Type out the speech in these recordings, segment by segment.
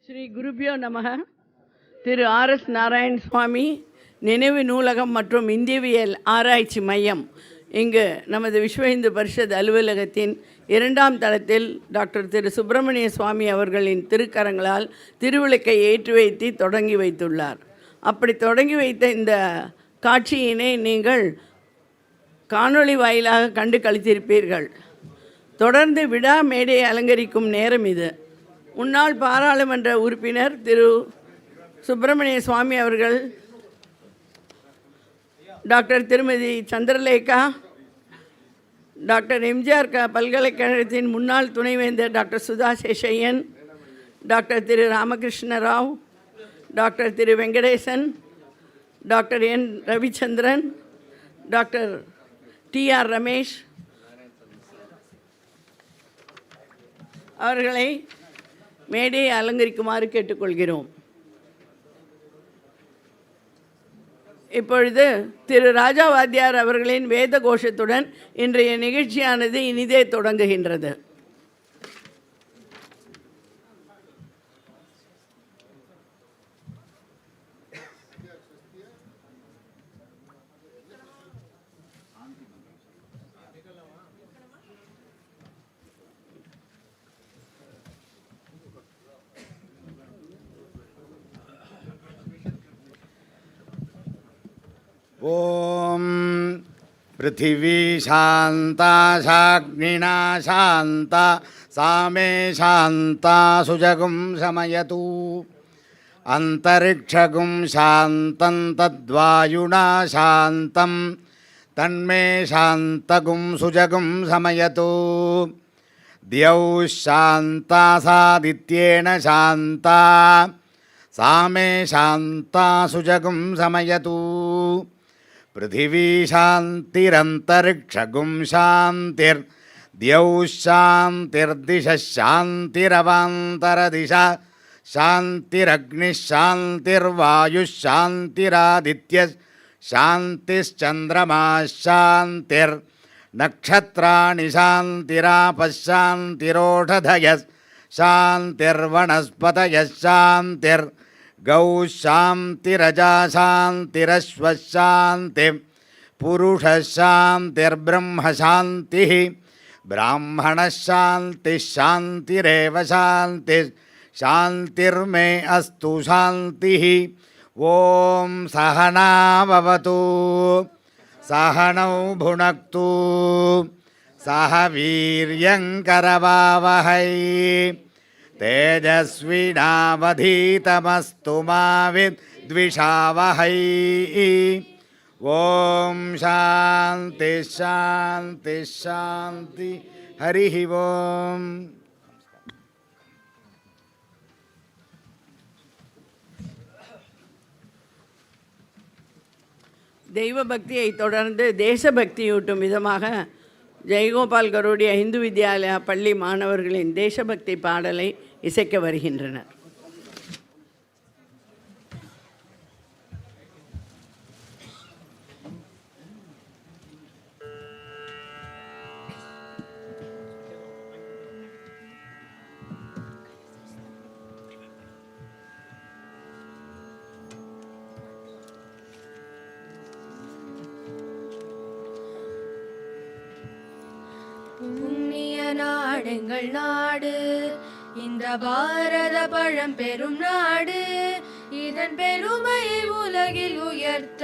ஸ்ரீ குருபியோ நமக. திரு R.S. நாராயண சுவாமி நினைவு நூலகம் மற்றும் இந்தியவியல் ஆராய்ச்சி மையம் இங்கு நமது விஸ்வ இந்து பரிஷத் அலுவலகத்தின் 2ஆம் தளத்தில் டாக்டர் திரு சுப்பிரமணிய சுவாமி அவர்களின் திருக்கரங்களால் திருவிளக்கை ஏற்றி வைத்து தொடங்கி வைத்துள்ளார். அப்படி தொடங்கி வைத்த இந்த காட்சியினை நீங்கள் காணொளி வாயிலாக கண்டு கழித்திருப்பீர்கள். தொடர்ந்து விழா மேடையை அலங்கரிக்கும் நேரம் இது. முன்னாள் பாராளுமன்ற உறுப்பினர் திரு சுப்பிரமணிய சுவாமி அவர்கள், டாக்டர் திருமதி சந்திரலேகா, டாக்டர் எம்ஜிஆர் பல்கலைக்கழகத்தின் முன்னாள் துணைவேந்தர் டாக்டர் சுதா சேஷையன், டாக்டர் திரு ராமகிருஷ்ண ராவ், டாக்டர் திரு வெங்கடேசன், டாக்டர் என் ரவிச்சந்திரன், டாக்டர் TR ரமேஷ் அவர்களை மேடையை அலங்கரிக்குமாறு கேட்டுக்கொள்கிறோம். இப்பொழுது திரு ராஜா வாத்தியார் அவர்களின் வேத கோஷத்துடன் இன்றைய நிகழ்ச்சியானது இனிதே தொடங்குகின்றது. ஓம் பிருத்திவி சாந்தா சாக்னினா சாந்தா சாமே சாந்தா சுஜகும் சமயது அந்தரிக்ஷகும் சாந்தம் தத்வாயுனா சாந்தம் தன்மே சாந்தகும் சுஜகும் சமயது தியௌ சாந்தா சாதித்யேன சாந்தா சாமே சாந்தா சுஜகும் சமயது பிருத்திவி சாந்திரந்தரிக்ஷகும் சாந்திர் தியௌ சாந்திர்திஷ சாந்திரவாந்தரதிஷா சாந்திரக்னி சாந்திர்வாயு சாந்திராதித்ய சாந்திச்சந்திரமா சாந்திர் நக்ஷத்ராணி சாந்திராபசாந்திரோஷதய சாந்திர்வனஸ்பதய சாந்திர் கௌ சாந்திரஜா சாந்திரஸ்வ சாந்தி புருஷ சாந்திர்பிரம்ம சாந்தி பிராமண சாந்தி சாந்திரேவ சாந்தி சாந்திர்மே அஸ்து சாந்தி. ஓம் சகனா பவது சகனௌ புனக்து சக வீர்யங்கரவாவஹை தேஜஸ்வினாவதீதமஸ்து மா வித்விஷாவஹை. ஓம் சாந்தி சாந்தி சாந்தி. ஹரி ஓம். தெய்வ பக்தியை தொடர்ந்து தேசபக்தியூட்டும் விதமாக ஜெயகோபால் கரோடியா இந்து வித்யாலயா பள்ளி மாணவர்களின் தேசபக்தி பாடலை இசைக்க வருகின்றனர். புண்ணிய நாடெங்கள் நாடு, இந்த பாரத பழம்பெரும் நாடு, இதன் பெருமை உலகில் உயர்த்த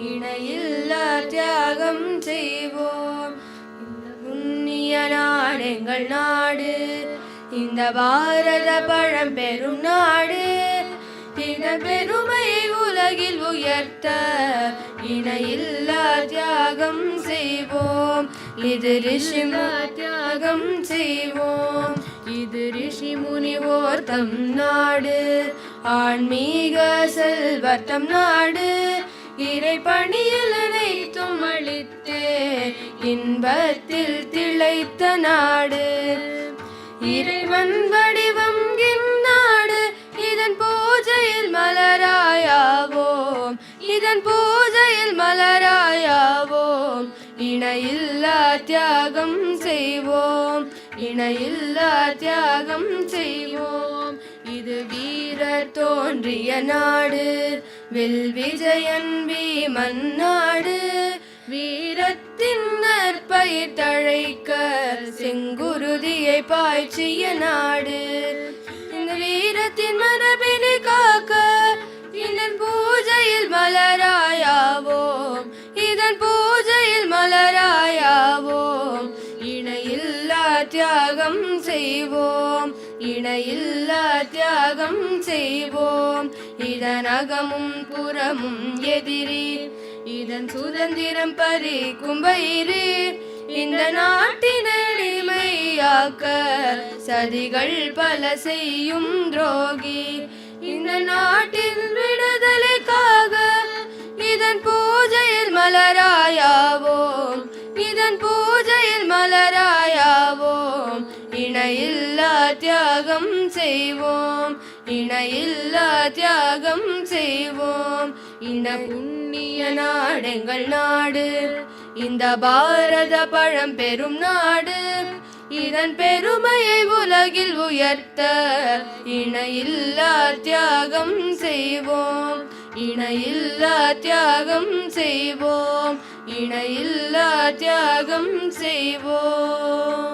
இணையில்லா தியாகம் செய்வோம். புண்ணிய நாடெங்கள் நாடு, இந்த பாரத பழம்பெரும் நாடு, இதன் பெருமை உலகில் உயர்த்த இணையில்லா தியாகம் செய்வோம். இது ரிஷி தியாகம் செய்வோம். இது ரிஷி முனிவோர் தம் நாடு, ஆன்மீக செல்வத்தம் நாடு, இறை பணியில் அனைத்தும் அளித்தே இன்பத்தில் திளைத்த நாடு. இறைவன் வடிவம் இந்நாடு, இதன் பூஜையில் மலராயாவோம், இதன் பூஜையில் மலராயாவோம். இணையில்லா தியாகம் செய்வோம், இணையில்லா தியாகம் செய்வோம். இது இது வீரர் தோன்றிய நாடு, வில் விஜயன் வீமன் நாடு. வீரத்தின் நற்பயிர் தழைக்க செங்குருதியை பாய்ச்சிய நாடு. இந்த வீரத்தின் மரபினை காக்க இதன் பூஜையில் மலராயாவோம், இதன் பூஜையில் மலராயாவோம். இணையில்லா தியாகம் செய்வோம், இணையில்லா தியாகம் செய்வோம். இதன் அகமும் புறமும் எதிரி, இதன் சுதந்திரம் பறிக்கும் வயிறு. இந்த நாட்டின் அடிமையாக்க சதிகள் பல செய்யும் துரோகி. இந்த நாட்டின் விடுதலைக்காக இதன் பூஜையில் மலராயாவோம், இதன் பூஜையில் மலராயாவோம். இணையில்லா தியாகம் செய்வோம், இணையில்லா தியாகம் செய்வோம். இந்த புண்ணிய நாடெங்கள் நாடு, இந்த பாரத பழம்பெரும் நாடு. இதன் பெருமையை உலகில் உயர்த்த இணையில்லா தியாகம் செய்வோம், இணையில்லா தியாகம் செய்வோம், இணையில்லா தியாகம் செய்வோம்.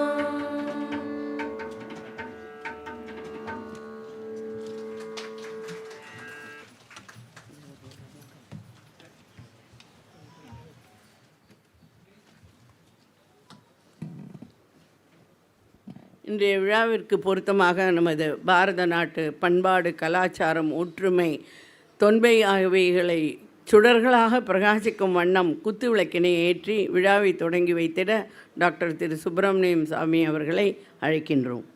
இன்றைய விழாவிற்கு பொருத்தமாக நமது பாரத நாட்டு பண்பாடு, கலாச்சாரம், ஒற்றுமை, தொன்மை ஆகியவைகளை சுடர்களாக பிரகாசிக்கும் வண்ணம் குத்து விளக்கினை ஏற்றி விழாவை தொடங்கி வைத்திட டாக்டர் திரு சுப்பிரமணியம் சுவாமி அவர்களை அழைக்கின்றோம்.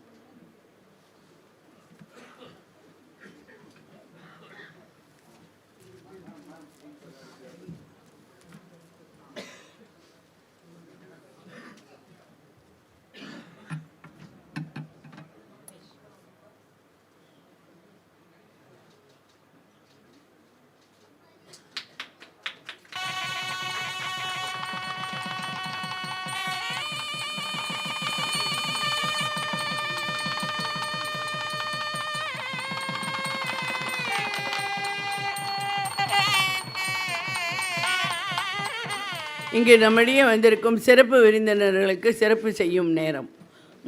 இங்கு நம்மிடையே வந்திருக்கும் சிறப்பு விருந்தினர்களுக்கு சிறப்பு செய்யும் நேரம்.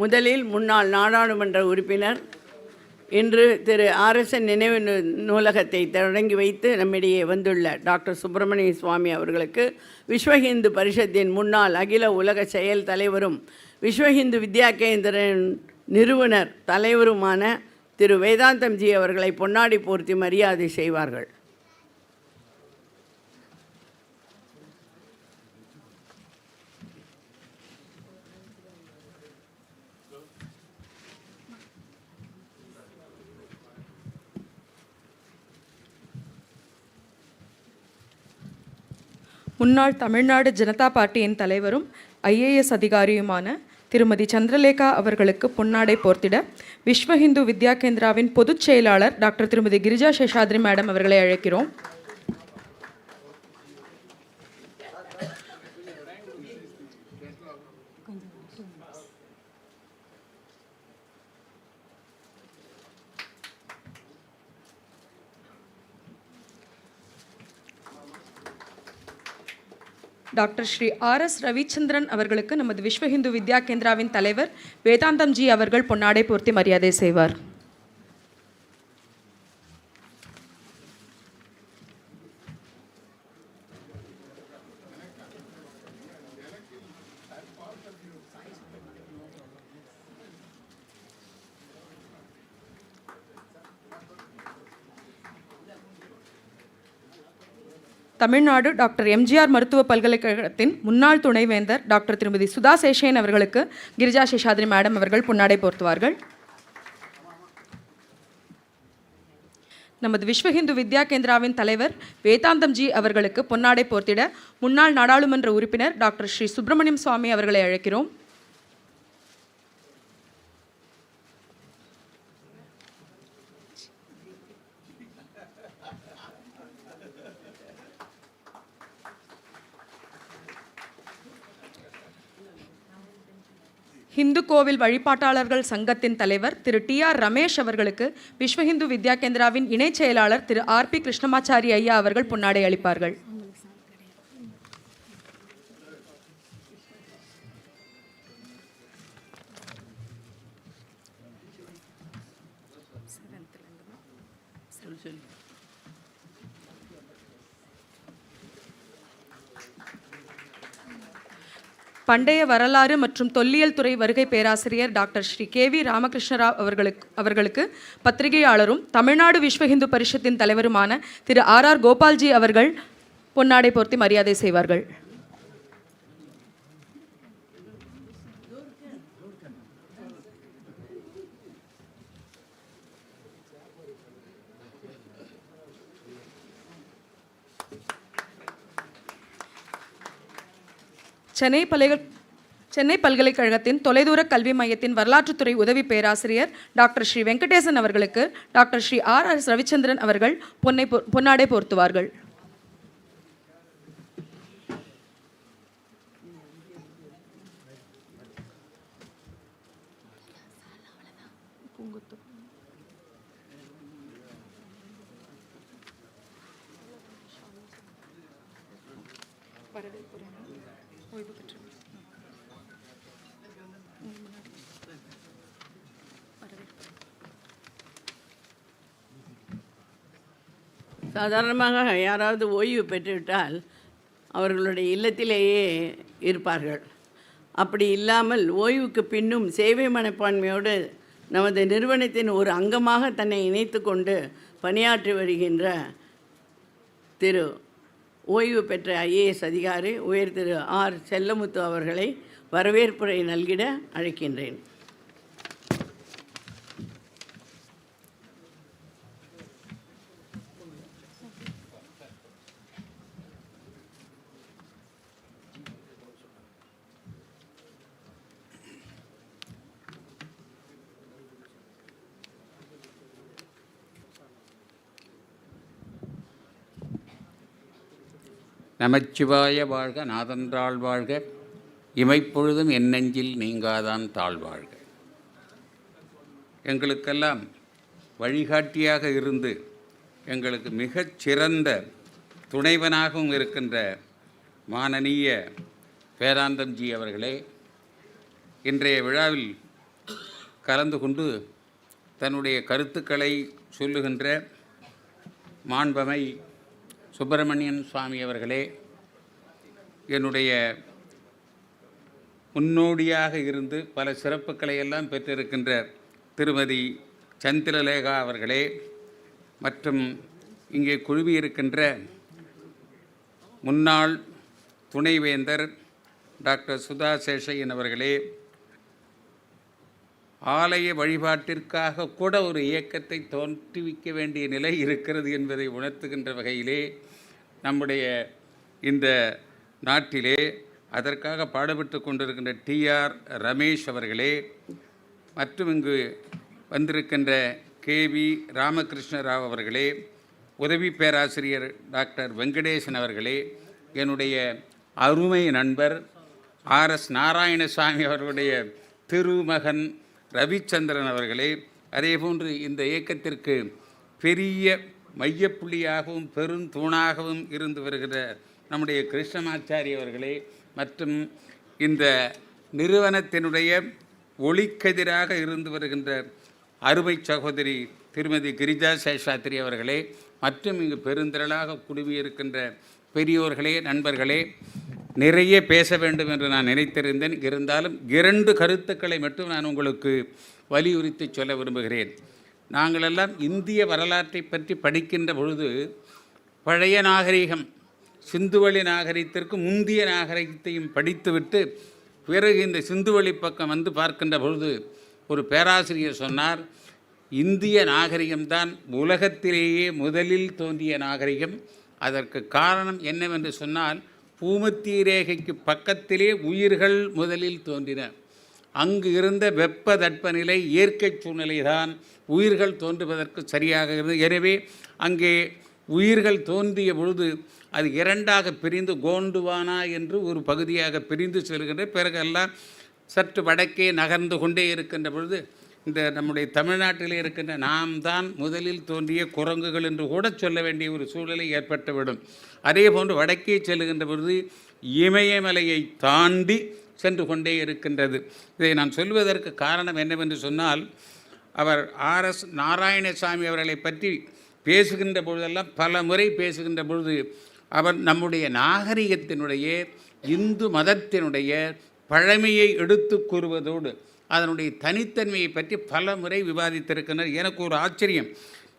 முதலில் முன்னாள் நாடாளுமன்ற உறுப்பினர், இன்று திரு RSN நினைவு நூலகத்தை தொடங்கி வைத்து நம்மிடையே வந்துள்ள டாக்டர் சுப்பிரமணிய சுவாமி அவர்களுக்கு விஸ்வ ஹிந்து பரிஷத்தின் முன்னாள் அகில உலக செயல் தலைவரும் விஸ்வ ஹிந்து வித்யா கேந்திரன் நிறுவனர் தலைவருமான திரு வேதாந்தம்ஜி அவர்களை பொன்னாடி போர்த்தி மரியாதை செய்வார்கள். முன்னாள் தமிழ்நாடு ஜனதா பார்ட்டியின் தலைவரும் IAS அதிகாரியுமான திருமதி சந்திரலேகா அவர்களுக்கு பொன்னாடை போர்த்திட விஸ்வ ஹிந்து வித்யா கேந்திராவின் பொதுச் செயலாளர் டாக்டர் திருமதி கிரிஜா சேஷாத்ரி மேடம் அவர்களை அழைக்கிறோம். டாக்டர் ஸ்ரீ RS ரவிச்சந்திரன் அவர்களுக்கு நமது விஸ்வ ஹிந்து வித்யா கேந்திராவின் தலைவர் வேதாந்தம்ஜி அவர்கள் பொன்னாடை போர்த்தி மரியாதை செய்வார். தமிழ்நாடு டாக்டர் MGR மருத்துவ பல்கலைக்கழகத்தின் முன்னாள் துணைவேந்தர் டாக்டர் திருமதி சுதா சேஷன் அவர்களுக்கு கிரிஜா சேஷாத்ரி மேடம் அவர்கள் பொன்னாடை போர்த்துவார்கள். நமது விஸ்வ ஹிந்து வித்யா கேந்திராவின் தலைவர் வேதாந்தம்ஜி அவர்களுக்கு பொன்னாடை போர்த்திட முன்னாள் நாடாளுமன்ற உறுப்பினர் டாக்டர் ஸ்ரீ சுப்பிரமணியம் சுவாமி அவர்களை அழைக்கிறோம். இந்து கோவில் வழிபாட்டாளர்கள் சங்கத்தின் தலைவர் திரு TR ரமேஷ் அவர்களுக்கு விஸ்வ இந்து வித்யா கேந்திராவின் இணைச் செயலாளர் திரு RP கிருஷ்ணமாச்சாரி ஐயா அவர்கள் பொன்னாடை அளிப்பார்கள். பண்டைய வரலாறு மற்றும் தொல்லியல் துறை வருகை பேராசிரியர் டாக்டர் ஸ்ரீ KV ராமகிருஷ்ணராவ் அவர்களுக்கு பத்திரிகையாளரும் தமிழ்நாடு விஸ்வ இந்து பரிஷத்தின் தலைவருமான திரு RR கோபால்ஜி அவர்கள் பொன்னாடை போர்த்தி மரியாதை செய்வார்கள். சென்னை பல்கலைக்கழகத்தின் தொலைதூர கல்வி மையத்தின் வரலாற்றுத்துறை உதவி பேராசிரியர் டாக்டர் ஸ்ரீ வெங்கடேசன் அவர்களுக்கு டாக்டர் ஸ்ரீ RS ரவிச்சந்திரன் அவர்கள் பொன்னாடை போர்த்துவார்கள். சாதாரணமாக யாராவது ஓய்வு பெற்றுவிட்டால் அவர்களுடைய இல்லத்திலேயே இருப்பார்கள். அப்படி இல்லாமல் ஓய்வுக்கு பின்னும் சேவை மனப்பான்மையோடு நமது நிறுவனத்தின் ஒரு அங்கமாக தன்னை இணைத்து கொண்டு பணியாற்றி வருகின்ற திரு ஓய்வு பெற்ற IAS அதிகாரி உயர் திரு R செல்லமுத்து அவர்களை வரவேற்புரை நல்கிட அழைக்கின்றேன். நமச்சிவாய வாழ்க, நாதன்றாள் வாழ்க, இமைப்பொழுதும் என் நெஞ்சில் நீங்காதான் தாழ்வாழ்க. எங்களுக்கெல்லாம் வழிகாட்டியாக இருந்து எங்களுக்கு மிகச் சிறந்த துணைவனாகவும் இருக்கின்ற மானனீய வேதாந்தம்ஜி அவர்களே, இன்றைய விழாவில் கலந்து கொண்டு தன்னுடைய கருத்துக்களை சொல்லுகின்ற மாண்பமை சுப்பிரமணியன் சுவாமி அவர்களே, என்னுடைய முன்னோடியாக இருந்து பல சிறப்புகளை எல்லாம் பெற்றிருக்கின்ற திருமதி சந்திரலேகா அவர்களே, மற்றும் இங்கே குழுமியிருக்கின்ற முன்னாள் துணைவேந்தர் டாக்டர் சுதா சேஷையன் அவர்களே, ஆலய வழிபாட்டிற்காக கூட ஒரு இயக்கத்தை தோற்றுவிக்க வேண்டிய நிலை இருக்கிறது என்பதை உணர்த்துகின்ற வகையிலே நம்முடைய இந்த நாட்டிலே அதற்காக பாடுபட்டு கொண்டிருக்கின்ற TR ரமேஷ் அவர்களே, மற்றும் இங்கு வந்திருக்கின்ற KV ராமகிருஷ்ணராவ் அவர்களே, உதவி பேராசிரியர் டாக்டர் வெங்கடேசன் அவர்களே, என்னுடைய அருமை நண்பர் RS நாராயணசாமி அவர்களுடைய திருமகன் ரவிச்சந்திரன் அவர்களே, அதேபோன்று இந்த இயக்கத்திற்கு பெரிய மையப்புள்ளியாகவும் பெருந்தூணாகவும் இருந்து வருகிற நம்முடைய கிருஷ்ணமாச்சாரி அவர்களே, மற்றும் இந்த நிறுவனத்தினுடைய ஒளிக்கதிராக இருந்து வருகின்ற அருமை சகோதரி திருமதி கிரிஜா சேஷாத்திரி அவர்களே, மற்றும் இங்கு பெருந்திரளாக குழுமியிருக்கின்ற பெரியோர்களே, நண்பர்களே, நிறைய பேச வேண்டும் என்று நான் நினைத்திருந்தேன். இருந்தாலும் 2 கருத்துக்களை மட்டும் நான் உங்களுக்கு வலியுறுத்தி சொல்ல விரும்புகிறேன். நாங்களெல்லாம் இந்திய வரலாற்றை பற்றி படிக்கின்ற பொழுது பழைய நாகரிகம், சிந்துவெளி நாகரிகத்திற்கு முந்திய நாகரிகத்தையும் படித்துவிட்டு பிறகு இந்த சிந்துவெளி பக்கம் வந்து பார்க்கின்ற பொழுது ஒரு பேராசிரியர் சொன்னார், இந்திய நாகரிகம்தான் உலகத்திலேயே முதலில் தோன்றிய நாகரிகம். அதற்கு காரணம் என்னவென்று சொன்னால், பூமத்திய ரேகைக்கு பக்கத்திலே உயிர்கள் முதலில் தோன்றின. அங்கு இருந்த வெப்ப தட்பநிலை, இயற்கை சூழ்நிலை தான் உயிர்கள் தோன்றுவதற்கு சரியாக இருந்தது. எனவே அங்கே உயிர்கள் தோன்றிய பொழுது அது 2ஆக பிரிந்து கோண்டுவானா என்று ஒரு பகுதியாக பிரிந்து செல்கின்ற பிறகெல்லாம் சற்று வடக்கே நகர்ந்து கொண்டே இருக்கின்ற பொழுது இந்த நம்முடைய தமிழ்நாட்டிலே இருக்கின்ற நாம் தான் முதலில் தோன்றிய குரங்குகள் என்று கூட சொல்ல வேண்டிய ஒரு சூழ்நிலை ஏற்பட்டுவிடும். அதே போன்று வடக்கே செல்லுகின்ற பொழுது இமயமலையை தாண்டி சென்று கொண்டே இருக்கின்றது. இதை நான் சொல்வதற்கு காரணம் என்னவென்று சொன்னால், அவர் RS நாராயணசாமி அவர்களை பற்றி பேசுகின்ற பொழுதெல்லாம் பல முறை பேசுகின்ற பொழுது அவர் நம்முடைய நாகரிகத்தினுடைய இந்து மதத்தினுடைய பழமையை எடுத்து கூறுவதோடு அதனுடைய தனித்தன்மையை பற்றி பல முறை விவாதித்திருக்கின்றனர். எனக்கு ஒரு ஆச்சரியம்,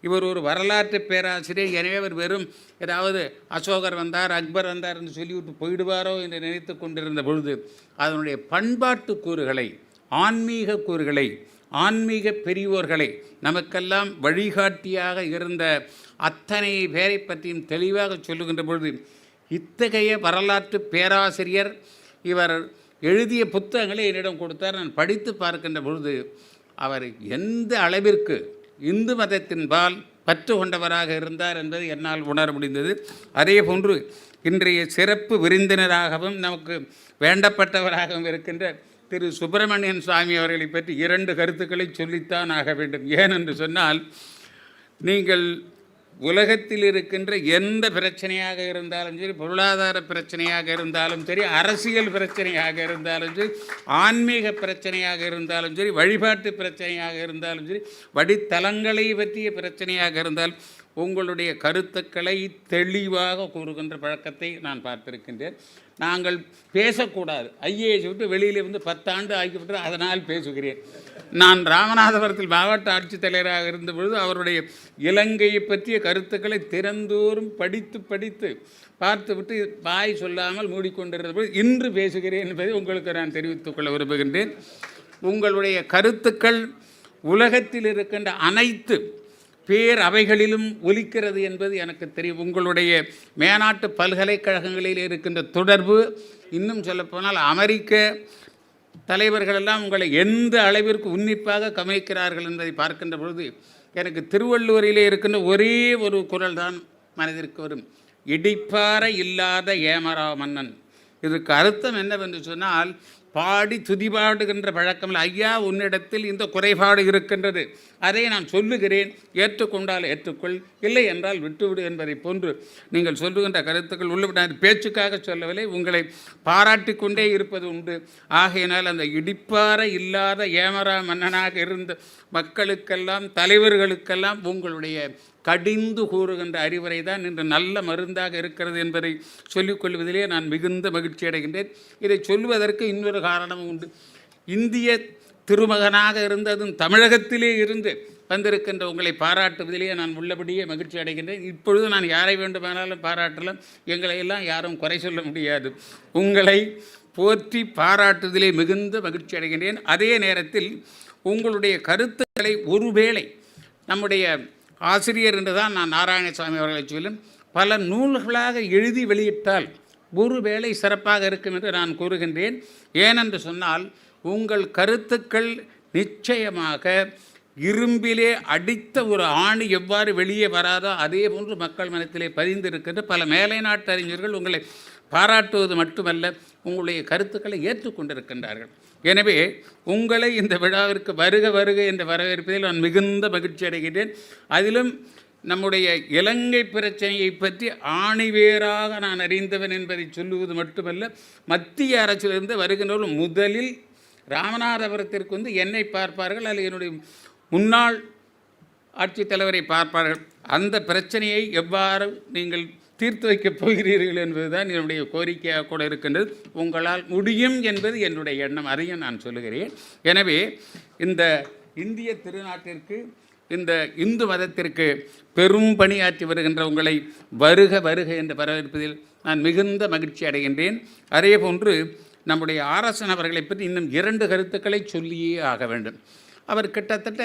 இவர் ஒரு வரலாற்று பேராசிரியர், எனவே அவர் வெறும் ஏதாவது அசோகர் வந்தார் அக்பர் வந்தார் என்று சொல்லிவிட்டு போயிடுவாரோ என்று நினைத்து கொண்டிருந்த பொழுது அதனுடைய பண்பாட்டு கூறுகளை, ஆன்மீக கூறுகளை, ஆன்மீக பெரியோர்களை, நமக்கெல்லாம் வழிகாட்டியாக இருந்த அத்தனை பேரை பற்றியும் தெளிவாக சொல்லுகின்ற பொழுது இத்தகைய வரலாற்று பேராசிரியர் இவர் எழுதிய புத்தகங்களை என்னிடம் கொடுத்தார். நான் படித்து பார்க்கின்ற பொழுது அவர் எந்த அளவிற்கு இந்து மதத்தின்பால் பற்று கொண்டவராக இருந்தார் என்பதை என்னால் உணர முடிந்தது. அதே போன்று இன்றைய சிறப்பு விருந்தினராகவும் நமக்கு வேண்டப்பட்டவராகவும் இருக்கின்ற திரு சுப்பிரமணியன் சுவாமி அவர்களை பற்றி 2 கருத்துக்களை சொல்லித்தான் ஆக வேண்டும். ஏனென்று சொன்னால், நீங்கள் உலகத்தில் இருக்கின்ற எந்த பிரச்சனையாக இருந்தாலும் சரி, பொருளாதார பிரச்சனையாக இருந்தாலும் சரி, அரசியல் பிரச்சனையாக இருந்தாலும் சரி, ஆன்மீக பிரச்சனையாக இருந்தாலும் சரி, வழிபாட்டு பிரச்சனையாக இருந்தாலும் சரி, வழித்தலங்களை பற்றிய பிரச்சனையாக இருந்தாலும் உங்களுடைய கருத்துக்களை தெளிவாக கூறுகின்ற பழக்கத்தை நான் பார்த்திருக்கின்றேன். நாங்கள் பேசக்கூடாது, IAS விட்டு வெளியில் வந்து 10 ஆண்டு ஆகிவிட்டு அதனால் பேசுகிறேன். நான் ராமநாதபுரத்தில் மாவட்ட ஆட்சித்தலைவராக இருந்தபொழுது அவருடைய இலங்கையை பற்றிய கருத்துக்களை திறந்தோறும் படித்து பார்த்துவிட்டு வாய் சொல்லாமல் மூடிக்கொண்டிருந்த பொழுது இன்று பேசுகிறேன் என்பதை உங்களுக்கு நான் தெரிவித்துக் கொள்ள விரும்புகின்றேன். உங்களுடைய கருத்துக்கள் உலகத்தில் இருக்கின்ற அனைத்து பேரவைகளிலும் ஒலிக்கிறது என்பது எனக்கு தெரியும். உங்களுடைய மேனாட்டு பல்கலைக்கழகங்களில் இருக்கின்ற தொடர்பு, இன்னும் சொல்லப்போனால் அமெரிக்க தலைவர்களெல்லாம் உங்களை எந்த அளவிற்கு உன்னிப்பாக கவனிக்கிறார்கள் என்பதை பார்க்கின்ற பொழுது எனக்கு திருவள்ளுவரிலே இருக்கின்ற ஒரே ஒரு குறள் தான் மனதிற்கு வரும், இடிப்பார இல்லாத ஏமரா மன்னன். இதற்கு அர்த்தம் என்னவென்று சொன்னால், பாடி துதிபாடுகின்ற பழக்கம். ஐயா, உன்னிடத்தில் இந்த குறைபாடு இருக்கின்றது, அதை நான் சொல்லுகிறேன், ஏற்றுக்கொண்டால் ஏற்றுக்கொள், இல்லை என்றால் விட்டுவிடு என்பதை போன்று நீங்கள் சொல்லுகின்ற கருத்துக்கள் உள்ளவிட பேச்சுக்காக சொல்லவில்லை, உங்களை பாராட்டி கொண்டே இருப்பது உண்டு. ஆகையினால் அந்த இடிப்பார இல்லாத ஏமரா மன்னனாக இருந்த மக்களுக்கெல்லாம், தலைவர்களுக்கெல்லாம் உங்களுடைய கடிந்து கூறுகின்ற அறிவுரை தான் இன்று நல்ல மருந்தாக இருக்கிறது என்பதை சொல்லிக்கொள்வதிலே நான் மிகுந்த மகிழ்ச்சி அடைகின்றேன். இதை சொல்வதற்கு இன்னொரு காரணமும் உண்டு. இந்திய திருமகனாக இருந்ததும் தமிழகத்திலே இருந்து வந்திருக்கின்ற உங்களை பாராட்டுவதிலே நான் உள்ளபடியே மகிழ்ச்சி அடைகின்றேன். இப்பொழுது நான் யாரை வேண்டுமானாலும் பாராட்டலாம், எங்களையெல்லாம் யாரும் குறை சொல்ல முடியாது. உங்களை போற்றி பாராட்டுவதிலே மிகுந்த மகிழ்ச்சி அடைகின்றேன். அதே நேரத்தில் உங்களுடைய கருத்துக்களை ஒருவேளை நம்முடைய ஆசிரியர் என்று தான் நான் நாராயணசாமி அவர்களை சொல்லும், பல நூல்களாக எழுதி வெளியிட்டால் ஒருவேளை சிறப்பாக இருக்கும் என்று நான் கூறுகின்றேன். ஏனென்று சொன்னால், உங்கள் கருத்துக்கள் நிச்சயமாக இரும்பிலே அடித்த ஒரு ஆணி எவ்வாறு வெளியே வராதோ அதே போன்று மக்கள் மனத்திலே பதிந்திருக்கின்ற பல மேலை நாட்டு அறிஞர்கள் உங்களை பாராட்டுவது மட்டுமல்ல, உங்களுடைய கருத்துக்களை ஏற்றுக்கொண்டிருக்கின்றார்கள். எனவே உங்களை இந்த விழாவிற்கு வருக வருக என்று வரவேற்பதில் நான் மிகுந்த மகிழ்ச்சி அடைகின்றேன். அதிலும் நம்முடைய இலங்கை பிரச்சனையை பற்றி ஆணிவேராக நான் அறிந்தவன் என்பதை சொல்லுவது மட்டுமல்ல, மத்திய அரசிலிருந்து வருகின்றவர்கள் முதலில் ராமநாதபுரத்திற்கு வந்து என்னை பார்ப்பார்கள், அல்லது என்னுடைய முன்னாள் ஆட்சித்தலைவரை பார்ப்பார்கள். அந்த பிரச்சனையை எவ்வாறு நீங்கள் தீர்த்து வைக்கப் போகிறீர்கள் என்பதுதான் என்னுடைய கோரிக்கையாக கூட இருக்கின்றது. உங்களால் முடியும் என்பது என்னுடைய எண்ணம், அதையும் நான் சொல்லுகிறேன். எனவே இந்த இந்திய திருநாட்டிற்கு, இந்த இந்து மதத்திற்கு பெரும் பணியாற்றி வருகின்ற உங்களை வருக வருக என்று வரவேற்பதில் நான் மிகுந்த மகிழ்ச்சி அடைகின்றேன். அதே போன்று நம்முடைய அரசன் அவர்களை பற்றி இன்னும் 2 கருத்துக்களை சொல்லியே ஆக வேண்டும். அவர் கிட்டத்தட்ட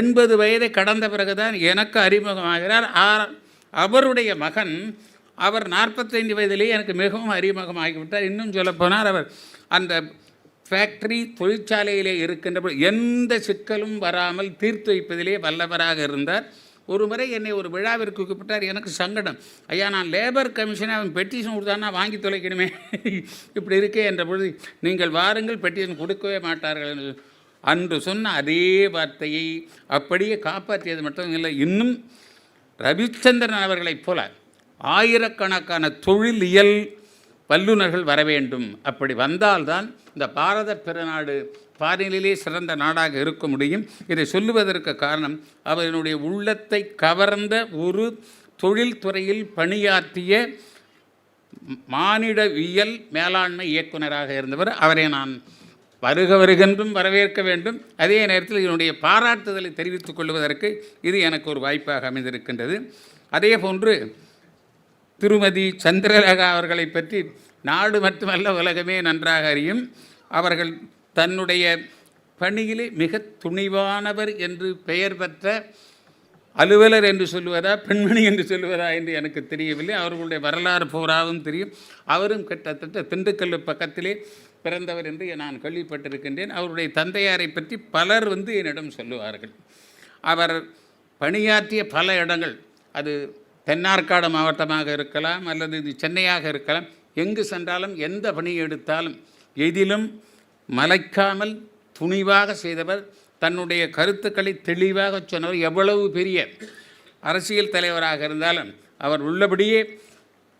80 வயதை கடந்த பிறகுதான் எனக்கு அறிமுகமாகிறார். அவருடைய மகன், அவர் 45 வயதிலேயே எனக்கு மிகவும் அறிமுகமாகிவிட்டார். இன்னும் சொல்லப்போனால் அவர் அந்த ஃபேக்ட்ரி தொழிற்சாலையிலே இருக்கின்ற எந்த சிக்கலும் வராமல் தீர்த்து வைப்பதிலே வல்லவராக இருந்தார். ஒரு முறை என்னை ஒரு விழாவிற்கு கூப்பிட்டார். எனக்கு சங்கடம். ஐயா, நான் லேபர் கமிஷனை அவன் பெட்டிஷன் கொடுத்தான்னா வாங்கி தொலைக்கணுமே, இப்படி இருக்கே என்ற பொழுது, நீங்கள் வாருங்கள், பெட்டிஷன் கொடுக்கவே மாட்டார்கள் என்று அன்று சொன்ன அதே வார்த்தையை அப்படியே காப்பாற்றியது மட்டும் இல்லை, இன்னும் ரவிச்சந்திரன் அவர்களைப் போல ஆயிரக்கணக்கான தொழிலியல் வல்லுநர்கள் வர வேண்டும். அப்படி வந்தால்தான் இந்த பாரத பெருநாடு பாரினிலே சிறந்த நாடாக இருக்க முடியும். இதை சொல்லுவதற்கு காரணம், அவர்களுடைய உள்ளத்தை கவர்ந்த ஒரு தொழில்துறையில் பணியாற்றிய மானிடவியல் மேலாண்மை இயக்குநராக இருந்தவர். அவரை நான் வருகென்றும் வரவேற்க வேண்டும். அதே நேரத்தில் இதனுடைய பாராட்டுதலை தெரிவித்துக் கொள்வதற்கு இது எனக்கு ஒரு வாய்ப்பாக அமைந்திருக்கின்றது. அதே போன்று திருமதி சந்திரலேகா அவர்களை பற்றி நாடு மட்டுமல்ல உலகமே நன்றாக அறியும். அவர்கள் தன்னுடைய பணியிலே மிக துணிவானவர் என்று பெயர் பெற்ற அலுவலர் என்று சொல்லுவதா, பெண்மணி என்று சொல்லுவதா என்று எனக்கு தெரியவில்லை. அவர்களுடைய வரலாறு பூராவும் தெரியும். அவரும் கிட்டத்தட்ட திண்டுக்கல் பக்கத்திலே பிறந்தவர் என்று நான் கேள்விப்பட்டிருக்கின்றேன். அவருடைய தந்தையாரை பற்றி பலர் என்னிடம் சொல்லுவார்கள். அவர் பணியாற்றிய பல இடங்கள், அது தென்னார்காடு மாவட்டமாக இருக்கலாம் அல்லது இது சென்னையாக இருக்கலாம், எங்கு சென்றாலும் எந்த பணியை எடுத்தாலும் எதிலும் மலைக்காமல் துணிவாக செய்தவர். தன்னுடைய கருத்துக்களை தெளிவாக சொன்னவர். எவ்வளவு பெரிய அரசியல் தலைவராக இருந்தாலும் அவர் உள்ளபடியே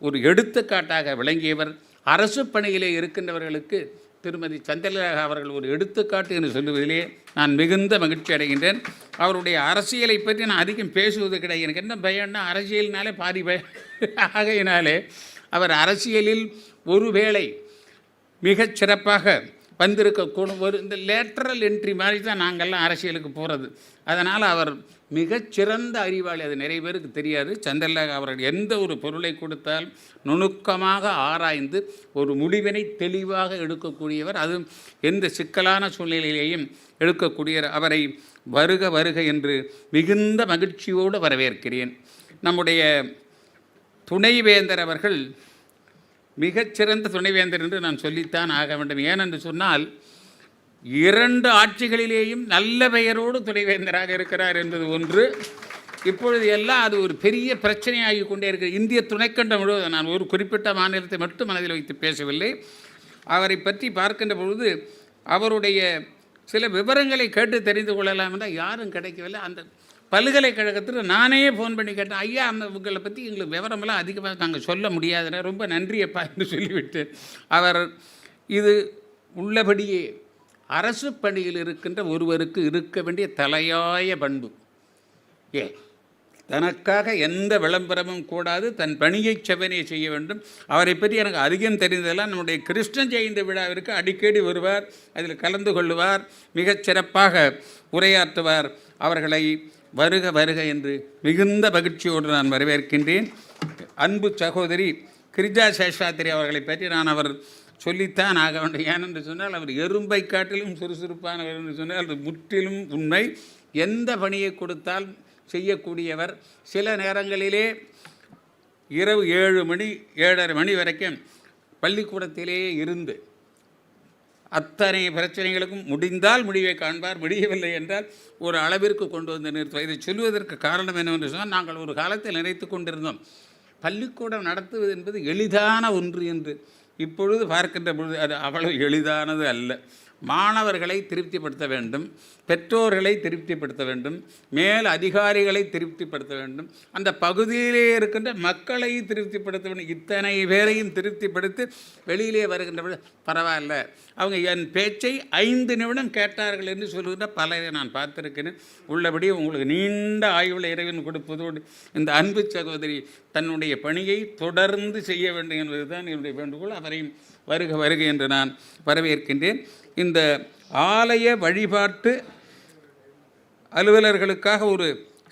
ஒரு எடுத்துக்காட்டாக விளங்கியவர். அரசு பணியிலே இருக்கின்றவர்களுக்கு திருமதி சந்திரலேகா அவர்கள் ஒரு எடுத்துக்காட்டு என்று சொல்லுவதிலே நான் மிகுந்த மகிழ்ச்சி அடைகின்றேன். அவருடைய அரசியலை பற்றி நான் அதிகம் பேசுவது கிடையாது. எனக்கு என்ன பயம்னா, அரசியலினாலே பாதி பயம். ஆகையினாலே அவர் அரசியலில் ஒருவேளை மிகச் சிறப்பாக வந்திருக்கக்கூடும். ஒரு இந்த லேட்டரல் என்ட்ரி மாதிரி தான் நாங்கள்லாம் அரசியலுக்கு போகிறது. அதனால் அவர் மிகச்சிறந்த அறிவாளி. அது நிறைய பேருக்கு தெரியாது. சந்திரலேகா அவர்கள் எந்த ஒரு பொருளை கொடுத்தால் நுணுக்கமாக ஆராய்ந்து ஒரு முடிவினை தெளிவாக எடுக்கக்கூடியவர். அதுவும் எந்த சிக்கலான சூழ்நிலையிலேயும் எடுக்கக்கூடியவர். அவரை வருக என்று மிகுந்த மகிழ்ச்சியோடு வரவேற்கிறேன். நம்முடைய துணைவேந்தர் அவர்கள் மிகச்சிறந்த துணைவேந்தர் என்று நான் சொல்லித்தான் ஆக வேண்டும். ஏனென்று சொன்னால், 2 ஆட்சிகளிலேயும் நல்ல பெயரோடு துணைவேந்தராக இருக்கிறார் என்பது ஒன்று. இப்பொழுது எல்லாம் அது ஒரு பெரிய பிரச்சனையாகி கொண்டே இருக்கிறது. இந்திய துணைக்கண்டம் முழுவதும், நான் ஒரு குறிப்பிட்ட மாநிலத்தை மட்டும் மனதில் வைத்து பேசவில்லை. அவரை பற்றி பார்க்கின்ற பொழுது அவருடைய சில விவரங்களை கேட்டு தெரிந்து கொள்ளலாம் என்றால் யாரும் கிடைக்கவில்லை. அந்த பல்கலைக்கழகத்தில் நானே ஃபோன் பண்ணி கேட்டேன், ஐயா உங்களை பற்றி எங்களுக்கு விவரமெல்லாம் அதிகமாக நாங்கள் சொல்ல முடியாதுன்னா ரொம்ப நன்றியப்பா என்று சொல்லிவிட்டேன். அவர் இது உள்ளபடியே அரசு பணியில் இருக்கின்ற ஒருவருக்கு இருக்க வேண்டிய தலையாய பண்பு. தனக்காக எந்த விளம்பரமும் கூடாது, தன் பணியை செவனே செய்ய வேண்டும். அவரை பற்றி எனக்கு அதிகம் தெரிந்ததெல்லாம் நம்முடைய கிருஷ்ண ஜெயந்தி விழாவிற்கு அடிக்கடி வருவார், அதில் கலந்து கொள்ளுவார், மிகச் சிறப்பாக உரையாற்றுவார். அவர்களை வருக என்று மிகுந்த மகிழ்ச்சியோடு நான் வரவேற்கின்றேன். அன்பு சகோதரி கிரிஜா சேஷாத்திரி அவர்களை பற்றி நான் அவர் சொல்லித்தான் ஆக வேண்டும். ஏனென்று சொன்னால், அவர் எறும்பை காட்டிலும் சுறுசுறுப்பானவர் என்று சொன்னால் அது முற்றிலும் உண்மை. எந்த பணியை கொடுத்தால் செய்யக்கூடியவர். சில நேரங்களிலே இரவு 7 மணி 7:30 மணி வரைக்கும் பள்ளிக்கூடத்திலே இருந்து அத்தனை பிரச்சனைகளுக்கும் முடிந்தால் முடிவை காண்பார், முடியவில்லை என்றால் ஒரு அளவிற்கு கொண்டு வந்து நிறுத்துவார். இதை சொல்வதற்கு காரணம் என்னவென்று சொன்னால், நாங்கள் ஒரு காலத்தில் நினைத்து கொண்டிருந்தோம் பள்ளிக்கூடம் நடத்துவது என்பது எளிதான ஒன்று என்று. இப்பொழுது பார்க்கின்ற பொழுது அது அவ்வளவு எளிதானது அல்ல. மாணவர்களை திருப்திப்படுத்த வேண்டும், பெற்றோர்களை திருப்திப்படுத்த வேண்டும், மேல் அதிகாரிகளை திருப்திப்படுத்த வேண்டும், அந்த பகுதியிலே இருக்கின்ற மக்களை திருப்திப்படுத்த வேண்டும். இத்தனை பேரையும் திருப்திப்படுத்தி வெளியிலே வருகின்ற பரவாயில்ல, அவங்க என் பேச்சை 5 நிமிடம் கேட்டார்கள் என்று சொல்லுகின்ற பலரை நான் பார்த்திருக்கிறேன். உள்ளபடி உங்களுக்கு நீண்ட ஆய்வுள்ள இறைவன் கொடுப்பதோடு இந்த அன்பு சகோதரி தன்னுடைய பணியை தொடர்ந்து செய்ய வேண்டும் என்பதுதான் என்னுடைய வேண்டுகோள். அவரையும் வருக என்று நான் வரவேற்கின்றேன். இந்த ஆலய வழிபாட்டு அலுவலர்களுக்காக ஒரு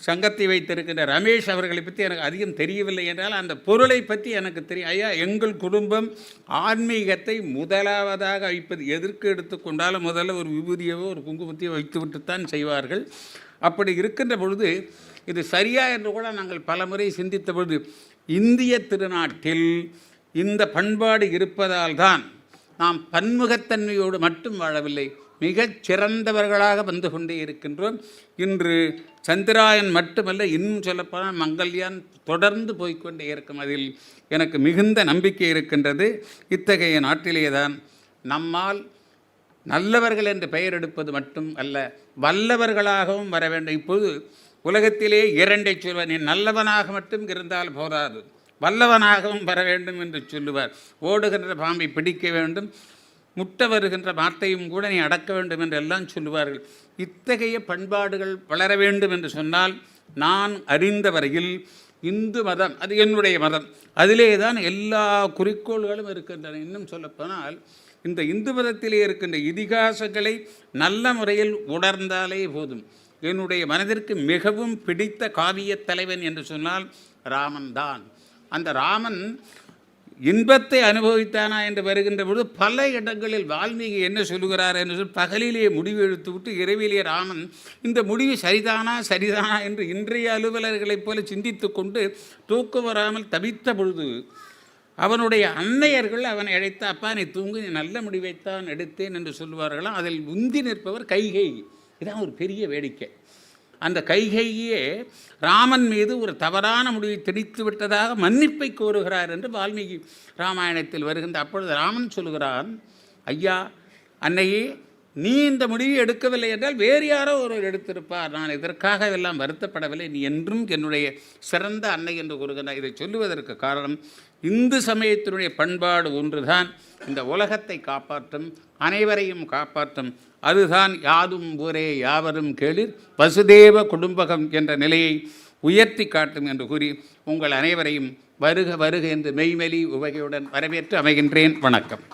சங்கத்தை வைத்திருக்கின்ற ரமேஷ் அவர்களை பற்றி எனக்கு அதிகம் தெரியவில்லை என்றால் அந்த பொருளை பற்றி எனக்கு தெரியும். ஐயா, எங்கள் குடும்பம் ஆன்மீகத்தை முதலாவதாக வைப்பது எதற்கு எடுத்துக்கொண்டாலும் முதல்ல ஒரு விபூதியவோ ஒரு குங்குமத்தையோ வைத்துவிட்டுத்தான் செய்வார்கள். அப்படி இருக்கின்ற பொழுது இது சரியா என்று கூட நாங்கள் பலமுறை சிந்தித்த பொழுது, இந்திய திருநாட்டில் இந்த பண்பாடு இருப்பதால் தான் நாம் பன்முகத்தன்மையோடு மட்டும் வாழவில்லை, மிகச் சிறந்தவர்களாக வந்து கொண்டே இருக்கின்றோம். இன்று சந்திராயன் மட்டுமல்ல, இன்னும் சொல்லப்போனால் மங்கள்யான் தொடர்ந்து போய்கொண்டே இருக்கும். அதில் எனக்கு மிகுந்த நம்பிக்கை இருக்கின்றது. இத்தகைய நாட்டிலே தான் நம்மால் நல்லவர்கள் என்று பெயர் எடுப்பது மட்டும் அல்ல, வல்லவர்களாகவும் வர வேண்டும். இப்போது உலகத்திலே இரண்டை சொல்வார், நீ நல்லவனாக மட்டும் இருந்தால் போராது, வல்லவனாகவும் வர வேண்டும் என்று சொல்லுவார். ஓடுகின்ற பாம்பை பிடிக்க வேண்டும், முட்ட வருகின்ற மாட்டையும் கூட நீ அடக்க வேண்டும் என்று எல்லாம் சொல்லுவார்கள். இத்தகைய பண்பாடுகள் வளர வேண்டும் என்று சொன்னால், நான் அறிந்த வரையில் இந்து மதம் அது என்னுடைய மதம், அதிலே தான் எல்லா குறிக்கோள்களும் இருக்கின்றன. இன்னும் சொல்லப்போனால் இந்த இந்து மதத்திலே இருக்கின்ற இதிகாசங்களை நல்ல முறையில் உணர்ந்தாலே போதும். என்னுடைய மனதிற்கு மிகவும் பிடித்த காவிய தலைவன் என்று சொன்னால் ராமன் தான். அந்த ராமன் இன்பத்தை அனுபவித்தானா என்று வருகின்ற பொழுது பல இடங்களில் வால்மீகி என்ன சொல்லுகிறார் என்று சொல்லி, பகலிலே முடிவு எடுத்து விட்டு இரவிலே ராமன் இந்த முடிவு சரிதானா என்று இன்றைய அலுவலர்களைப் போல சிந்தித்து கொண்டு தூக்கம் வராமல் தவித்த பொழுது அவனுடைய அன்னையர்கள் அவனை அழைத்த, அப்பா நீ தூங்கு, நீ நல்ல முடிவைத்தான் எடுத்தேன் என்று சொல்லுவார்களாம். அதில் உந்தி நிற்பவர் கைகேயி. இதான் ஒரு பெரிய வேடிக்கை. அந்த கைகேயியே ராமன் மீது ஒரு தவறான முடிவை திணித்து விட்டதாக மன்னிப்பை கோருகிறார் என்று வால்மீகி ராமாயணத்தில் வருகின்ற. அப்பொழுது ராமன் சொல்லுகிறான், ஐயா அன்னையே, நீ இந்த முடிவை எடுக்கவில்லை என்றால் வேறு யாரோ ஒருவர் எடுத்திருப்பார், நான் இதற்காக எல்லாம் வருத்தப்படவில்லை, நீ என்றும் என்னுடைய சிறந்த அன்னை என்று கூறுகிறார். இதை சொல்லுவதற்கு காரணம், இந்து சமயத்தினுடைய பண்பாடு ஒன்றுதான் இந்த உலகத்தை காப்பாற்றும், அனைவரையும் காப்பாற்றும். அதுதான் யாதும் ஊரே யாவரும் கேளிர் வசுதேவ குடும்பகம் என்ற நிலையை உயர்த்தி காட்டும் என்று கூறி உங்கள் அனைவரையும் வருக வருக என்று மெய்மெலி உவகையுடன் வரவேற்று அமைகின்றேன். வணக்கம்.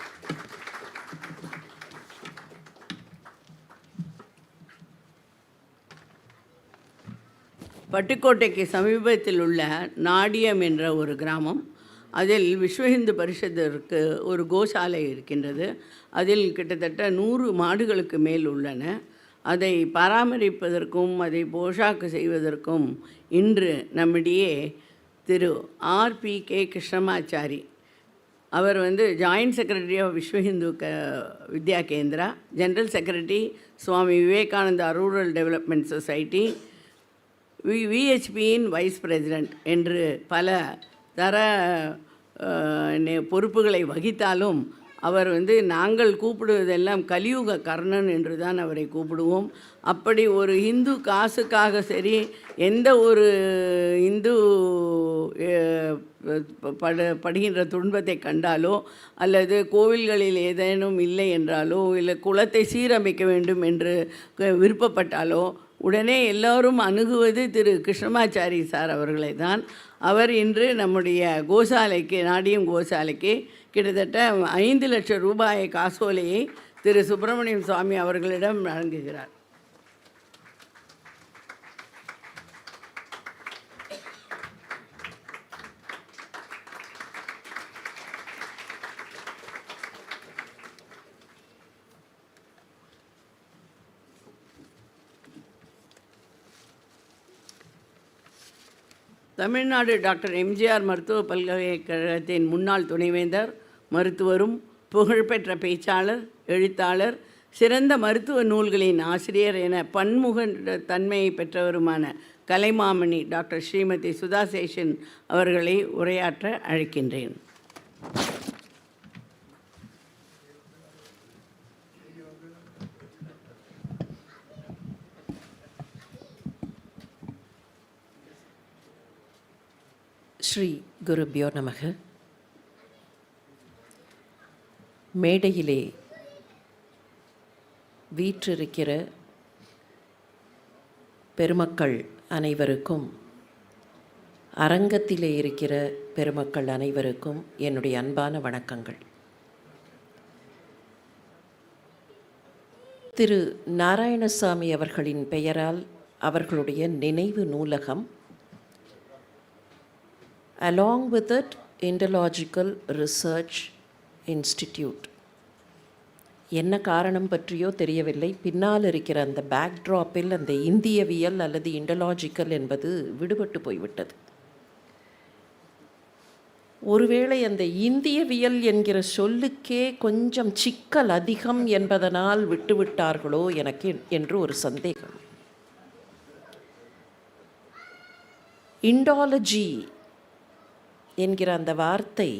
பட்டுக்கோட்டைக்கு சமீபத்தில் உள்ள நாடியம் என்ற ஒரு கிராமம், அதில் விஸ்வ இந்து பரிஷத்திற்கு ஒரு கோசாலை இருக்கின்றது. அதில் கிட்டத்தட்ட 100 மாடுகளுக்கு மேல் உள்ளன. அதை பராமரிப்பதற்கும் அதை போஷாக்கு செய்வதற்கும் இன்று நம்மிடையே திரு RPK கிருஷ்ணமாச்சாரி, அவர் joint secretary of Vishwa Hindu Vidya Kendra, general secretary Swami Vivekananda rural development society, VHPயின் வைஸ் பிரசிடெண்ட் என்று பல தர பொறுப்புகளை வகித்தாலும் அவர் நாங்கள் கூப்பிடுவதெல்லாம் கலியுக கர்ணன் என்று தான் அவரை கூப்பிடுவோம். அப்படி ஒரு இந்து காசுக்காக சரி, எந்த ஒரு இந்து படுகின்ற துன்பத்தை கண்டாலோ அல்லது கோவில்களில் ஏதேனும் இல்லை என்றாலோ இல்லை குலத்தை சீரமைக்க வேண்டும் என்று விருப்பப்பட்டாலோ உடனே எல்லோரும் அணுகுவது திரு கிருஷ்ணமாச்சாரி சார் அவர்களை தான். அவர் இன்று நம்முடைய கோசாலைக்கு, நாடியம் கோசாலைக்கு கிட்டத்தட்ட 5 லட்சம் ரூபாய் காசோலையை திரு சுப்பிரமணியம் சுவாமி அவர்களிடம் வழங்குகிறார். தமிழ்நாடு டாக்டர் MGR மருத்துவ பல்கலைக்கழகத்தின் முன்னாள் துணைவேந்தர், மருத்துவரும் புகழ்பெற்ற பேச்சாளர், எழுத்தாளர், சிறந்த மருத்துவ நூல்களின் ஆசிரியர் என பன்முக தன்மையை பெற்றவருமான கலைமாமணி டாக்டர் ஸ்ரீமதி சுதா சேஷன் அவர்களை உரையாற்ற அழைக்கின்றேன். ஸ்ரீ குருபியோ நமக. மேடையிலே வீற்றிருக்கிற பெருமக்கள் அனைவருக்கும், அரங்கத்திலே இருக்கிற பெருமக்கள் அனைவருக்கும் என்னுடைய அன்பான வணக்கங்கள். திரு நாராயணசாமி அவர்களின் பெயரால் அவர்களுடைய நினைவு நூலகம், along with it Indological Research Institute. என்ன காரணம் பற்றியோ தெரியவில்லை, பின்னால் இருக்கிற அந்த பேக்ட்ராப்பில் அந்த இந்தியவியல் அல்லது இண்டலாஜிக்கல் என்பது விடுபட்டு போய்விட்டது. ஒருவேளை அந்த இந்தியவியல் என்கிற சொல்லுக்கே கொஞ்சம் சிக்கல் அதிகம் என்பதனால் விட்டுவிட்டார்களோ எனக்கு என்று ஒரு சந்தேகம். இண்டாலஜி என்கிற அந்த வார்த்தை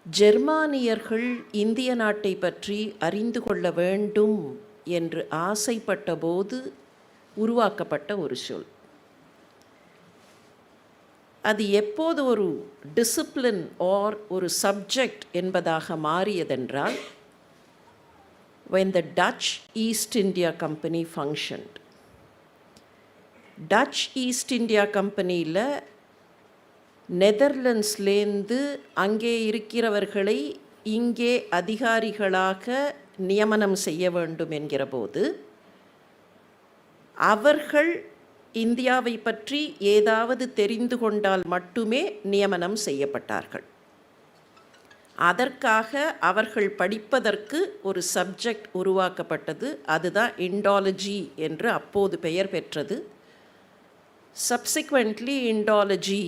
ஜெர்மானியர்கள் இந்திய நாட்டை பற்றி அறிந்து கொள்ள வேண்டும் என்று ஆசைப்பட்ட போது உருவாக்கப்பட்ட ஒரு சொல். அது எப்போது ஒரு டிசிப்ளின் ஆர் ஒரு சப்ஜெக்ட் என்பதாக மாறியதென்றால் when the Dutch East India Company functioned. Dutch East India கம்பெனியில் நெதர்லாண்ட்ஸ்லேருந்து அங்கே இருக்கிறவர்களை இங்கே அதிகாரிகளாக நியமனம் செய்ய வேண்டும் என்கிற போது அவர்கள் இந்தியாவை பற்றி ஏதாவது தெரிந்து கொண்டால் மட்டுமே நியமனம் செய்யப்பட்டார்கள். அதற்காக அவர்கள் படிப்பதற்கு ஒரு சப்ஜெக்ட் உருவாக்கப்பட்டது. அதுதான் இண்டாலஜி என்று அப்போது பெயர் பெற்றது. சப்சிக்வெண்ட்லி இண்டாலஜி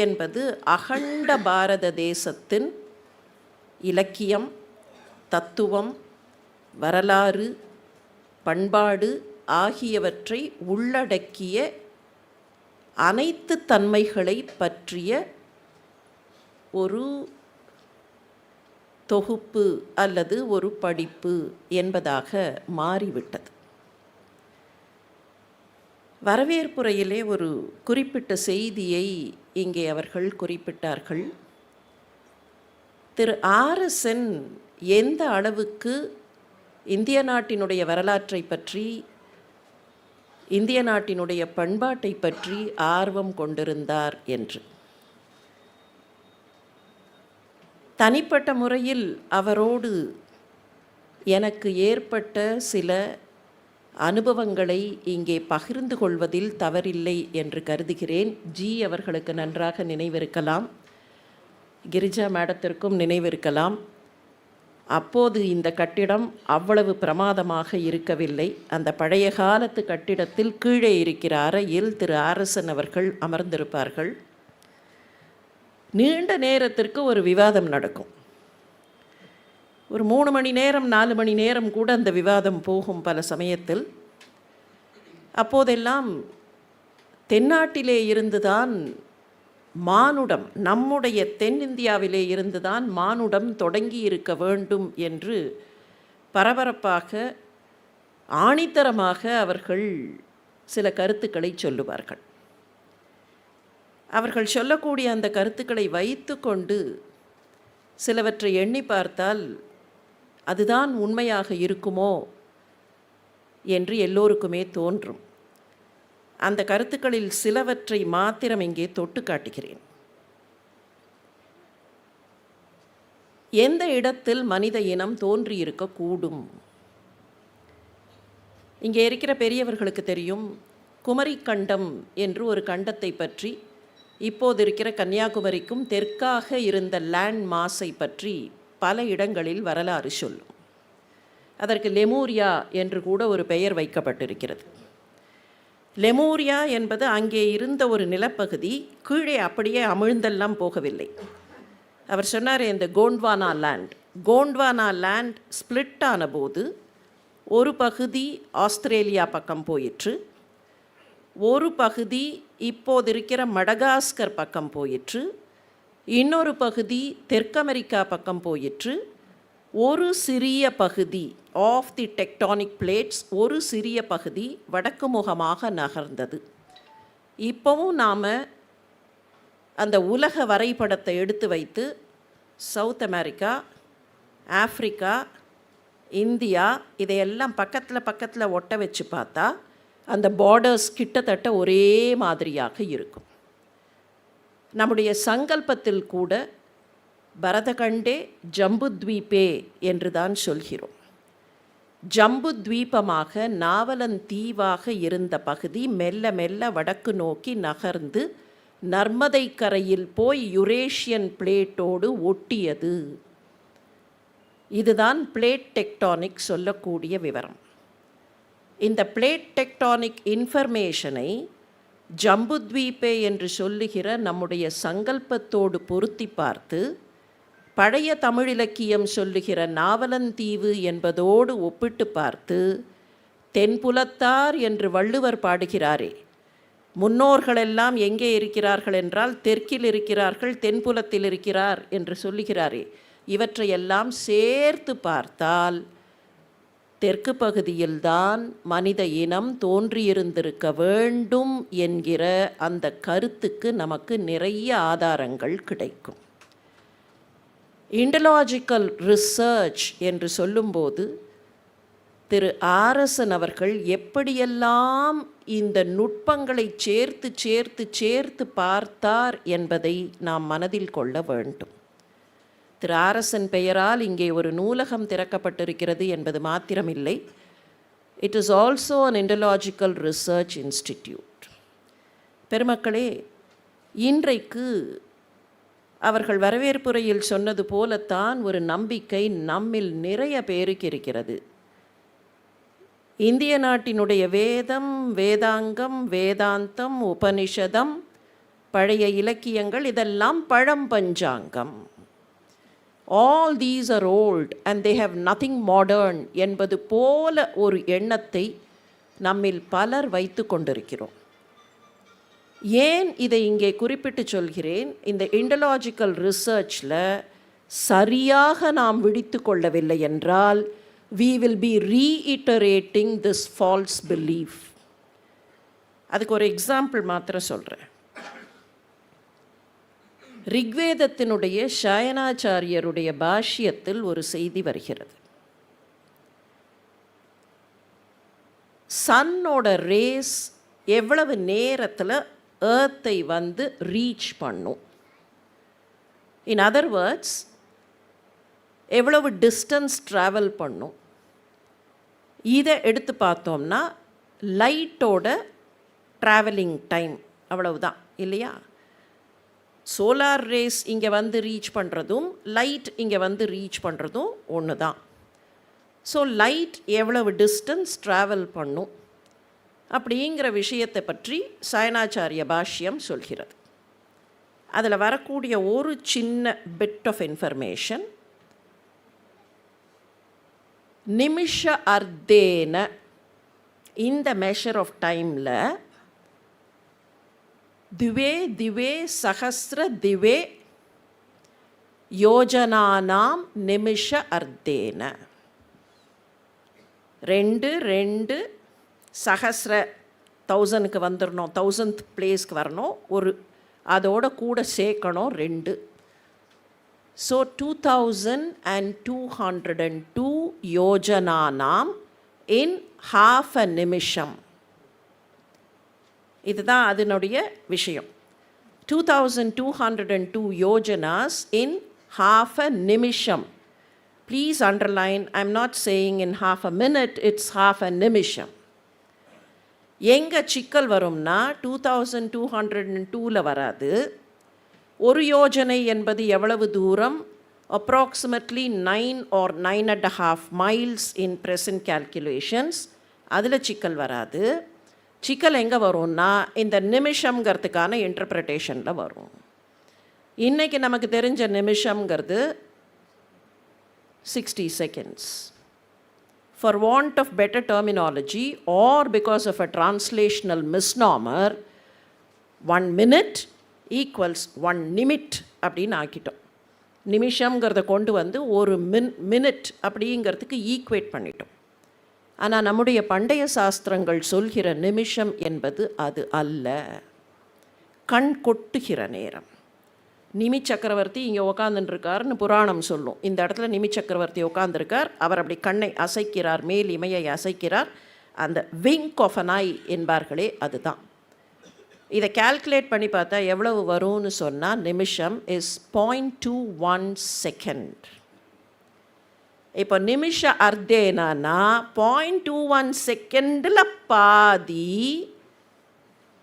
என்பது அகண்ட பாரத தேசத்தின் இலக்கியம், தத்துவம், வரலாறு, பண்பாடு ஆகியவற்றை உள்ளடக்கிய அனைத்து தன்மைகளை பற்றிய ஒரு தொகுப்பு அல்லது ஒரு படிப்பு என்பதாக மாறிவிட்டது. வரவேற்புரையிலே ஒரு குறிப்பிட்ட செய்தியை இங்கே அவர்கள் குறிப்பிட்டார்கள். திரு ஆர்எஸ்என் எந்த அளவுக்கு இந்திய நாட்டினுடைய வரலாற்றை பற்றி, இந்திய நாட்டினுடைய பண்பாட்டை பற்றி ஆர்வம் கொண்டிருந்தார் என்று. தனிப்பட்ட முறையில் அவரோடு எனக்கு ஏற்பட்ட சில அனுபவங்களை இங்கே பகிர்ந்து கொள்வதில் தவறில்லை என்று கருதுகிறேன். ஜி அவர்களுக்கு நன்றாக நினைவிருக்கலாம், கிரிஜா மேடத்திற்கும் நினைவிருக்கலாம். அப்போது இந்த கட்டிடம் அவ்வளவு பிரமாதமாக இருக்கவில்லை. அந்த பழைய காலத்து கட்டிடத்தில் கீழே இருக்கிற அறையில் திரு ஆர்எஸ்என் அவர்கள் அமர்ந்திருப்பார்கள். நீண்ட நேரத்திற்கு ஒரு விவாதம் நடக்கும். ஒரு 3 மணி நேரம் 4 மணி நேரம் கூட அந்த விவாதம் போகும் பல சமயத்தில். அப்போதெல்லாம் தென்னாட்டிலே இருந்துதான் மானுடம், நம்முடைய தென்னிந்தியாவிலே இருந்துதான் மானுடம் தொடங்கி இருக்க வேண்டும் என்று பரபரப்பாக ஆணித்தரமாக அவர்கள் சில கருத்துக்களை சொல்லுவார்கள். அவர்கள் சொல்லக்கூடிய அந்த கருத்துக்களை வைத்து கொண்டு சிலவற்றை எண்ணி பார்த்தால் அதுதான் உண்மையாக இருக்குமோ என்று எல்லோருக்குமே தோன்றும். அந்த கருத்துக்களில் சிலவற்றை மாத்திரம் இங்கே தொட்டு காட்டுகிறேன். எந்த இடத்தில் மனித இனம் தோன்றியிருக்கக்கூடும்? இங்கே இருக்கிற பெரியவர்களுக்கு தெரியும், குமரி கண்டம் என்று ஒரு கண்டத்தை பற்றி, இப்போது இருக்கிற கன்னியாகுமரிக்கும் தெற்காக இருந்த லேண்ட் மாஸை பற்றி பல இடங்களில் வரலாறு சொல்லும். அதற்கு லெமூரியா என்று கூட ஒரு பெயர் வைக்கப்பட்டிருக்கிறது. லெமூரியா என்பது அங்கே இருந்த ஒரு நிலப்பகுதி, கீழே அப்படியே அமிழ்ந்தெல்லாம் போகவில்லை. அவர் சொன்னார், இந்த கோண்ட்வானா லேண்ட் ஸ்பிளிட் ஆன போது ஒரு பகுதி ஆஸ்திரேலியா பக்கம் போயிற்று, ஒரு பகுதி இப்போது இருக்கிற மடகாஸ்கர் பக்கம் போயிற்று, இன்னொரு பகுதி தெற்கமெரிக்கா பக்கம் போயிற்று, ஒரு சிறிய பகுதி ஆஃப் தி டெக்டானிக் பிளேட்ஸ், ஒரு சிறிய பகுதி வடக்கு முகமாக நகர்ந்தது. இப்போவும் நாம் அந்த உலக வரைபடத்தை எடுத்து வைத்து சவுத் அமெரிக்கா, ஆஃப்ரிக்கா, இந்தியா இதையெல்லாம் பக்கத்தில் ஒட்ட வச்சு பார்த்தா அந்த பார்டர்ஸ் கிட்டத்தட்ட ஒரே மாதிரியாக இருக்கும். நம்முடைய சங்கல்பத்தில் கூட பரதகண்டே ஜம்புத்வீபே என்று தான் சொல்கிறோம். ஜம்புத்வீபமாக நாவலன் தீவாக இருந்த பகுதி மெல்ல மெல்ல வடக்கு நோக்கி நகர்ந்து நர்மதை கரையில் போய் யுரேஷியன் பிளேட்டோடு ஒட்டியது. இதுதான் பிளேட் டெக்டானிக் சொல்லக்கூடிய விவரம். இந்த பிளேட் டெக்டானிக் இன்ஃபர்மேஷனை ஜம்புத்வீபே என்று சொல்லுகிற நம்முடைய சங்கல்பத்தோடு பொருத்தி பார்த்து பழைய தமிழிலக்கியம் சொல்லுகிற நாவலந்தீவு என்பதோடு ஒப்பிட்டு பார்த்து தென்புலத்தார் என்று வள்ளுவர் பாடுகிறாரே, முன்னோர்களெல்லாம் எங்கே இருக்கிறார்கள் என்றால் தெற்கில் இருக்கிறார்கள், தென்புலத்தில் இருக்கிறார் என்று சொல்லுகிறாரே, இவற்றையெல்லாம் சேர்த்து பார்த்தால் தெற்கு பகுதியில்தான் மனித இனம் தோன்றியிருந்திருக்க வேண்டும் என்கிற அந்த கருத்துக்கு நமக்கு நிறைய ஆதாரங்கள் கிடைக்கும். இண்டலாஜிக்கல் ரிசர்ச் என்று சொல்லும்போது திரு ஆரசன் அவர்கள் எப்படியெல்லாம் இந்த நுட்பங்களை சேர்த்து சேர்த்து சேர்த்து பார்த்தார் என்பதை நாம் மனதில் கொள்ள வேண்டும். திரு ஆரசன் பெயரால் இங்கே ஒரு நூலகம் திறக்கப்பட்டிருக்கிறது என்பது மாத்திரமில்லை, it is also an indological research institute. பெருமக்களே, இன்றைக்கு அவர்கள் வரவேற்புரையில் சொன்னது போலத்தான் ஒரு நம்பிக்கை நம்மில் நிறைய பேருக்கு இருக்கிறது. இந்திய நாட்டினுடைய வேதம், வேதாங்கம், வேதாந்தம், உபனிஷதம், பழைய இலக்கியங்கள் இதெல்லாம் பழம்பஞ்சாங்கம். All these are old and they have nothing modern என்பது போல ஒரு எண்ணத்தை நம்மில் பலர் வைத்து கொண்டிருக்கிறோம். ஏன் இதை இங்கே குறிப்பிட்டு சொல்கிறேன்? இந்த இண்டலாஜிக்கல் ரிசர்ச்சில் சரியாக நாம் விழித்து கொள்ளவில்லை என்றால் we will be reiterating this false belief. அதுக்கு ஒரு எக்ஸாம்பிள் மாத்திரம் சொல்கிறேன். ரிக்வேதத்தினுடைய சயனாச்சாரியருடைய பாஷ்யத்தில் ஒரு செய்தி வருகிறது. சன்னோட ரேஸ் எவ்வளவு நேரத்தில் ஏர்த்தை வந்து ரீச் பண்ணும், இன் அதர் வேர்ட்ஸ் எவ்வளவு டிஸ்டன்ஸ் ட்ராவல் பண்ணும், இதை எடுத்து பார்த்தோம்னா லைட்டோட ட்ராவலிங் டைம் அவ்வளவுதான் இல்லையா? சோலார் ரேஸ் இங்கே வந்து ரீச் பண்ணுறதும் லைட் இங்கே வந்து ரீச் பண்ணுறதும் ஒன்று தான். ஸோ லைட் எவ்வளவு டிஸ்டன்ஸ் ட்ராவல் பண்ணும் அப்படிங்கிற விஷயத்தை பற்றி சயனாச்சாரிய பாஷ்யம் சொல்கிறது. அதில் வரக்கூடிய ஒரு சின்ன பிட் ஆஃப் இன்ஃபர்மேஷன், நிமிஷ அர்த்தேன இந்த மெஷர் ஆஃப் டைமில் திவே திவே சஹஸ்ர திவே யோஜனானாம் நிமிஷ அர்த்தேன, 2 சஹஸ்ர 1000க்கு வந்துடணும், 1000th பிளேஸ்க்கு வரணும், ஒரு அதோட கூட சேர்க்கணும் 2. ஸோ 2202 யோஜனானாம் இன் half a நிமிஷம். இதுதான் அதனுடைய விஷயம். 2202 யோஜனாஸ் இன் half a நிமிஷம். Please underline, I am not saying in half a minute, it's half a நிமிஷம். எங்கே சிக்கல் வரும்னா 2202ல் வராது. ஒரு யோஜனை என்பது எவ்வளவு தூரம்? approximately 9 or 9.5 miles in present calculations. அதில் சிக்கல் வராது. சிக்கல் எங்கே வரும்னா இந்த நிமிஷம்ங்கிறதுக்கான இன்டர்பிரிட்டேஷனில் வரும். இன்றைக்கி நமக்கு தெரிஞ்ச நிமிஷம்ங்கிறது 60 seconds. For want of better terminology or because of a translational misnomer, 1 minute equals 1 நிமிட் அப்படின்னு ஆக்கிட்டோம். நிமிஷம்ங்கிறத கொண்டு வந்து ஒரு மினிட் அப்படிங்கிறதுக்கு ஈக்குவேட் பண்ணிட்டோம். ஆனால் நம்முடைய பண்டைய சாஸ்திரங்கள் சொல்கிற நிமிஷம் என்பது அது அல்ல, கண் கொட்டுகிற நேரம். நிமி சக்கரவர்த்தி இங்கே உக்காந்துருக்காருன்னு புராணம் சொல்லும். இந்த இடத்துல நிமி சக்கரவர்த்தி உட்காந்துருக்கார், அவர் அப்படி கண்ணை அசைக்கிறார், மேல் இமையை அசைக்கிறார், அந்த விங்க் ஆஃப் அன் ஐ என்பார்களே அதுதான். இதை கால்குலேட் பண்ணி பார்த்தா எவ்வளவு வரும்னு சொன்னால் நிமிஷம் இஸ் 0.21 செகண்ட். இப்போ நிமிஷ அர்த்தேனா 0.21 செகண்டில் பாதி.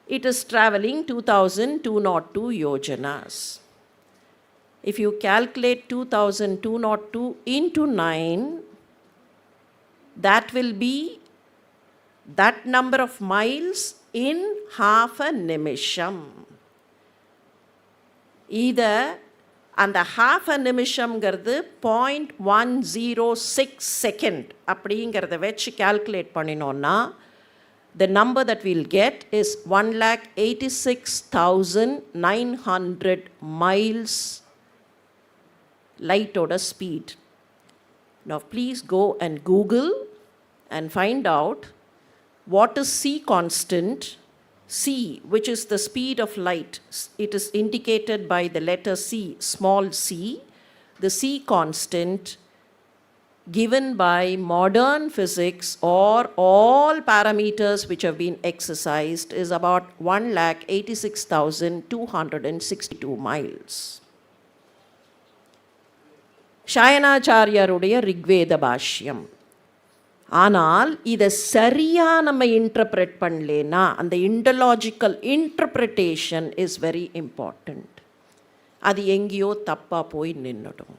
It is travelling 2202 yojanas. If you calculate 2202 into 9, that will be that number of miles in half a நிமிஷம். இதை அந்த half a நிமிஷம்ங்கிறது 0.106 செகண்ட் அப்படிங்கிறத வச்சு calculate பண்ணினோன்னா the number that we'll get is 1,86,900 miles light oda speed. Now please go and Google and find out what is C constant. C, which is the speed of light, it is indicated by the letter C, small c. The C constant given by modern physics or all parameters which have been exercised is about 1,86,262 miles. ஷாயனாச்சாரியாருடைய Rigveda பாஷ்யம். ஆனால் இதை சரியாக நம்ம interpret பண்ணலேன்னா அந்த இண்டலாஜிக்கல் interpretation is very important. அது எங்கேயோ தப்பாக போய் நின்றுடும்.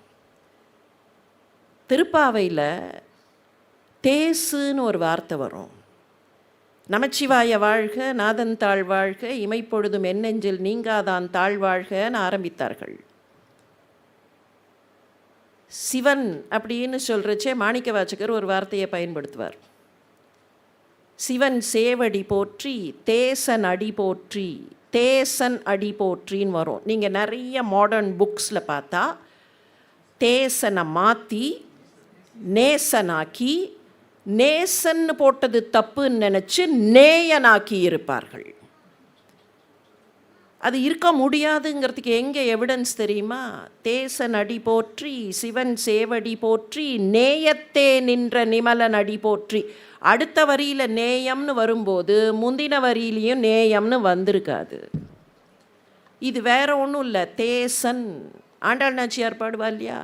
திருப்பாவையில் தேசுன்னு ஒரு வார்த்தை வரும். நமச்சிவாய வாழ்க, நாதன் தாழ் வாழ்க, இமைப்பொழுதும் எண்ணெஞ்சில் நீங்காதான் தாழ்வாழ்கன்னு ஆரம்பித்தார்கள். சிவன் அப்படின்னு சொல்கிறச்சே மாணிக்க வாசகர் ஒரு வார்த்தையை பயன்படுத்துவார். சிவன் சேவடி போற்றி, தேசன் அடி போற்றி, தேசன் அடி போற்றின்னு வரும். நீங்கள் நிறைய மாடர்ன் புக்ஸில் பார்த்தா தேசனை மாற்றி நேசனாக்கி, நேசன்னு போட்டது தப்புன்னு நினச்சி நேயனாக்கி இருப்பார்கள். அது இருக்க முடியாதுங்கிறதுக்கு எங்கே எவிடன்ஸ் தெரியுமா? தேசன் அடி போற்றி, சிவன் சேவடி போற்றி, நேயத்தே நின்ற நிமலன் அடி போற்றி. அடுத்த வரியில் நேயம்னு வரும்போது முந்தின வரியிலையும் நேயம்னு வந்திருக்காது. இது வேற ஒன்றும் இல்லை, தேசன். ஆண்டாள் நாச்சியார் பாடுவா இல்லையா?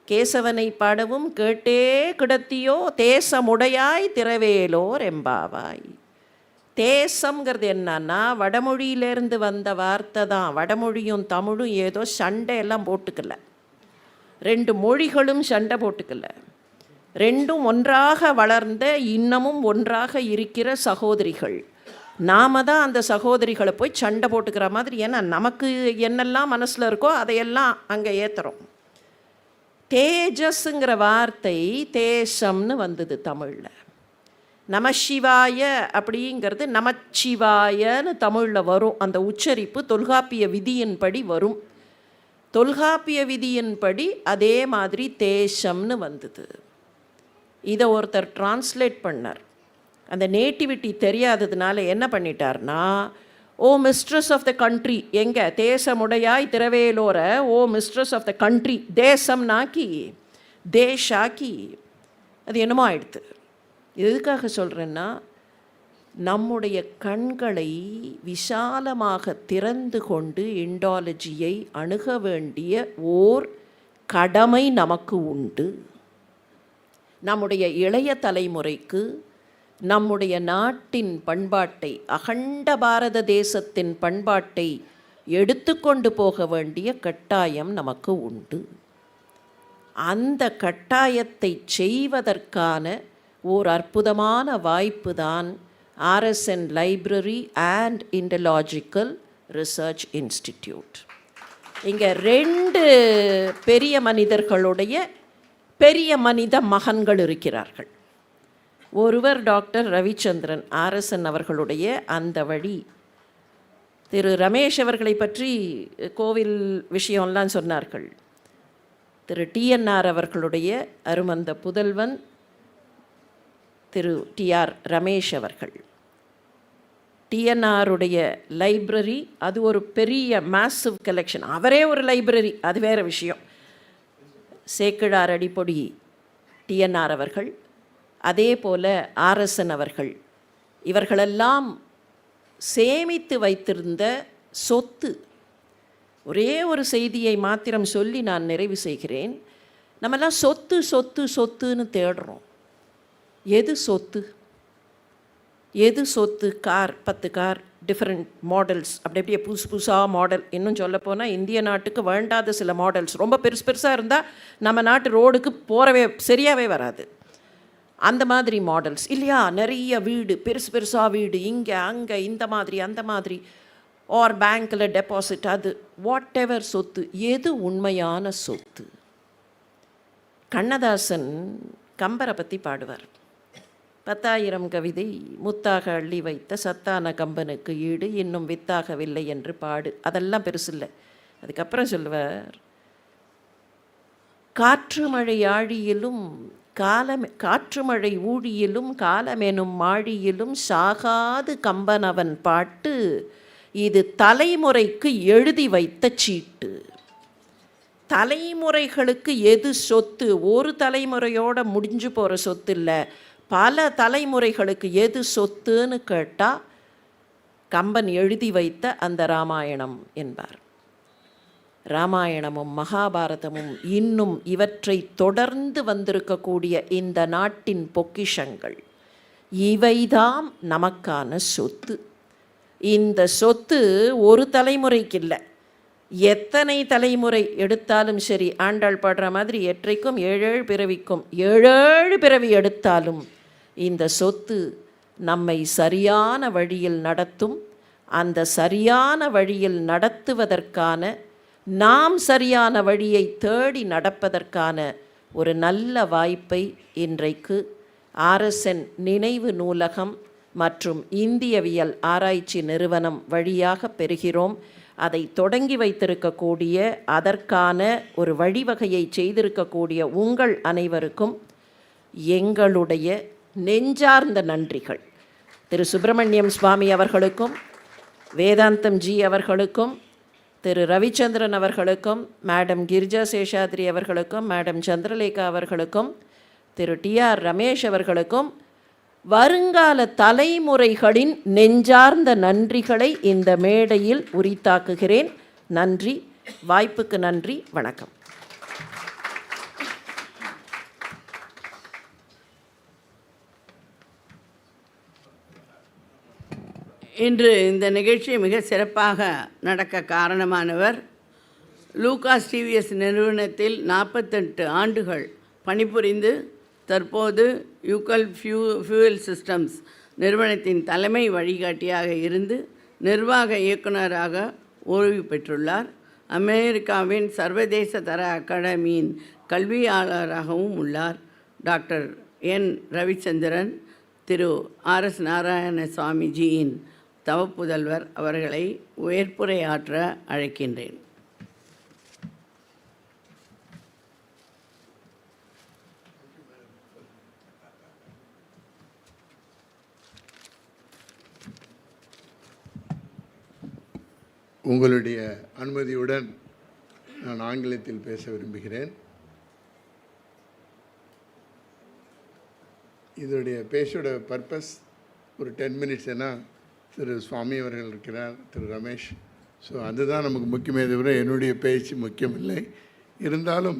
கேசவனை பாடவும் கேட்டே கிடத்தியோ தேசமுடையாய் திரவேலோர் எம்பாவாய். தேசம்ங்கிறது என்னன்னா வடமொழியிலேருந்து வந்த வார்த்தை தான். வடமொழியும் தமிழும் ஏதோ சண்டையெல்லாம் போட்டுக்கல, ரெண்டு மொழிகளும் சண்டை போட்டுக்கல. ரெண்டும் ஒன்றாக வளர்ந்த இன்னமும் ஒன்றாக இருக்கிற சகோதரிகள். நாம தான் அந்த சகோதரிகளை போய் சண்டை போட்டுக்கிற மாதிரி. ஏன்னா நமக்கு என்னெல்லாம் மனசில் இருக்கோ அதையெல்லாம் அங்கே ஏற்றுறோம். தேஜஸ்ங்கிற வார்த்தை தேசம்னு வந்தது தமிழில். நமசிவாய அப்படிங்கிறது நமச்சிவாயன்னு தமிழில் வரும். அந்த உச்சரிப்பு தொல்காப்பிய விதியின்படி வரும். தொல்காப்பிய விதியின்படி அதே மாதிரி தேசம்னு வந்தது. இதை ஒருத்தர் டிரான்ஸ்லேட் பண்ணார். அந்த நேட்டிவிட்டி தெரியாததுனால என்ன பண்ணிட்டார்னா, ஓ மிஸ்ட்ரஸ் ஆஃப் த கண்ட்ரி, எங்கே தேசமுடையாய் திரவேலோர, ஓ மிஸ்ட்ரஸ் ஆஃப் த கண்ட்ரி, தேசம்னாக்கி தேஷாக்கி அது என்னமோ ஆயிடுது. எதுக்காக சொல்கிறேன்னா, நம்முடைய கண்களை விசாலமாக திறந்து கொண்டு இண்டாலஜியை அணுக வேண்டிய ஓர் கடமை நமக்கு உண்டு. நம்முடைய இளைய தலைமுறைக்கு நம்முடைய நாட்டின் பண்பாட்டை, அகண்ட பாரத தேசத்தின் பண்பாட்டை எடுத்துக்கொண்டு போக வேண்டிய கட்டாயம் நமக்கு உண்டு. அந்த கட்டாயத்தை செய்வதற்கான ஓர் அற்புதமான வாய்ப்பு தான் RSN library and indological research institute. இங்கே ரெண்டு பெரிய மனிதர்களுடைய பெரிய மனித மகன்கள் இருக்கிறார்கள். ஒருவர் டாக்டர் ரவிச்சந்திரன் RSN அவர்களுடைய அந்த வழி. திரு ரமேஷ் அவர்களை பற்றி கோவில் விஷயம்லாம் சொன்னார்கள். திரு TNR அவர்களுடைய அருமந்த புதல்வன் திரு TR ரமேஷ் அவர்கள். TNRுடைய லைப்ரரி அது ஒரு பெரிய மேசிவ் கலெக்ஷன். அவரே ஒரு லைப்ரரி, அது வேறு விஷயம். சேக்கிழார் அடிப்பொடி TNR அவர்கள், அதே போல் RSN அவர்கள், இவர்களெல்லாம் சேமித்து வைத்திருந்த சொத்து. ஒரே ஒரு செய்தியை மாத்திரம் சொல்லி நான் நிறைவு செய்கிறேன். நம்மெல்லாம் சொத்து சொத்து சொத்துன்னு தேடுறோம். எது சொத்து? எது சொத்து? கார், 10 கார், டிஃப்ரெண்ட் மாடல்ஸ், அப்படி அப்படியே புதுசு புதுசாக மாடல். இன்னும் சொல்லப்போனால் இந்திய நாட்டுக்கு வேண்டாத சில மாடல்ஸ் ரொம்ப பெருசாக இருந்தால் நம்ம நாட்டு ரோடுக்கு போகிறவே சரியாகவே வராது. அந்த மாதிரி மாடல்ஸ் இல்லையா, நிறைய வீடு, பெருசு பெருசாக வீடு, இங்கே அங்கே இந்த மாதிரி அந்த மாதிரி, ஆர் பேங்க்கில் டெபாசிட், அது வாட் எவர் சொத்து, எது உண்மையான சொத்து? கண்ணதாசன் கம்பரை பற்றி பாடுவார். 10,000 கவிதை முத்தாக அள்ளி வைத்த சத்தான கம்பனுக்கு ஈடு இன்னும் வித்தாகவில்லை என்று பாடு. அதெல்லாம் பெருசு இல்லை. அதுக்கப்புறம் சொல்லுவார், காற்று மழை ஆழியிலும் காற்று மழை ஊழியிலும் காலமெனும் மாழியிலும் சாகாது கம்பன் அவன் பாட்டு, இது தலைமுறைக்கு எழுதி வைத்த சீட்டு. தலைமுறைகளுக்கு எது சொத்து? ஒரு தலைமுறையோட முடிஞ்சு போகிற சொத்து இல்லை, பல தலைமுறைகளுக்கு எது சொத்துன்னு கேட்டால் கம்பன் எழுதி வைத்த அந்த ராமாயணம் என்பார். ராமாயணமும் மகாபாரதமும் இன்னும் இவற்றை தொடர்ந்து வந்திருக்கக்கூடிய இந்த நாட்டின் பொக்கிஷங்கள், இவைதாம் நமக்கான சொத்து. இந்த சொத்து ஒரு தலைமுறைக்கு இல்லை, எத்தனை தலைமுறை எடுத்தாலும் சரி. ஆண்டாள் பாடுற மாதிரி எற்றைக்கும் 7 பிறவிக்கும் 7 பிறவி எடுத்தாலும் இந்த சொத்து நம்மை சரியான வழியில் நடத்தும். அந்த சரியான வழியில் நடத்துவதற்கான, நாம் சரியான வழியை தேடி நடப்பதற்கான ஒரு நல்ல வாய்ப்பை இன்றைக்கு RSN நினைவு நூலகம் மற்றும் இந்தியவியல் ஆராய்ச்சி நிறுவனம் வழியாக பெறுகிறோம். அதை தொடங்கி வைத்திருக்கக்கூடிய, அதற்கான ஒரு வழிவகையை செய்திருக்கக்கூடிய உங்கள் அனைவருக்கும் எங்களுடைய நெஞ்சார்ந்த நன்றிகள். திரு சுப்பிரமணியம் சுவாமி அவர்களுக்கும், வேதாந்தம் ஜி அவர்களுக்கும், திரு ரவிச்சந்திரன் அவர்களுக்கும், மேடம் கிரிஜா சேஷாத்ரி அவர்களுக்கும், மேடம் சந்திரலேகா அவர்களுக்கும், திரு TR ரமேஷ் அவர்களுக்கும் வருங்கால தலைமுறைகளின் நெஞ்சார்ந்த நன்றிகளை இந்த மேடையில் உரித்தாக்குகிறேன். நன்றி. வாய்ப்புக்கு நன்றி. வணக்கம். இன்று இந்த நிகழ்ச்சி மிக சிறப்பாக நடக்க காரணமானவர், லூகாஸ் டிவிஎஸ் நிறுவனத்தில் 48 ஆண்டுகள் பணிபுரிந்து தற்போது யூக்கல் ஃபியூவல் சிஸ்டம்ஸ் நிறுவனத்தின் தலைமை வழிகாட்டியாக இருந்து நிர்வாக இயக்குநராக ஓய்வு பெற்றுள்ளார். அமெரிக்காவின் சர்வதேச தர அகாடமியின் கல்வியாளராகவும் உள்ளார். டாக்டர் N ரவிச்சந்திரன், திரு RS நாராயண சுவாமிஜியின் தவப்புதல்வர் அவர்களை உயர்ப்புரையாற்ற அழைக்கின்றேன். உங்களுடைய அனுமதியுடன் நான் ஆங்கிலத்தில் பேச விரும்புகிறேன். இதோடைய பேச்சோட பர்பஸ் ஒரு 10 minutes. ஏன்னா திரு சுவாமி அவர்கள் இருக்கிறார், திரு ரமேஷ். ஸோ அதுதான் நமக்கு முக்கியமே தவிர என்னுடைய பேச்சு முக்கியமில்லை. இருந்தாலும்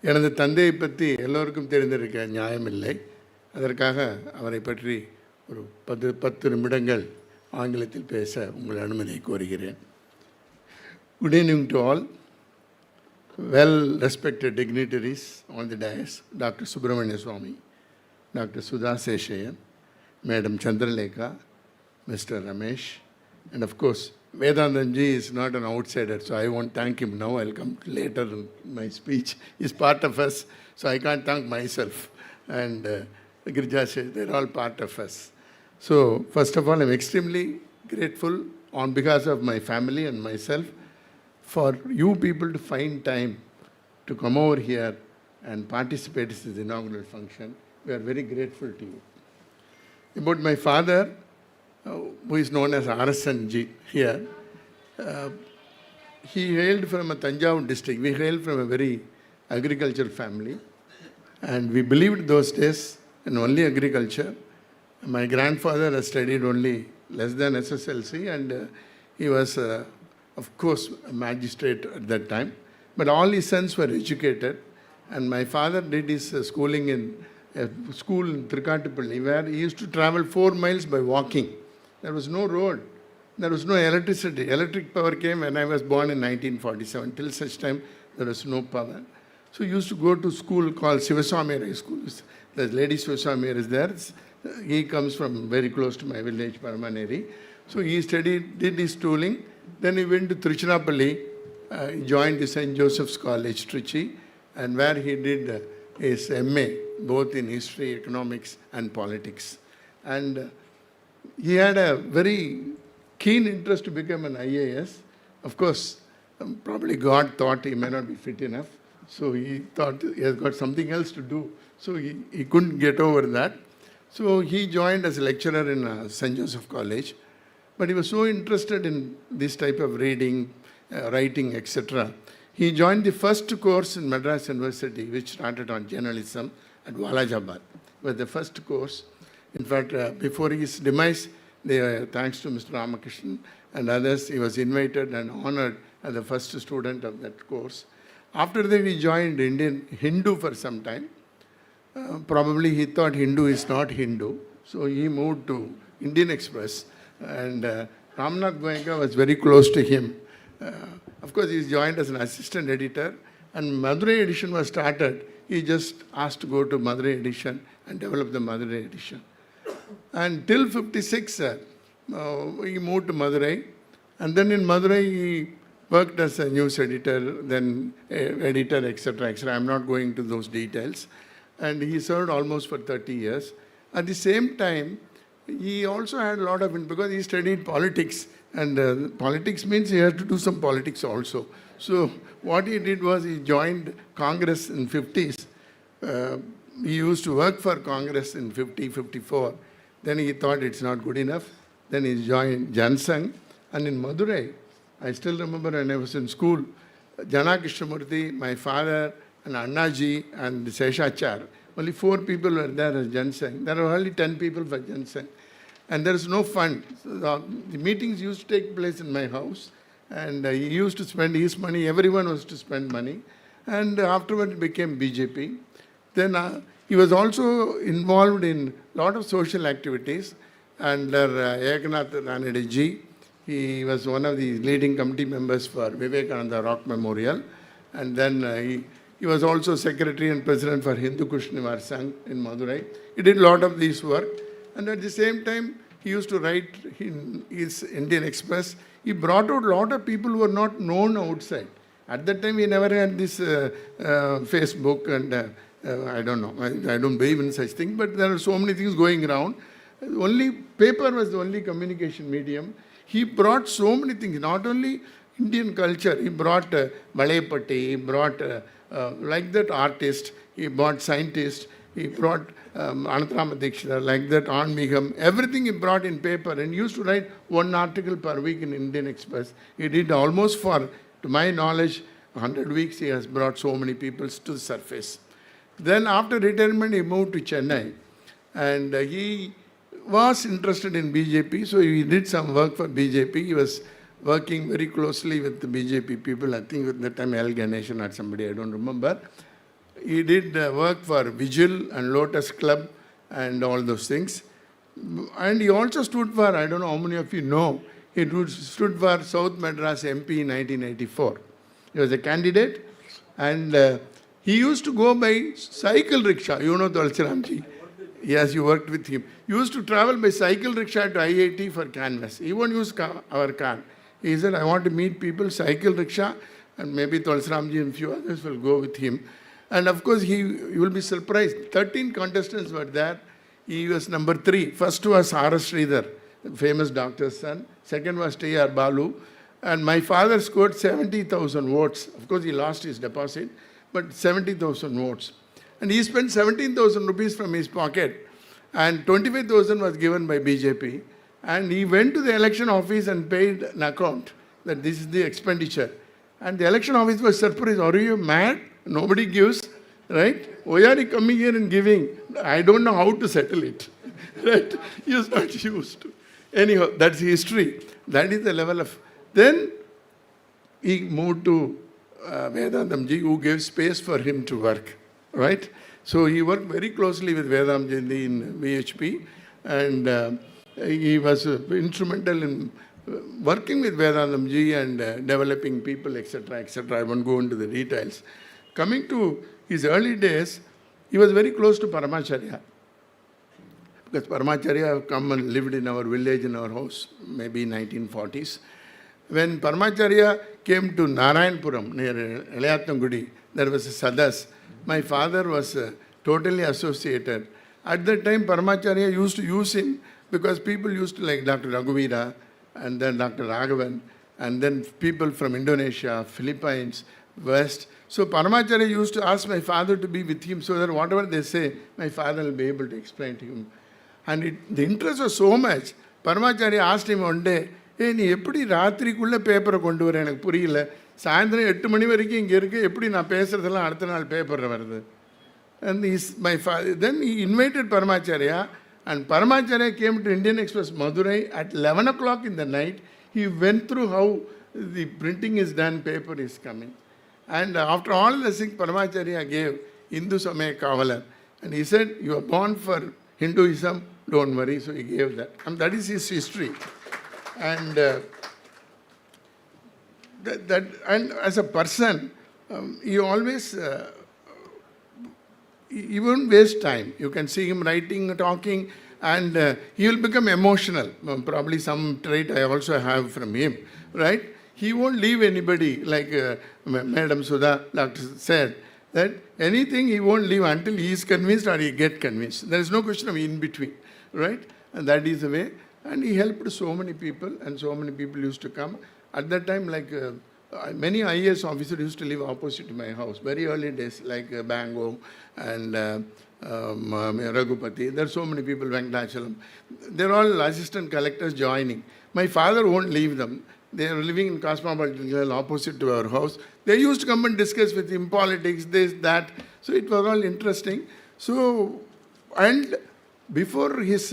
எனது தந்தையை பற்றி எல்லோருக்கும் தெரிந்திருக்க நியாயமில்லை. அதற்காக அவரை பற்றி ஒரு 10 நிமிடங்கள் ஆங்கிலத்தில் பேச உங்கள் அனுமதியை கோருகிறேன். Good evening to all. Well-respected dignitaries on the dais, Dr. Subramanian Swamy, Dr. Sudha Seshayan, Madam Chandralekha, Mr. Ramesh, and of course, Vedantha ji is not an outsider, so I won't thank him now. I'll come later in my speech. He's part of us, so I can't thank myself. And Girija, they're all part of us. So, first of all, I'm extremely grateful on behalf of my family and myself for you people to find time to come over here and participate in this inaugural function. We are very grateful to you. About my father, who is known as RSN Ji here, he hailed from a Tanjavur district. We hailed from a very agricultural family, and we believed those days in only agriculture. My grandfather has studied only less than SSLC, and he was of course a magistrate at that time, but all his sons were educated, and my father did his schooling in a school in Trikatipalli, where he used to travel 4 miles by walking. There was no road, there was no electricity. Electric power came when I was born in 1947. Till such time there was no power. So he used to go to school called Sivaswami High School. The lady Swami is there. He comes from very close to my village, Paramaneri. So he studied, did his schooling. Then he went to Tiruchirappalli, joined the St. Joseph's College, Trichy, and where he did his MA, both in history, economics, and politics. And he had a very keen interest to become an IAS. Of course, probably God thought he may not be fit enough. So he thought he has got something else to do. So he couldn't get over that. So he joined as a lecturer in St. Joseph College. But he was so interested in this type of reading, writing, etc. He joined the first course in Madras University, which started on journalism at Walajabad. It was the first course. In fact, before his demise, thanks to Mr. Ramakrishnan and others, he was invited and honored as the first student of that course. After that, he joined Indian Hindu for some time. Probably he thought Hindu is not Hindu, so he moved to Indian Express. And Ramnath Goenka was very close to him. Of course, he joined as an assistant editor, and Madurai edition was started. He just asked to go to Madurai edition and develop the Madurai edition. And till 56, he moved to Madurai. And then in Madurai, he worked as a news editor, then editor, etc., etc. I'm not going to those details. And he served almost for 30 years. At the same time, he also had a lot of, because he studied politics, and politics means he had to do some politics also. So what he did was he joined Congress in 50s. He used to work for Congress in 50, 54. Then he thought it's not good enough. Then he joined Jansangh. And in Madurai, I still remember when I was in school, Jana Krishnamurthy, my father, and Annaji, and Seshachar, only 4 people were there as Jansangh. There were only 10 people for Jansangh. And there is no fund. So the meetings used to take place in my house. And he used to spend his money. Everyone was to spend money. And afterward it became BJP. Then he was also involved in a lot of social activities. Under Eknath Ranade, he was one of the leading committee members for Vivekananda Rock Memorial. And then he was also secretary and president for Hindu Kush Nivar Sangh in Madurai. He did a lot of this work. And at the same time, he used to write in his Indian Express. He brought out a lot of people who were not known outside. At that time, he never had this Facebook and I don't know. I don't believe in such things, but there are so many things going around. Only paper was the only communication medium. He brought so many things, not only Indian culture. He brought Balayapatti, he brought like that artist, he brought scientist, he brought Anathrama Dikshita, like that Anmigam, everything he brought in paper, and he used to write 1 article per week in Indian Express. He did almost for, to my knowledge, 100 weeks he has brought so many people to the surface. Then after retirement he moved to Chennai, and he was interested in BJP, so he did some work for BJP. He was working very closely with the BJP people. I think at that time L. Ganeshan or somebody, I don't remember. He did work for Vigil and Lotus Club and all those things. And he also stood for, I don't know how many of you know, he stood for South Madras MP in 1984. He was a candidate, and he used to go by cycle rickshaw. You know Tulsiramji? Yes, you worked with him. He used to travel by cycle rickshaw to IIT for canvas. He won't use our car. He said, I want to meet people, cycle rickshaw, and maybe Tulsiramji and few others will go with him. And of course, you will be surprised. 13 contestants were there. He was number 3. First was R.S. Sridhar, famous doctor's son. Second was T.R. Balu. And my father scored 70,000 votes. Of course, he lost his deposit, but 70,000 votes. And he spent 17,000 rupees from his pocket. And 25,000 was given by BJP. And he went to the election office and paid an account that this is the expenditure. And the election office was surprised. Are you mad? Nobody gives, right? Why are you coming here and giving? I don't know how to settle it. Right? He was not used to. Anyhow, that's history. That is the level of... Then he moved to Vedantamji, who gave space for him to work, right? So he worked very closely with Vedantamji in VHP, and he was instrumental in working with Vedantamji and developing people, etc., etc. I won't go into the details. Coming to his early days, he was very close to Paramacharya. Because Paramacharya have come and lived in our village, in our house, maybe 1940s. When Paramacharya came to Narayanpuram, near Elayatnagudi, there was a sadas. My father was totally associated. At that time, Paramacharya used to use him because people used to like Dr. Raghuvira and then Dr. Raghavan and then people from Indonesia, Philippines, West. So Paramacharya used to ask my father to be with him so that whatever they say, my father will be able to explain to him. And the interest was so much. Paramacharya asked him one day, hey, நீ எப்படி ராத்திரிக்குள்ளே பேப்பரை கொண்டு வர எனக்கு புரியல சாயந்தரம் 8 மணி வரைக்கும் இங்கே இருக்கு எப்படி நான் பேசுகிறதெல்லாம் அடுத்த நாள் பேப்பரில் வருது. And my father, then he invited Paramacharya, and Paramacharya came to Indian Express Madurai at 11 o'clock in the night. He went through how the printing is done, paper is coming. And after all the things, Paramacharya gave Hindu Samaya Kavalar. And he said, you are born for Hinduism, don't worry. So he gave that. And that is his history. And and as a person, he always he won't waste time. You can see him writing, talking, and he will become emotional. Probably some trait I also have from him, right? He won't leave anybody, like Madam Sudha Doctor said, that anything he won't leave until he is convinced or he get convinced. There is no question of in between, right? And that is the way. And he helped so many people, and so many people used to come. At that time, like many IAS officers used to live opposite to my house, very early days, like Bango and Raghupati. There are so many people, Venkatachalam. They're all assistant collectors joining. My father won't leave them. They are living in Cosmopolitan opposite to our house. They used to come and discuss with him politics, this, that. So it was all interesting. So, and before his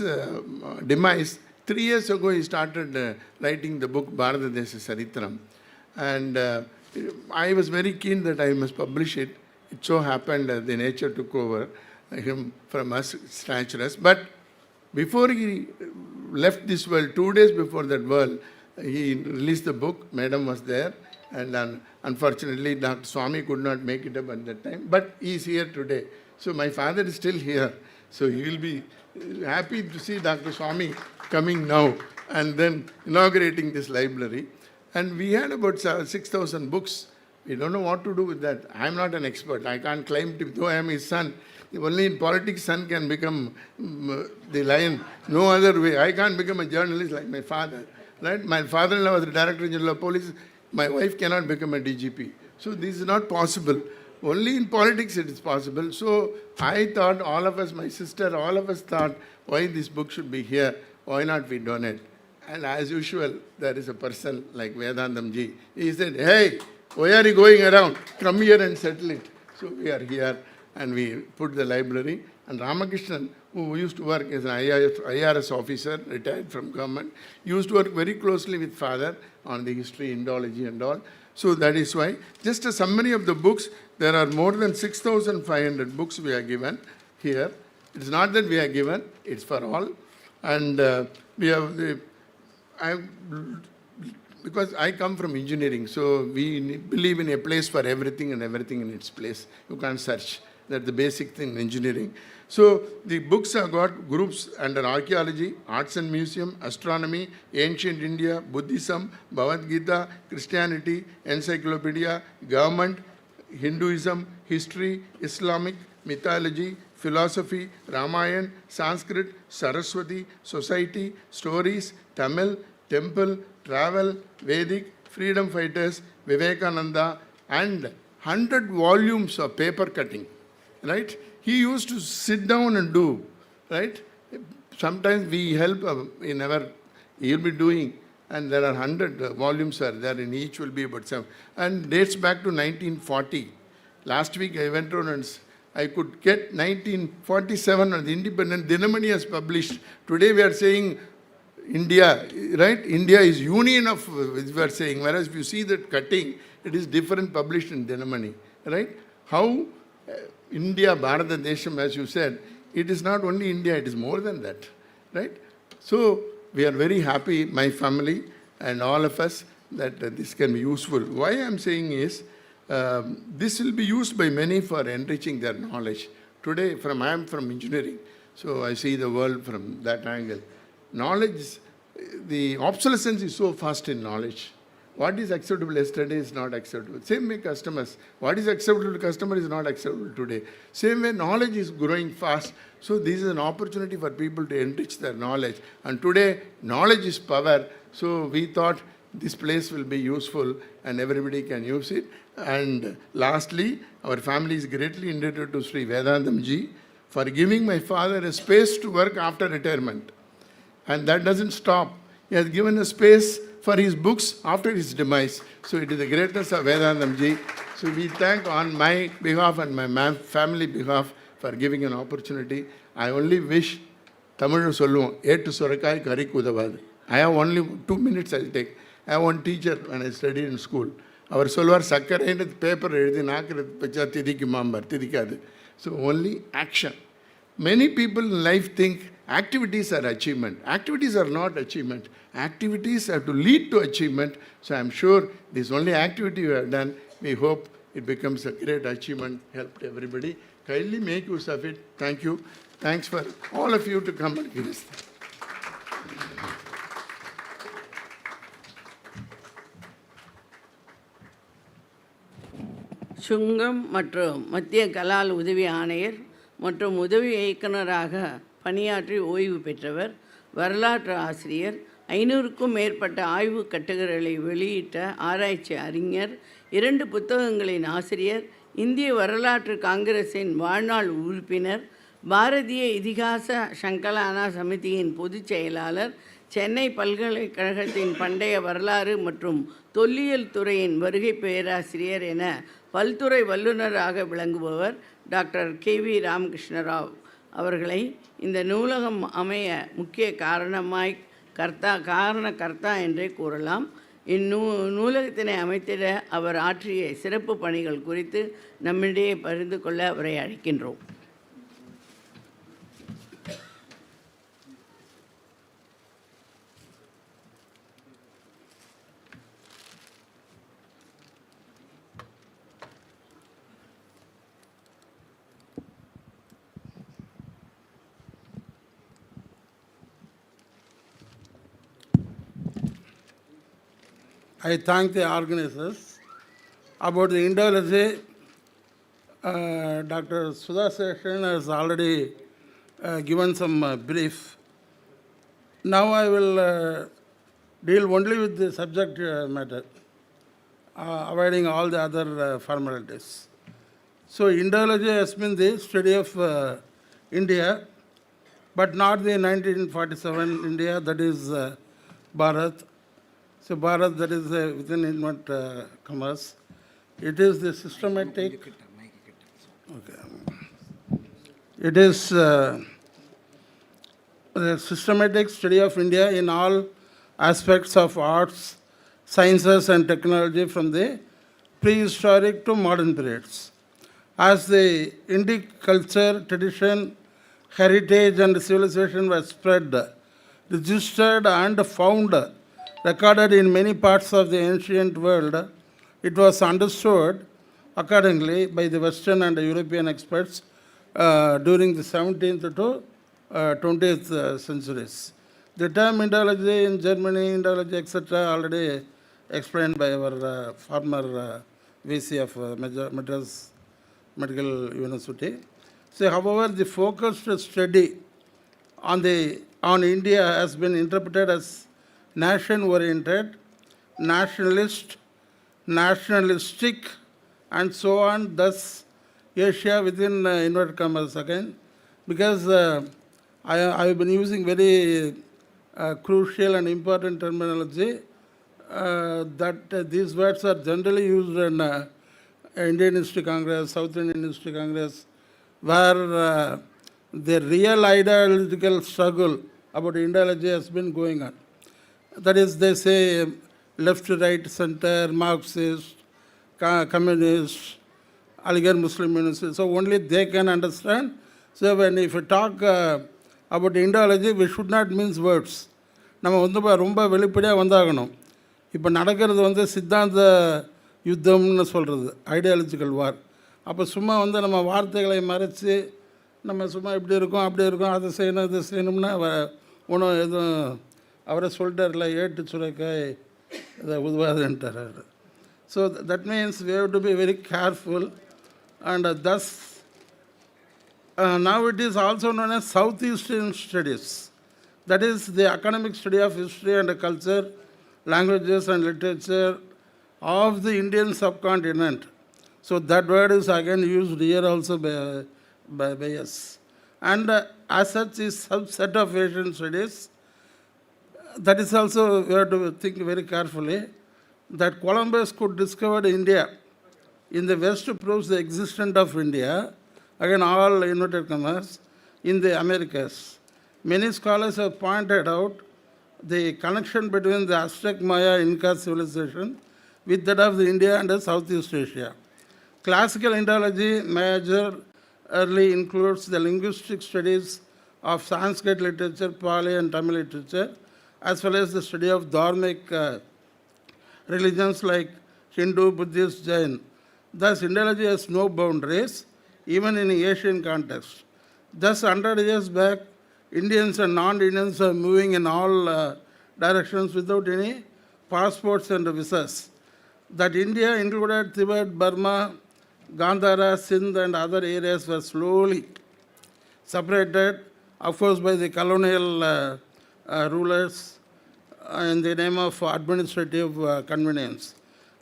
demise, 3 years ago, he started writing the book Bharatadesha Saritram. And I was very keen that I must publish it. It so happened that the nature took over him from us, snatched us. But before he left this world, 2 days before that world, he released the book. Madam was there. And unfortunately, Dr. Swamy could not make it up at that time. But he is here today. So my father is still here. So he will be happy to see Dr. Swamy coming now and then inaugurating this library. And we had about 6,000 books. We don't know what to do with that. I am not an expert. I can't claim to, though I am his son. Only in politics, son can become the lion. No other way. I can't become a journalist like my father. Right? My father-in-law was the Director General of Police. My wife cannot become a DGP. So this is not possible. Only in politics it is possible. So I thought, all of us, my sister, all of us thought, why this book should be here? Why not we donate? And as usual, there is a person like Vedantam ji. He said, hey, why are you going around? Come here and settle it. So we are here and we put the library. And Ramakrishnan, who used to work as an IRS officer, retired from government, used to work very closely with father on the history, Indology and all. So that is why. Just a summary of the books. There are more than 6,500 books we are given here. It's not that we are given, it's for all. And we have because I come from engineering, so we believe in a place for everything and everything in its place. You can't search. That's the basic thing in engineering. So the books have got groups under archaeology, arts and museum, astronomy, ancient India, Buddhism, Bhagavad Gita, Christianity, encyclopedia, government, Hinduism, history, Islamic, mythology, philosophy, Ramayana, Sanskrit, Saraswati, society, stories, Tamil, temple, travel, Vedic, freedom fighters, Vivekananda, and 100 volumes of paper cutting, right? He used to sit down and do, right? Sometimes we help, he'll be doing, and there are 100 volumes are there, and each will be about 7. And dates back to 1940. Last week I went around and I could get 1947 when the Independent Dinamani has published. Today we are saying India, right? India is union of, we are saying, whereas if you see that cutting, it is different published in Dinamani, right? How India, Bharatadesham, as you said, it is not only India, it is more than that, right? So we are very happy, my family and all of us, that this can be useful. Why I am saying is, this will be used by many for enriching their knowledge. Today, I am from engineering, so I see the world from that angle. Knowledge, the obsolescence is so fast in knowledge. What is acceptable yesterday is not acceptable. Same way customers. What is acceptable to customer is not acceptable today. Same way knowledge is growing fast. So this is an opportunity for people to enrich their knowledge. And today, knowledge is power. So we thought this place will be useful and everybody can use it. And lastly, our family is greatly indebted to Sri Vedantam ji for giving my father a space to work after retirement. And that doesn't stop. He has given a space for his books after his demise. So it is the greatness of Vedantam ji. So we thank on my behalf and my family behalf for giving an opportunity. I only wish Tamil solluvom ettu sorakai kari kudavadu. I have only 2 minutes I'll take. I have one teacher when I studied in school. அவர் சொல்வார் சக்கரைன்னு paper எழுதி நாக்கில் வச்சா திதிக்குமாம்பார் திதிக்காது. So only action. Many people in life think activities are achievement. Activities are not achievement. Activities have to lead to achievement. So I'm sure this only activity you have done, we hope it becomes a great achievement, helped everybody. Kindly make use of it. Thank you. Thanks for all of you to come and give us. சுங்கம் மற்றும் மத்திய கலால் உதவி ஆணையர் மற்றும் உதவி இயக்குநராக பணியாற்றி ஓய்வு பெற்றவர், வரலாற்று ஆசிரியர், 500க்கும் மேற்பட்ட ஆய்வு கட்டுரைகளை வெளியிட்ட ஆராய்ச்சி அறிஞர், 2 புத்தகங்களின் ஆசிரியர், இந்திய வரலாற்று காங்கிரஸின் வாழ்நாள் உறுப்பினர், பாரதிய இதிகாச சங்கலானா சமிதியின் பொதுச் செயலாளர், சென்னை பல்கலைக்கழகத்தின் பண்டைய வரலாறு மற்றும் தொல்லியல் துறையின் வருகை பேராசிரியர் என பல்துறை வல்லுநராக விளங்குபவர் டாக்டர் KV ராமகிருஷ்ணராவ் அவர்களை இந்த நூலகம் அமைய முக்கிய காரணகர்த்தா என்றே கூறலாம். நூலகத்தினை அமைத்திட அவர் ஆற்றிய சிறப்பு பணிகள் குறித்து நம்மிடையே பகிர்ந்து கொள்ள அவரை அழைக்கின்றோம். I thank the organizers. About the Indology, Dr. Sudhasesan has already given some brief. Now I will deal only with the subject matter, avoiding all the other formalities. So Indology has been the study of India, but not the 1947 India, that is Bharat. So Bharat, that is within inward commerce. It is the systematic. Okay. It is the systematic study of India in all aspects of arts, sciences, and technology from the prehistoric to modern periods. As the Indic culture, tradition, heritage, and civilization were spread, registered, and found recorded in many parts of the ancient world, it was understood accordingly by the Western and European experts during the 17th to 20th centuries. The term Indology in Germany, Indology, etc., already explained by our former VC of Madras Medical University. So, however, the focused study on India has been interpreted as nation-oriented, nationalist, nationalistic, and so on, thus Asia within inverted commas again, because I have been using very crucial and important terminology that these words are generally used in Indian History Congress, South Indian History Congress, where the real ideological struggle about Indology has been going on. That is, they say left, right, center, Marxist, communist, Aligarh Muslim University. So only they can understand. So when if we talk about Indology, we should not mince words. நம்ம ரொம்ப வெளிப்படையாக வந்தாகணும். இப்போ நடக்கிறது சித்தாந்த யுத்தம்னு சொல்கிறது, ideological வார். அப்போ சும்மா நம்ம வார்த்தைகளை மறைச்சி நம்ம சும்மா இப்படி இருக்கோம் அப்படி இருக்கோம் அதை செய்யணும் இது செய்யணும்னா ஒன்றும் எதுவும் அவரை சொல்லிட்டார்ல ஏட்டு சுரைக்காய் இதை உதவாதுன்ட்டார் அவர். So that means we have to be very careful and thus now it is also known as Southeastern Studies. That is the academic study of history and culture, languages and literature of the Indian subcontinent. So that word is again used here also by us. And as such is subset of Asian studies. That is also, we have to think very carefully, that Columbus could discover India in the West proves the existence of India, again all inverted commas, in the Americas. Many scholars have pointed out the connection between the Aztec, Maya, Inca civilization with that of the India and the Southeast Asia. Classical Indology majorly includes the linguistic studies of Sanskrit literature, Pali and Tamil literature, as well as the study of Dharmic religions like Hindu, Buddhist, Jain. Thus, Indology has no boundaries, even in Asian context. Thus, 100 years back, Indians and non-Indians are moving in all directions without any passports and visas. That India included Tibet, Burma, Gandhara, Sindh and other areas were slowly separated, of course, by the colonial rulers in the name of administrative convenience.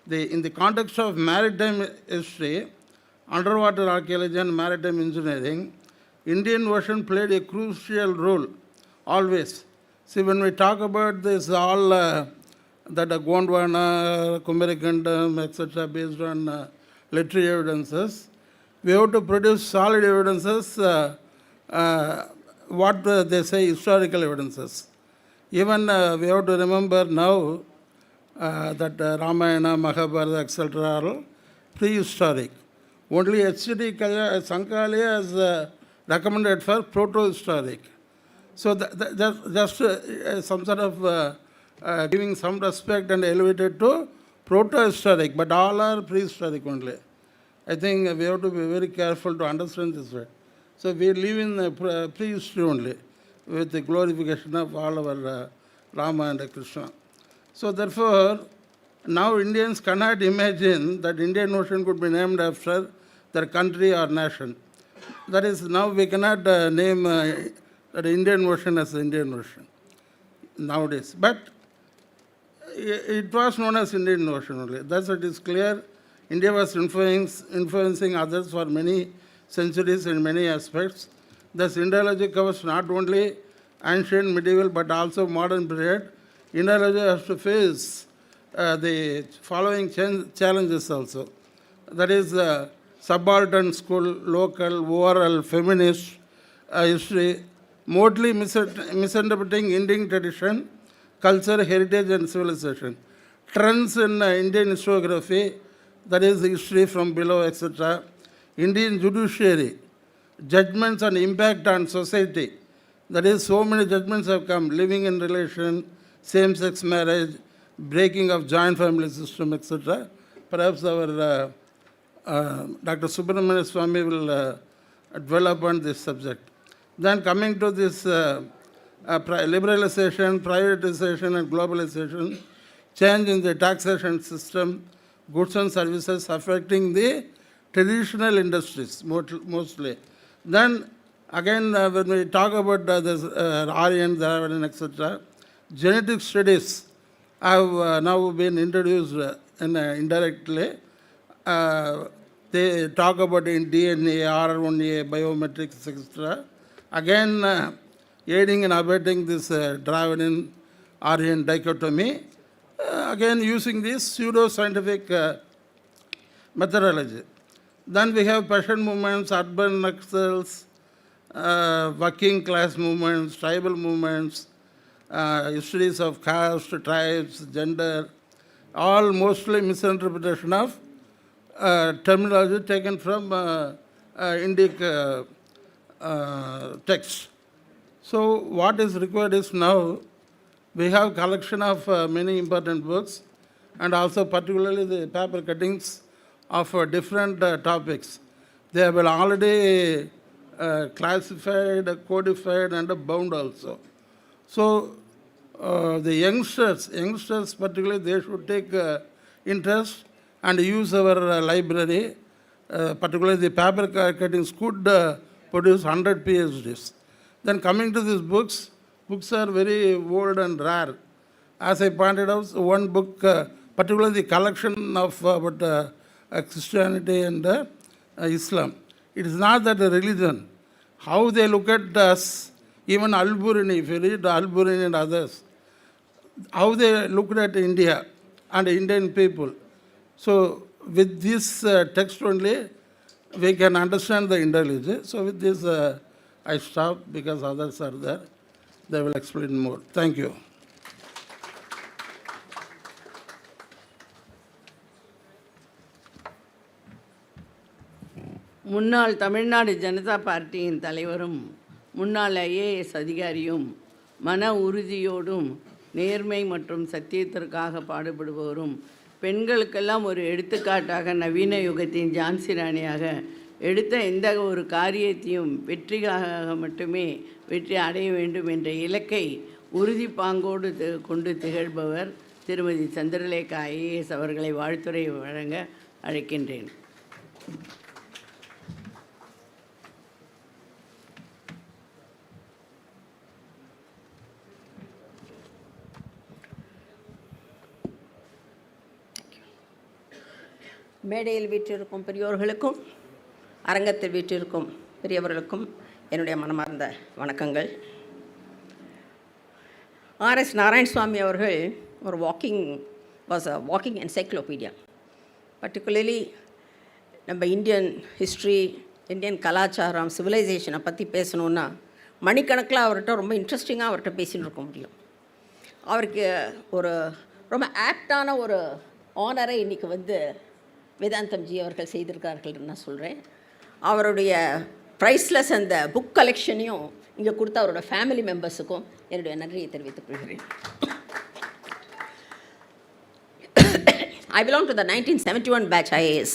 In the context of maritime history, underwater archaeology and maritime engineering, Indian Ocean played a crucial role always. See, when we talk about this all that Gondwana, Kumarikandam, etc., based on literary evidences, we have to produce solid evidences, what they say historical evidences. Even we have to remember now that Ramayana, Mahabharata, etc. are prehistoric. Only H.D. Sankali has recommended for proto-historic. So just some sort of giving some respect and elevated to proto-historic, but all are prehistoric only. I think we have to be very careful to understand this way. So we live in prehistory only, with the glorification of all our Rama and Krishna. So therefore, now Indians cannot imagine that Indian Ocean could be named after their country or nation. That is, now we cannot name the Indian Ocean as the Indian Ocean nowadays. But it was known as Indian Ocean only. Thus it is clear India was influencing others for many centuries in many aspects. Thus Indology covers not only ancient, medieval, but also modern period. Indology has to face the following challenges also. That is subaltern school, local, oral, feminist history, mostly misinterpreting Indian tradition, culture, heritage and civilization. Trends in Indian historiography, that is history from below, etc. Indian judiciary, judgments and impact on society. That is, so many judgments have come, living in relation, same-sex marriage, breaking of joint family system, etc. Perhaps our Dr. Subramanian Swamy will dwell upon this subject. Then coming to this liberalization, privatization and globalization, change in the taxation system, goods and services affecting the traditional industries mostly. Then again, when we talk about this Aryan, Dravidian, etc., genetic studies have now been introduced indirectly. They talk about in DNA, R1A, biometrics, etc. Again, aiding and abetting this Dravidian Aryan dichotomy, again using this pseudo-scientific methodology. Then we have passion movements, urban Naxals, working class movements, tribal movements, histories of caste, tribes, gender, all mostly misinterpretation of terminology taken from Indic text. So what is required is now we have collection of many important books and also particularly the paper cuttings of different topics. They have been already classified, codified, and bound also. So the youngsters particularly, they should take interest and use our library. Particularly the paper cuttings could produce 100 PhDs. Then coming to these books are very old and rare. As I pointed out, one book, particularly the collection of about Christianity and Islam. It is not that a religion. How they look at us, even Al-Burini, if you read Al-Burini and others, how they looked at India and Indian people. So with this text only, we can understand the Indo-religion. So with this, I stop because others are there. They will explain more. Thank you. முன்னாள் தமிழ்நாடு ஜனதா பார்ட்டியின் தலைவரும் முன்னாள் IAS அதிகாரியும் மன உறுதியோடும் நேர்மை மற்றும் சத்தியத்திற்காக பாடுபடுபவரும் பெண்களுக்கெல்லாம் ஒரு எடுத்துக்காட்டாக நவீன யுகத்தின் ஜான்சி ராணியாக எடுத்த எந்த ஒரு காரியத்தையும் வெற்றிக்காக மட்டுமே வெற்றி அடைய வேண்டும் என்ற இலக்கை உறுதிப்பாங்கோடு கொண்டு திகழ்பவர் திருமதி சந்திரலேகா ஐஏஎஸ் அவர்களை வாழ்த்துரை வழங்க அழைக்கின்றேன். மேடையில் வீற்றிருக்கும் பெரியோர்களுக்கும் அரங்கத்தில் வீற்றிருக்கும் பெரியவர்களுக்கும் என்னுடைய மனமார்ந்த வணக்கங்கள். ஆர்எஸ் நாராயணசுவாமி அவர்கள் ஒரு வாக்கிங் என்சைக்ளோபீடியா. பர்டிகுலர்லி நம்ம இந்தியன் ஹிஸ்ட்ரி, இந்தியன் கலாச்சாரம், சிவிலைசேஷனை பற்றி பேசணுன்னா மணிக்கணக்கில் அவர்கிட்ட ரொம்ப இன்ட்ரெஸ்டிங்காக அவர்கிட்ட பேசின்னு இருக்க முடியும். அவருக்கு ஒரு ரொம்ப ஆப்டான ஒரு ஆனரை இன்றைக்கி வேதாந்தம் ஜி அவர்கள் செய்திருக்கார்கள் நான் சொல்கிறேன். அவருடைய ப்ரைஸ்லெஸ் அந்த புக் கலெக்ஷனையும் இங்கே கொடுத்த அவரோட ஃபேமிலி மெம்பர்ஸுக்கும் என்னுடைய நன்றியை தெரிவித்துக் கொள்கிறேன். I belong to the 1971 batch IAS.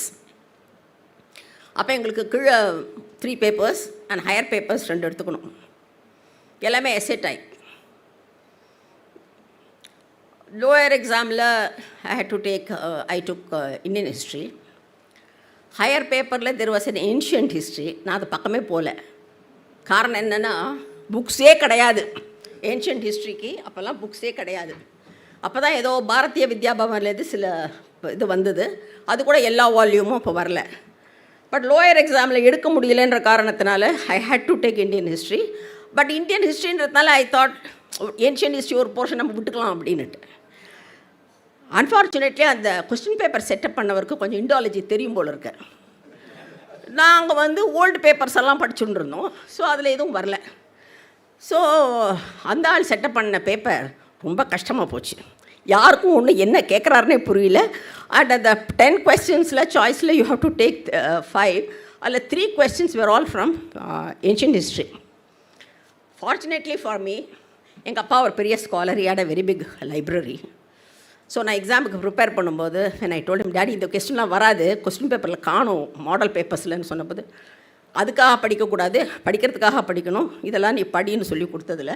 அப்போ எங்களுக்கு கீழே 3 papers and higher papers 2 எடுத்துக்கணும். எல்லாமே essay type. Lower examல I took Indian history. Higher paperல there was an ancient history. நான் அது பக்கமே போகல. காரணம் என்னென்னா புக்ஸே கிடையாது. ஏன்ஷியன்ட் ஹிஸ்ட்ரிக்கு அப்போல்லாம் புக்ஸே கிடையாது. அப்போ தான் ஏதோ பாரதிய வித்யா பவன்லேருந்து சில இது வந்தது. அது கூட எல்லா வால்யூமும் இப்போ வரல. பட் லோயர் எக்ஸாமில் எடுக்க முடியலன்ற காரணத்தினால I had to take Indian history. But Indian ஹிஸ்ட்ரின்றதுனால ஐ தாட் ஏன்ஷியன்ட் ஹிஸ்ட்ரி ஒரு போர்ஷன் நம்ம விட்டுக்கலாம் அப்படின்னுட்டு. அன்ஃபார்ச்சுனேட்லி அந்த கொஸ்டின் பேப்பர் செட்டப் பண்ணவருக்கு கொஞ்சம் இண்டாலஜி தெரியும் போல் இருக்கு. நாங்கள் ஓல்டு பேப்பர்ஸ் எல்லாம் படிச்சுட்டு இருந்தோம். ஸோ அதில் எதுவும் வரல. ஸோ அந்த ஆள் செட்டப் பண்ண பேப்பர் ரொம்ப கஷ்டமாக போச்சு. யாருக்கும் ஒன்று என்ன கேட்குறாருனே புரியல. அண்ட் அந்த 10 questions சாய்ஸில் யூ ஹவ் டு டேக் 5. அதில் 3 questions were all from ancient history. Fortunately for me, எங்கள் அப்பா ஒரு பெரிய scholar, he had a very big library. So நான் எக்ஸாமுக்கு ப்ரிப்பேர் பண்ணும்போது when I told him, daddy இந்த கொஸ்டின்லாம் வராது, கொஸ்டின் பேப்பரில் காணும் மாடல் பேப்பர்ஸ்லன்னு சொன்னபோது, அதுக்காக படிக்கக்கூடாது, படிக்கிறதுக்காக படிக்கணும், இதெல்லாம் நீ படின்னு சொல்லி கொடுத்ததில்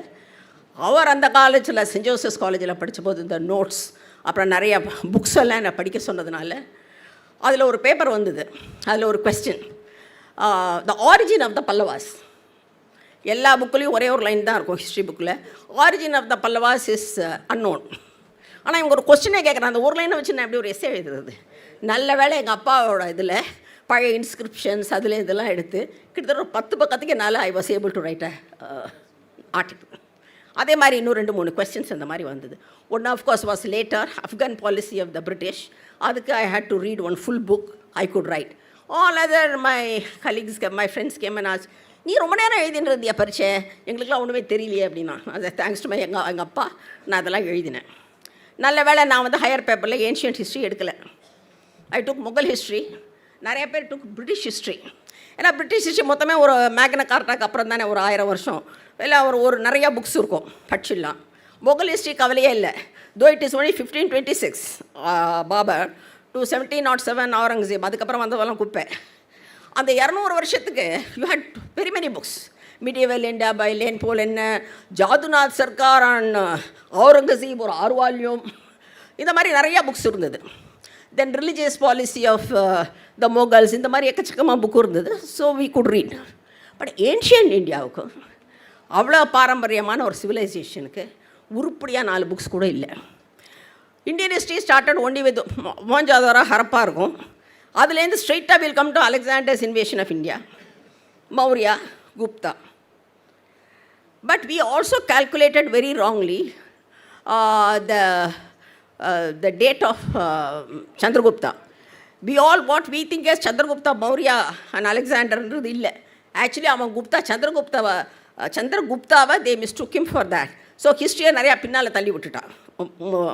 அவர் அந்த காலேஜில் சென்ட் ஜோசப்ஸ் காலேஜில் படித்தபோது இந்த நோட்ஸ் அப்புறம் நிறையா புக்ஸ் எல்லாம் என்னை படிக்க சொன்னதுனால அதில் ஒரு பேப்பர் வந்தது. அதில் ஒரு question, the origin of the Pallavas. எல்லா புக்குலேயும் ஒரே ஒரு லைன் தான் இருக்கும் ஹிஸ்ட்ரி புக்கில், origin of the Pallavas is unknown. ஆனால் இவங்க ஒரு கொஸ்டினே கேட்குறாங்க, அந்த ஒரு லைனை வச்சு நான் எப்படி ஒரு எஸ்ஸே எழுதுறது. நல்ல வேளை எங்கள் அப்பாவோட இதில் பழைய இன்ஸ்கிரிப்ஷன்ஸ் அதில் இதெல்லாம் எடுத்து கிட்டத்தட்ட ஒரு 10 பக்கத்துக்கு என்னால் I was able to write article. அதே மாதிரி இன்னும் 2-3 கொஸ்டின்ஸ் அந்த மாதிரி வந்தது. One of course was later Afghan policy of the British. அதுக்கு I had to read one full book I could write. All other my colleagues my friends came and asked, நீ ரொம்ப நேரம் எழுதின்றியா பரிச்சை, எங்களுக்குலாம் ஒன்றுமே தெரியலையே அப்படின்னா. அது தேங்க்ஸ் டு மை எங்கள் அப்பா நான் அதெல்லாம் எழுதினேன். நல்ல வேளை நான் ஹையர் பேப்பரில் ஏன்ஷியன்ட் ஹிஸ்ட்ரி எடுக்கலை. ஐ டுக் முகல் ஹிஸ்ட்ரி. நிறைய பேர் டுக் பிரிட்டிஷ் ஹிஸ்ட்ரி. ஏன்னா பிரிட்டிஷ் ஹிஸ்ட்ரி மொத்தமே ஒரு மேக்னா கார்ட்டாக்கு அப்புறம் தானே ஒரு 1000 வருஷம் இல்லை ஒரு நிறையா புக்ஸ் இருக்கும், படிச்சிடலாம். முகல் ஹிஸ்ட்ரி கவலையே இல்லை. Though it is only 1526 Babur to 1707 Aurangzeb, அதுக்கப்புறம் வந்ததெல்லாம் குப்பை. அந்த 200 வருஷத்துக்கு you had very many books. Medieval India by Lane Polen, Jadunath Sarkar and Aurangzeb ஒரு 6 வால்யூம், இந்த மாதிரி நிறையா புக்ஸ் இருந்தது. Then religious policy of the Moghuls, இந்த மாதிரி எக்கச்சக்கமாக புக்கு இருந்தது. So we could read. But ancient இந்தியாவுக்கு அவ்வளோ பாரம்பரியமான ஒரு சிவிலைசேஷனுக்கு உருப்படியாக 4 புக்ஸ் கூட இல்லை. Indian history started only with Mohenjodaro Harappa இருக்கும். அதுலேருந்து ஸ்ட்ரெயிட்டாக will come to Alexander's invasion of India, Maurya, Gupta. But we also calculated very wrongly the date of Chandragupta. What we think as Chandragupta, Maurya and Alexander illa. Actually, avan Gupta, Chandraguptava, they mistook him for that. So history nariya pinnala thalli vittutta,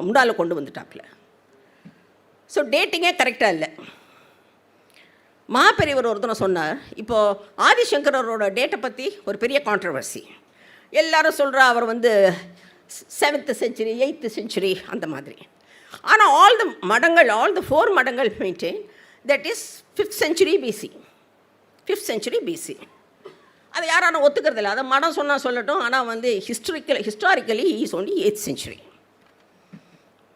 mundala kondu vanduttaapla. So dating correct illa. Mahaperiyavar ஒருத்தனை சொன்னார், இப்போது ஆதிசங்கரோட டேட்டை பற்றி ஒரு பெரிய controversy. எல்லாரும் சொல்கிறா அவர் 7th century 8th century அந்த மாதிரி. ஆனால் ஆல் த 4 மடங்கள் maintain that is 5th century BC. 5th century BC. அதை யாரும் ஒத்துக்கிறது இல்லை. அதை மடம் சொன்னால் சொல்லட்டும். ஆனால் historically is only 8th century.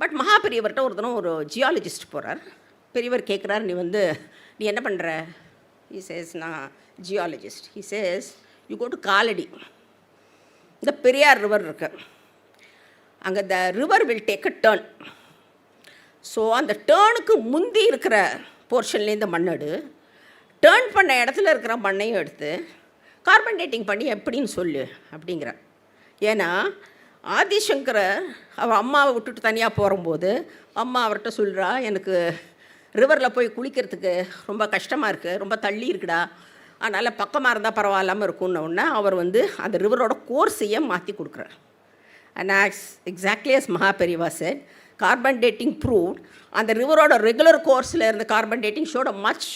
But மகாபெரியவர்கிட்ட ஒருத்தனும் ஒரு ஜியாலஜிஸ்ட் போகிறார். பெரியவர் கேட்குறார், நீ என்ன பண்ணுற? He says, நான் geologist. He says, you go to காலடி. இந்த பெரியார் ரிவர் இருக்கு, அங்கே the river will take a turn. So அந்த டேர்னுக்கு முந்தி இருக்கிற போர்ஷன்லேருந்து மண்ணெடு, டேர்ன் பண்ண இடத்துல இருக்கிற மண்ணையும் எடுத்து கார்பன் டேட்டிங் பண்ணி எப்படின்னு சொல்லு அப்படிங்கிற. ஏன்னா ஆதிசங்கரை அவள் அம்மாவை விட்டுட்டு தனியாக போகும்போது அம்மா அவர்கிட்ட சொல்கிறா, எனக்கு ரிவரில் போய் குளிக்கிறதுக்கு ரொம்ப கஷ்டமாக இருக்குது, ரொம்ப தள்ளி இருக்குடா, அதனால் பக்கமாக இருந்தால் பரவாயில்லாமல் இருக்குன்னொன்னே அவர் அந்த ரிவரோட கோர்ஸையே மாற்றி கொடுக்குறார். And exactly as Mahaperiva said, carbon dating proved அந்த ரிவரோட ரெகுலர் கோர்ஸில் இருந்த carbon dating showed much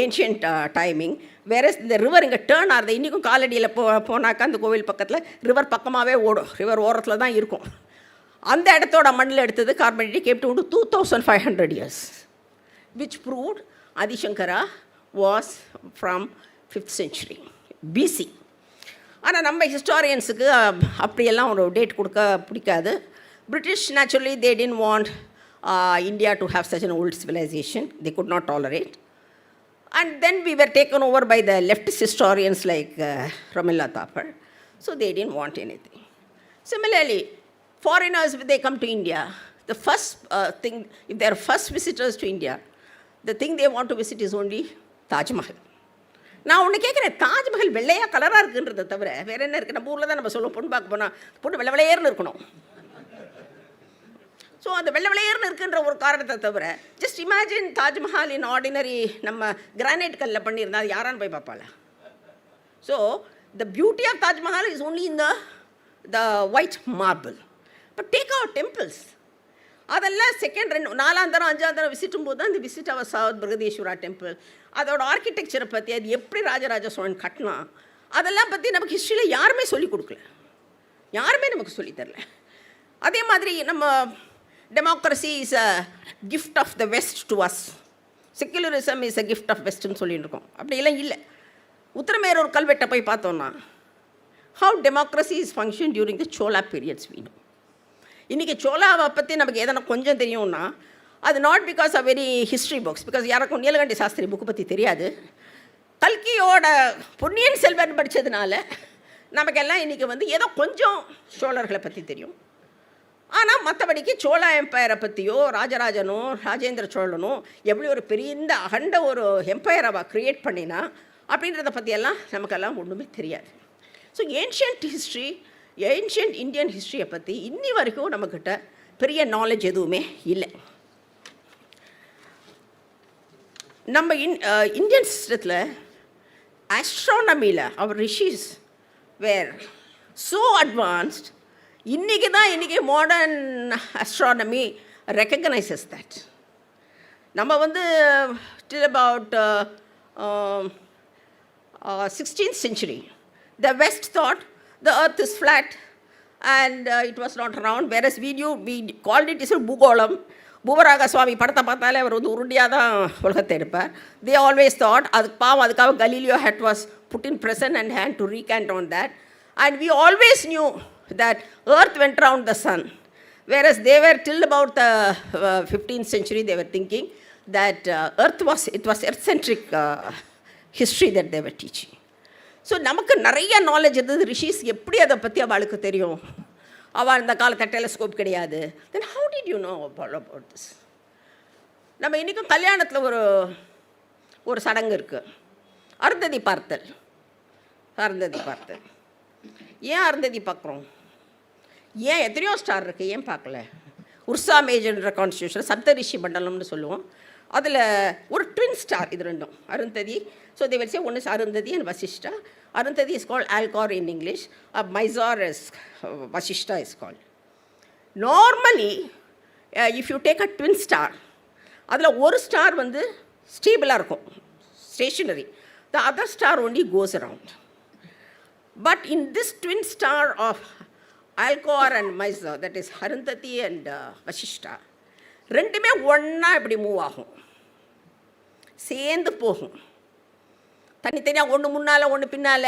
ancient timing. வேற இந்த ரிவர் இங்கே டேர்ன் ஆகுது. இன்றைக்கும் காலடியில் போனாக்கா அந்த கோவில் பக்கத்தில் ரிவர் பக்கமாகவே ஓடும், ரிவர் ஓரத்தில் தான் இருக்கும். அந்த இடத்தோட மண்ணில் எடுத்தது carbon dating gap to 2500 years, which proved Adi Shankara was from 5th century BC. ஆனால் நம்ம ஹிஸ்டாரியன்ஸுக்கு அப்படியெல்லாம் ஒரு டேட் கொடுக்க பிடிக்காது. British naturally they didn't want India to have such an old civilization. They could not tolerate. And then we were taken over by the leftist historians like Ramilla Thapar. So they didn't want anything. Similarly, foreigners, when they come to India, the first thing, if they are first visitors to India, the thing they want to visit is only Taj Mahal. நான் ஒன்று கேட்குறேன், தாஜ்மஹல் வெள்ளையாக கலராக இருக்குன்றதை தவிர வேறு என்ன இருக்குது? நம்ம ஊரில் தான் நம்ம சொல்லுவோம், பொண்ணு பார்க்க போனால் பொண்ணு வெள்ளை வெள்ளையர்னு இருக்கணும். ஸோ அந்த வெள்ளை வெள்ளையர்னு இருக்குன்ற ஒரு காரணத்தை தவிர, just imagine Taj Mahal in ordinary நம்ம கிரானைட் கல்லில் பண்ணியிருந்தா அது யாரான்னு போய் பார்ப்பாளா? So the beauty of Taj Mahal is only in the white marble. But take our temples, அதெல்லாம் செகண்ட் 4ஆம் தரம் 5ஆம் தரம் விசிட்டும் போது தான் இந்த visit our south Brihadeeswara temple, அதோட ஆர்கிடெக்சரை பற்றி, அது எப்படி ராஜராஜ சோழன் கட்டினா, அதெல்லாம் பற்றி நமக்கு ஹிஸ்ட்ரியில் யாருமே சொல்லிக் கொடுக்கல, யாருமே நமக்கு சொல்லித்தரல. அதே மாதிரி நம்ம democracy is a gift of the west to us, secularism is a gift of வெஸ்ட்னு சொல்லிட்டு இருக்கோம். அப்படியெல்லாம் இல்லை. உத்தரமேரூர் கல்வெட்டை போய் பார்த்தோன்னா how democracy is function during the Chola periods வீணும். இன்றைக்கி சோலாவை பற்றி நமக்கு எதனா கொஞ்சம் தெரியும்னா அது not because of very history books, because யாருக்கும் நீலகண்டி சாஸ்திரி புக்கு பற்றி தெரியாது. கல்கியோட பொன்னியின் செல்வன் படித்ததுனால நமக்கெல்லாம் இன்றைக்கி ஏதோ கொஞ்சம் சோழர்களை பற்றி தெரியும். ஆனால் மற்றபடிக்கு சோழா எம்பையரை பற்றியோ ராஜராஜனோ ராஜேந்திர சோழனோ எப்படி ஒரு பெரிய இந்த அகண்ட ஒரு எம்பையரை க்ரியேட் பண்ணினா அப்படின்றத பற்றியெல்லாம் நமக்கெல்லாம் ஒன்றுமே தெரியாது. So ancient history, ancient Indian ஹிஸ்ட்ரியை பற்றி இன்னி வரைக்கும் நம்மக்கிட்ட பெரிய நாலேஜ் எதுவுமே இல்லை. நம்ம இந்தியன் சிஸ்டத்தில் ஆஸ்ட்ரானமியில் அவர் ரிஷிஸ் வேர் ஸோ அட்வான்ஸ்ட். இன்றைக்கி மாடர்ன் ஆஸ்ட்ரானமி ரெக்கக்னைசஸ் தட். நம்ம till about 16th century, the West thought the earth is flat and it was not round, whereas we called it as a Bhugolam. பூவராக சுவாமி படத்தை பார்த்தாலே அவர் வந்து உருண்டியாக தான் உலகத்தை எடுப்பார். தே ஆல்வேஸ் தாட் அதுக்கு பாவம் அதுக்காக Galileo had was put in present and hand to recant on that. And we always knew that earth went round the sun, whereas they were till about the 15th century they were thinking that it was earth-centric history that they were teaching. So நமக்கு நிறைய knowledge இருந்தது. ரிஷிஸ் எப்படி அதை பற்றி அவளுக்கு தெரியும்? அவள் இந்த காலத்தில் டெலஸ்கோப் கிடையாது. Then how did you know about this? நம்ம இன்றைக்கும் கல்யாணத்தில் ஒரு சடங்கு இருக்குது, அருந்ததி பார்த்தல். ஏன் அருந்ததி பார்க்குறோம்? ஏன் எத்தனையோ ஸ்டார் இருக்குது, ஏன் பார்க்கல? உர்சா மேஜர்ன்ற கான்ஸ்டியூஷன் சப்தரிஷி மண்டலம்னு சொல்லுவோம். அதில் ஒரு ட்வின் ஸ்டார், இது ரெண்டும் Arundhati. So they will say one is Arundhati and Vasishta. Arundhati is called Alcor in English. Mysore is Vashishta is called. Normally, if you take a twin star, அதில் ஒரு ஸ்டார் வந்து ஸ்டேபிளாக இருக்கும், stationary. The other star only goes around. But in this twin star of Alcor and Mysore, that is Arundhati and Vashishta, ரெண்டுமே ஒன்றா இப்படி move ஆகும், சேர்ந்து போகும். தனித்தனியாக ஒன்று முன்னால் ஒன்று பின்னால்,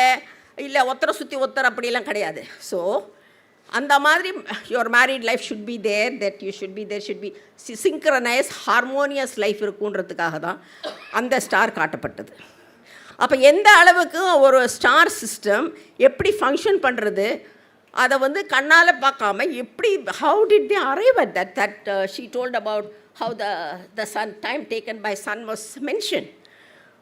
இல்லை ஒத்தரை சுற்றி ஒத்தரை அப்படிலாம் கிடையாது. ஸோ அந்த மாதிரி your married life should be there, that you should be there, should be synchronise harmonious life இருக்குன்றதுக்காக தான் அந்த ஸ்டார் காட்டப்பட்டது. அப்போ எந்த அளவுக்கு ஒரு ஸ்டார் சிஸ்டம் எப்படி ஃபங்க்ஷன் பண்ணுறது, அதை வந்து கண்ணால் பார்க்காம எப்படி, how did they arrive at that she told about how the sun time taken by sun was mention.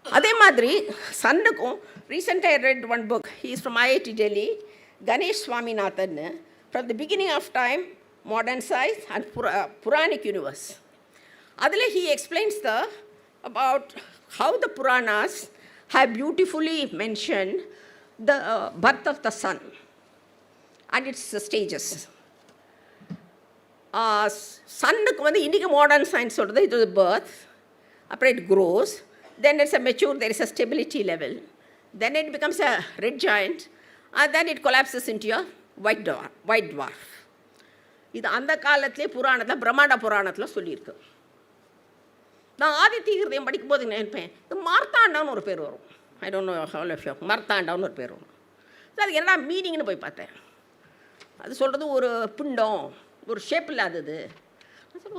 அதே மாதிரி சன்னுக்கும் ரீசெண்டாக I read one book, he is from IIT Delhi, Ganesh Swaminathan, from the beginning of time, modern science and Puranic universe. அதில் he explains about how the Puranas have beautifully mentioned the birth of the sun and its stages. சன்னுக்கு வந்து இன்றைக்கி modern science சொல்கிறது இது birth, அப்புறம் it cross, then it's a mature, there is a stability level, then it becomes a red giant, and then it collapses into a white dwarf. இது அந்த காலத்திலே புராணத்தில், பிரம்மாண்ட புராணத்தில் சொல்லியிருக்கு. நான் ஆதித்ய ஹிருதயம் படிக்கும்போது நினைப்பேன், இது மார்த்தாண்டான்னு ஒரு பேர் வரும். I don't know how of you, மார்த்தாண்டான்னு ஒரு பேர் வரும். அது என்ன மீனிங்னு போய் பார்த்தேன். அது சொல்கிறது ஒரு பிண்டம், ஒரு ஷேப் இல்லாதது.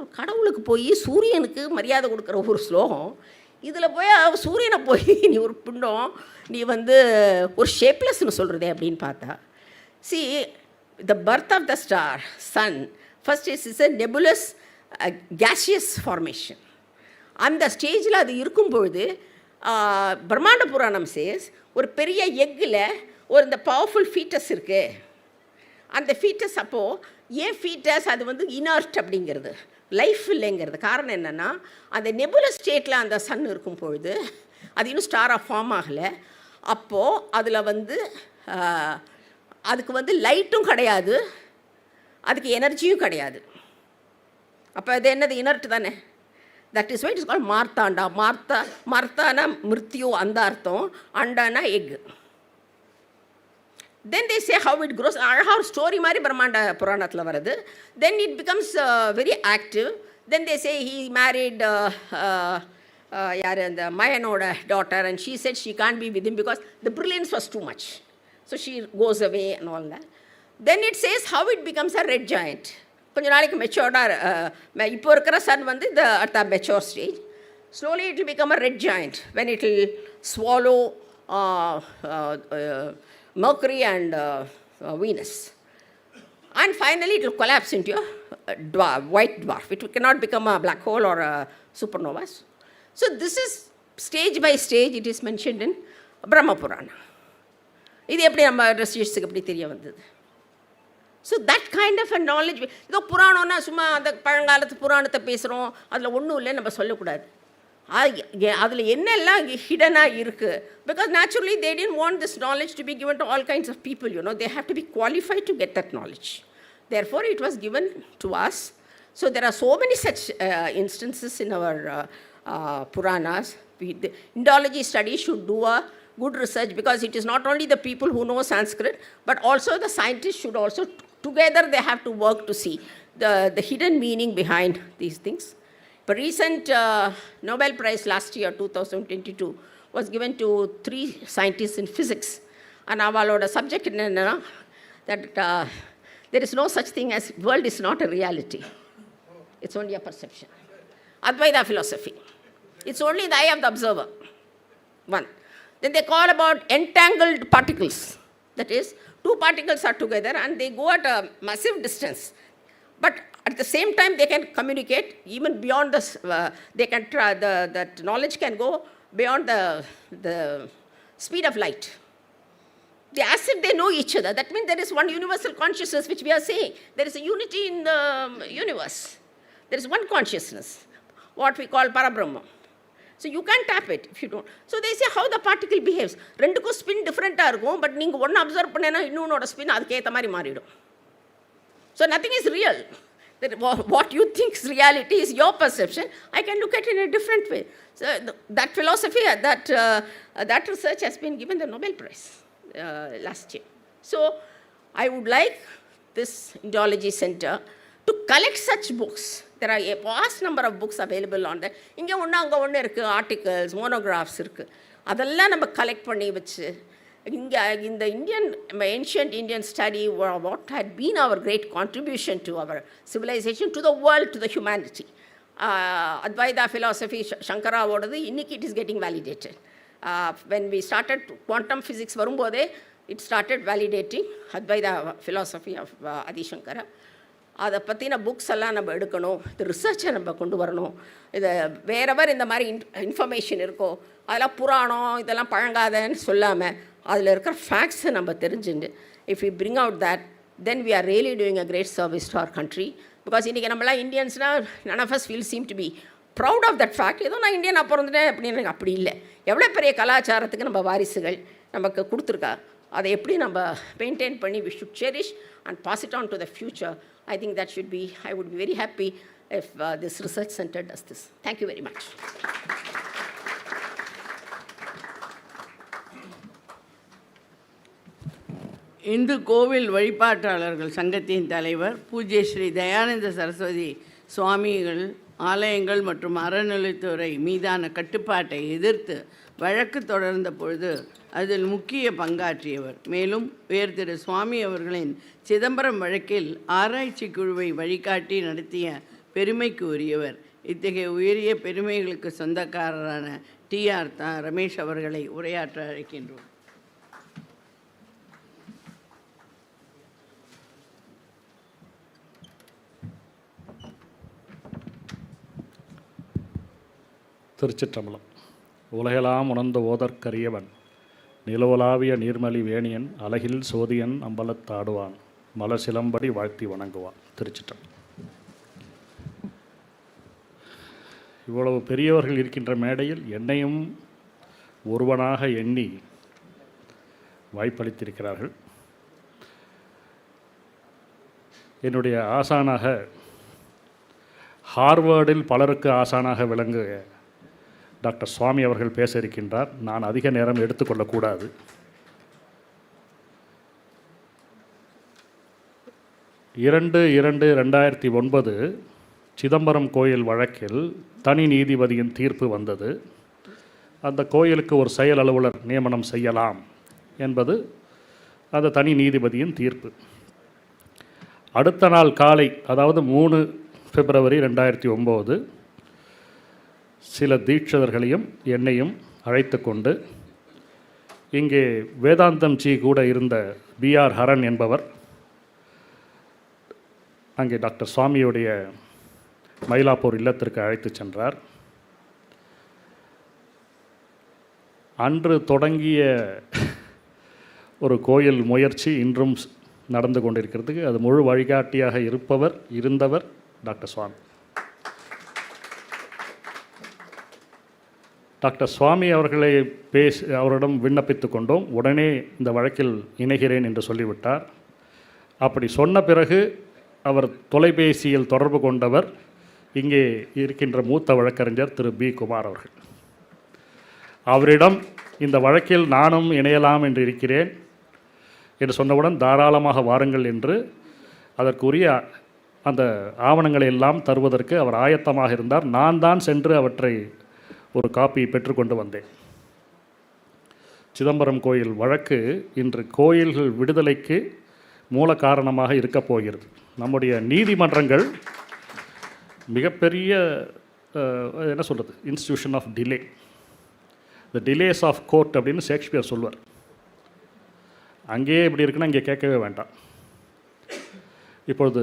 ஒரு கடவுளுக்கு போய் சூரியனுக்கு மரியாதை கொடுக்குற ஒரு ஸ்லோகம், இதில் போய் சூரியனை போய் நீ ஒரு பிண்டம், நீ வந்து ஒரு ஷேப்லெஸ்ன்னு சொல்கிறதே அப்படின்னு பார்த்தா, see the birth of the star sun first is a nebulous gaseous formation. அந்த ஸ்டேஜில் அது இருக்கும்பொழுது பிரம்மாண்ட புராணம் சேஸ் ஒரு பெரிய எக்கில் ஒரு இந்த பவர்ஃபுல் ஃபீட்டஸ் இருக்குது. அந்த ஃபீட்டஸ் அப்போது ஏன் ஃபீட்டஸ் அது வந்து இனர்ட் அப்படிங்கிறது, லைஃப் இல்லைங்கிறது காரணம் என்னென்னா, அந்த நெபுலஸ் ஸ்டேட்டில் அந்த சன் இருக்கும் பொழுது அது இன்னும் ஸ்டாராக ஃபார்ம் ஆகலை. அப்போது அதில் வந்து அதுக்கு வந்து லைட்டும் கிடையாது, அதுக்கு எனர்ஜியும் கிடையாது. அப்போ அது என்னது, இனர்ட் தானே. That is why it is called Martanda. மார்த்தானா மிருத்யு அந்த அர்த்தம், அண்டானா egg. Then they say how it grows. அழகாக ஒரு ஸ்டோரி மாதிரி பிரம்மாண்ட புராணத்தில் வருது. Then it becomes very active. Then they say he married யார் அந்த மயனோட daughter, and she said she can't be with him because the brilliance was too much. So she goes away and all that. Then it says how it becomes a red giant. கொஞ்ச நாளைக்கு மெச்சோர்டாக இப்போ இருக்கிற Sun வந்து இந்த at the mature stage. Slowly it will become a red giant when it will swallow Mercury and Venus. And finally it will collapse into a white dwarf. It cannot become a black hole or a supernova. So this is stage by stage it is mentioned in Brahma Purana. இது எப்படி நம்ம ரிசர்ச்சுக்கு எப்படி தெரிய வந்தது? So that kind of a knowledge. ஏதோ புராணம்னா சும்மா அந்த பழங்காலத்து புராணத்தை பேசுகிறோம், அதில் ஒன்றும் இல்லை நம்ம சொல்லக்கூடாது. அதில் என்னெல்லாம் ஹிடனாக இருக்குது. Because naturally they tend want this knowledge to be given to all kinds of people. You know, they have to be qualified to get that knowledge. Therefore it was given to us. So there are so many such instances in our Puranas. The Indology study should do a good research, because it is not only the people who know Sanskrit, but also the scientists should also, together they have to work to see the hidden meaning behind these things. இப்போ recent Nobel Prize last year, 2022, was given to 3 scientists in physics. And அவளோட subject என்னன்னா, that there is no such thing as world is not a reality. It's only a perception. Advaita philosophy. It's only in the eye of the observer. One. Then they call about entangled particles. That is, 2 particles are together and they go at a massive distance. But at the same time, they can communicate even beyond this. They can that knowledge can go beyond the speed of light. They as if they know each other. That means there is one universal consciousness which we are saying. There is a unity in the universe. There is one consciousness, what we call Parabrahma. So you can't tap it if you don't. So they say how the particle behaves. ரெண்டுக்கும் spin டிஃப்ரெண்ட்டாக இருக்கும், but நீங்கள் ஒன்று observe பண்ணேன்னா இன்னொன்னோட spin அதுக்கேற்ற மாதிரி மாறிடும். So nothing is real. What you think is reality is your perception. I can look at it in a different way. So that philosophy, that research has been given the Nobel Prize last year. So I would like this Indology Center to collect such books. There are a vast number of books available on that. இங்கே ஒன்று அங்கே ஒன்று இருக்குது, articles, மோனோகிராஃப்ஸ் இருக்குது. அதெல்லாம் நம்ம collect பண்ணி வச்சு இங்கே இந்த ancient Indian study, what had been our great contribution to our civilization, to the world, to the humanity. Advaita philosophy, Shankaravodadu, இன்னைக்கு it is getting validated. When we started quantum physics வரும்போதே, it started validating Advaita philosophy of Adi Shankara. அதை பற்றின books எல்லாம் நம்ம எடுக்கணும், இது ரிசர்ச்சை நம்ம கொண்டு வரணும். இதை வேறவர் இந்த மாதிரி இன்ஃபர்மேஷன் இருக்கோ அதெல்லாம் புராணம் இதெல்லாம் பழங்காதன்னு சொல்லாமல் அதில் இருக்கிற ஃபேக்ட்ஸை நம்ம தெரிஞ்சுட்டு, if you bring out that, then we are really doing a great service to our country. Because இன்றைக்கி நம்மளாம் இந்தியன்ஸ்னால் none of us seem to be proud of that fact. ஏதோ நான் இந்தியன் பிறந்துட்டேன் அப்படின்னு அப்படி இல்லை. எவ்வளோ பெரிய கலாச்சாரத்துக்கு நம்ம வாரிசுகள் நமக்கு கொடுத்துருக்கா, அதை எப்படி நம்ம மெயின்டைன் பண்ணி we should cherish and pass it on to the future. I think that should be, I would be very happy if this research center does this. Thank you very much. Hindu கோவில் வழிபாட்டாளர்கள் சங்கத்தின் தலைவர் பூஜ்ய ஸ்ரீ தயானந்த சரஸ்வதி சுவாமிகள் ஆலயங்கள் மற்றும் அறநிலைத்துறை மீதான கட்டுப்பாட்டை எதிர்த்து வழக்கு தொடர்ந்த பொழுது அதில் முக்கிய பங்காற்றியவர். மேலும் உயர் திரு சுவாமி அவர்களின் சிதம்பரம் வழக்கில் ஆராய்ச்சி குழுவை வழிகாட்டி நடத்திய பெருமைக்கு உரியவர். இத்தகைய உயரிய பெருமைகளுக்கு சொந்தக்காரரான TR ரமேஷ் அவர்களை உரையாற்ற அழைக்கின்றோம். திருச்சிற்றம்பலம். உலகெல்லாம் உணர்ந்த ஓதற்கரியவன் நிலவுலாவிய நீர்மலி வேணியன் அழகில் சோதியன் அம்பலத்தாடுவான் மலர் சிலம்படி வாழ்த்தி வணங்குவான். திருச்சிற்றம்பலம். இவ்வளவு பெரியவர்கள் இருக்கின்ற மேடையில் என்னையும் ஒருவனாக எண்ணி வாய்ப்பளித்திருக்கிறார்கள். என்னுடைய ஆசானாக, ஹார்வர்டில் பலருக்கு ஆசானாக விளங்குக டாக்டர் சுவாமி அவர்கள் பேச இருக்கின்றார். நான் அதிக நேரம் எடுத்துக்கொள்ளக்கூடாது. இரண்டு 2009 சிதம்பரம் கோயில் வழக்கில் தனி நீதிபதியின் தீர்ப்பு வந்தது. அந்த கோயிலுக்கு ஒரு செயல் அலுவலர் நியமனம் செய்யலாம் என்பது அந்த தனி நீதிபதியின் தீர்ப்பு. அடுத்த நாள் காலை, அதாவது 3 பிப்ரவரி 2009, சில தீட்சிதர்களையும் என்னையும் அழைத்து கொண்டு இங்கே வேதாந்தம் கூட இருந்த BR ஹரன் என்பவர் அங்கே டாக்டர் சுவாமியுடைய மயிலாப்பூர் இல்லத்திற்கு அழைத்து சென்றார். அன்று தொடங்கிய ஒரு கோயில் முயற்சி இன்றும் நடந்து கொண்டிருக்கிறதுக்கு அது முழு வழிகாட்டியாக இருந்தவர் டாக்டர் சுவாமி. டாக்டர் சுவாமி அவர்களை அவரிடம் விண்ணப்பித்து கொண்டோம். உடனே இந்த வழக்கில் இணைகிறேன் என்று சொல்லிவிட்டார். அப்படி சொன்ன பிறகு அவர் தொலைபேசியில் தொடர்பு கொண்டவர் இங்கே இருக்கின்ற மூத்த வழக்கறிஞர் திரு B குமார் அவர்கள். அவரிடம் இந்த வழக்கில் நானும் இணையலாம் என்று இருக்கிறேன் என்று சொன்னவுடன் தாராளமாக வாருங்கள் என்று அதற்குரிய அந்த ஆவணங்களை எல்லாம் தருவதற்கு அவர் ஆயத்தமாக இருந்தார். நான் தான் சென்று அவற்றை ஒரு காப்பி பெற்றுக்கொண்டு வந்தேன். சிதம்பரம் கோயில் வழக்கு இன்று கோயில்கள் விடுதலைக்கு மூல காரணமாக இருக்கப் போகிறது. நம்முடைய நீதிமன்றங்கள் மிகப்பெரிய என்ன சொல்கிறது, institution of delay, the delays of court அப்படின்னு ஷேக்ஸ்பியர் சொல்வார். அங்கேயே இப்படி இருக்குன்னா இங்கே கேட்கவே வேண்டாம். இப்பொழுது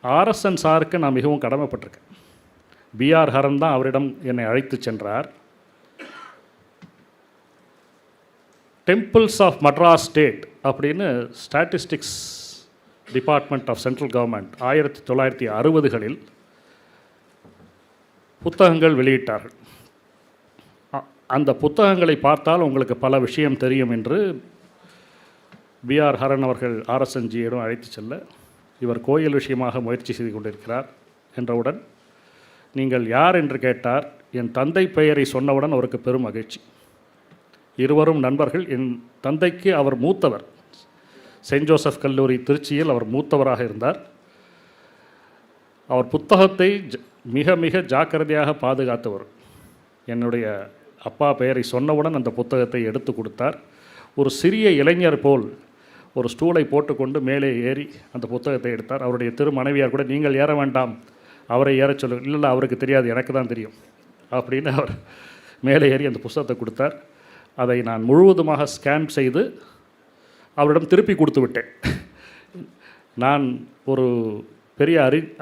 ஆர்எஸ்என் சாருக்கு நான் மிகவும் கடமைப்பட்டிருக்கேன். பிஆர் ஹரன் தான் அவரிடம் என்னை அழைத்து சென்றார். டெம்பிள்ஸ் ஆஃப் மட்ராஸ் ஸ்டேட் அப்படின்னு statistics department of central government 1960களில் புத்தகங்கள் வெளியிட்டார்கள். அந்த புத்தகங்களை பார்த்தால் உங்களுக்கு பல விஷயம் தெரியும் என்று பிஆர் ஹரன் அவர்கள் ஆர்எஸ்என்ஜியிடம் அழைத்து செல்ல, இவர் கோயில் விஷயமாக முயற்சி செய்து கொண்டிருக்கிறார் என்றவுடன், நீங்கள் யார் என்று கேட்டார். என் தந்தை பெயரை சொன்னவுடன் அவருக்கு பெரும் மகிழ்ச்சி. இருவரும் நண்பர்கள். என் தந்தைக்கு அவர் மூத்தவர். செயின்ட் ஜோசப் கல்லூரி திருச்சியில் அவர் மூத்தவராக இருந்தார். அவர் புத்தகத்தை மிக மிக ஜாக்கிரதையாக பாதுகாத்தவர். என்னுடைய அப்பா பெயரை சொன்னவுடன் அந்த புத்தகத்தை எடுத்து கொடுத்தார். ஒரு சிறிய இளைஞர் போல் ஒரு ஸ்டூலை போட்டுக்கொண்டு மேலே ஏறி அந்த புத்தகத்தை எடுத்தார். அவருடைய திருமனைவியார் கூட, நீங்கள் ஏற வேண்டாம், அவரை ஏற சொல்லு. இல்லை அவருக்கு தெரியாது, எனக்கு தான் தெரியும் அப்படின்னு அவர் மேலே ஏறி அந்த புத்தகத்தை கொடுத்தார். அதை நான் முழுவதுமாக ஸ்கேன் செய்து அவரிடம் திருப்பி கொடுத்து விட்டேன். நான் ஒரு பெரிய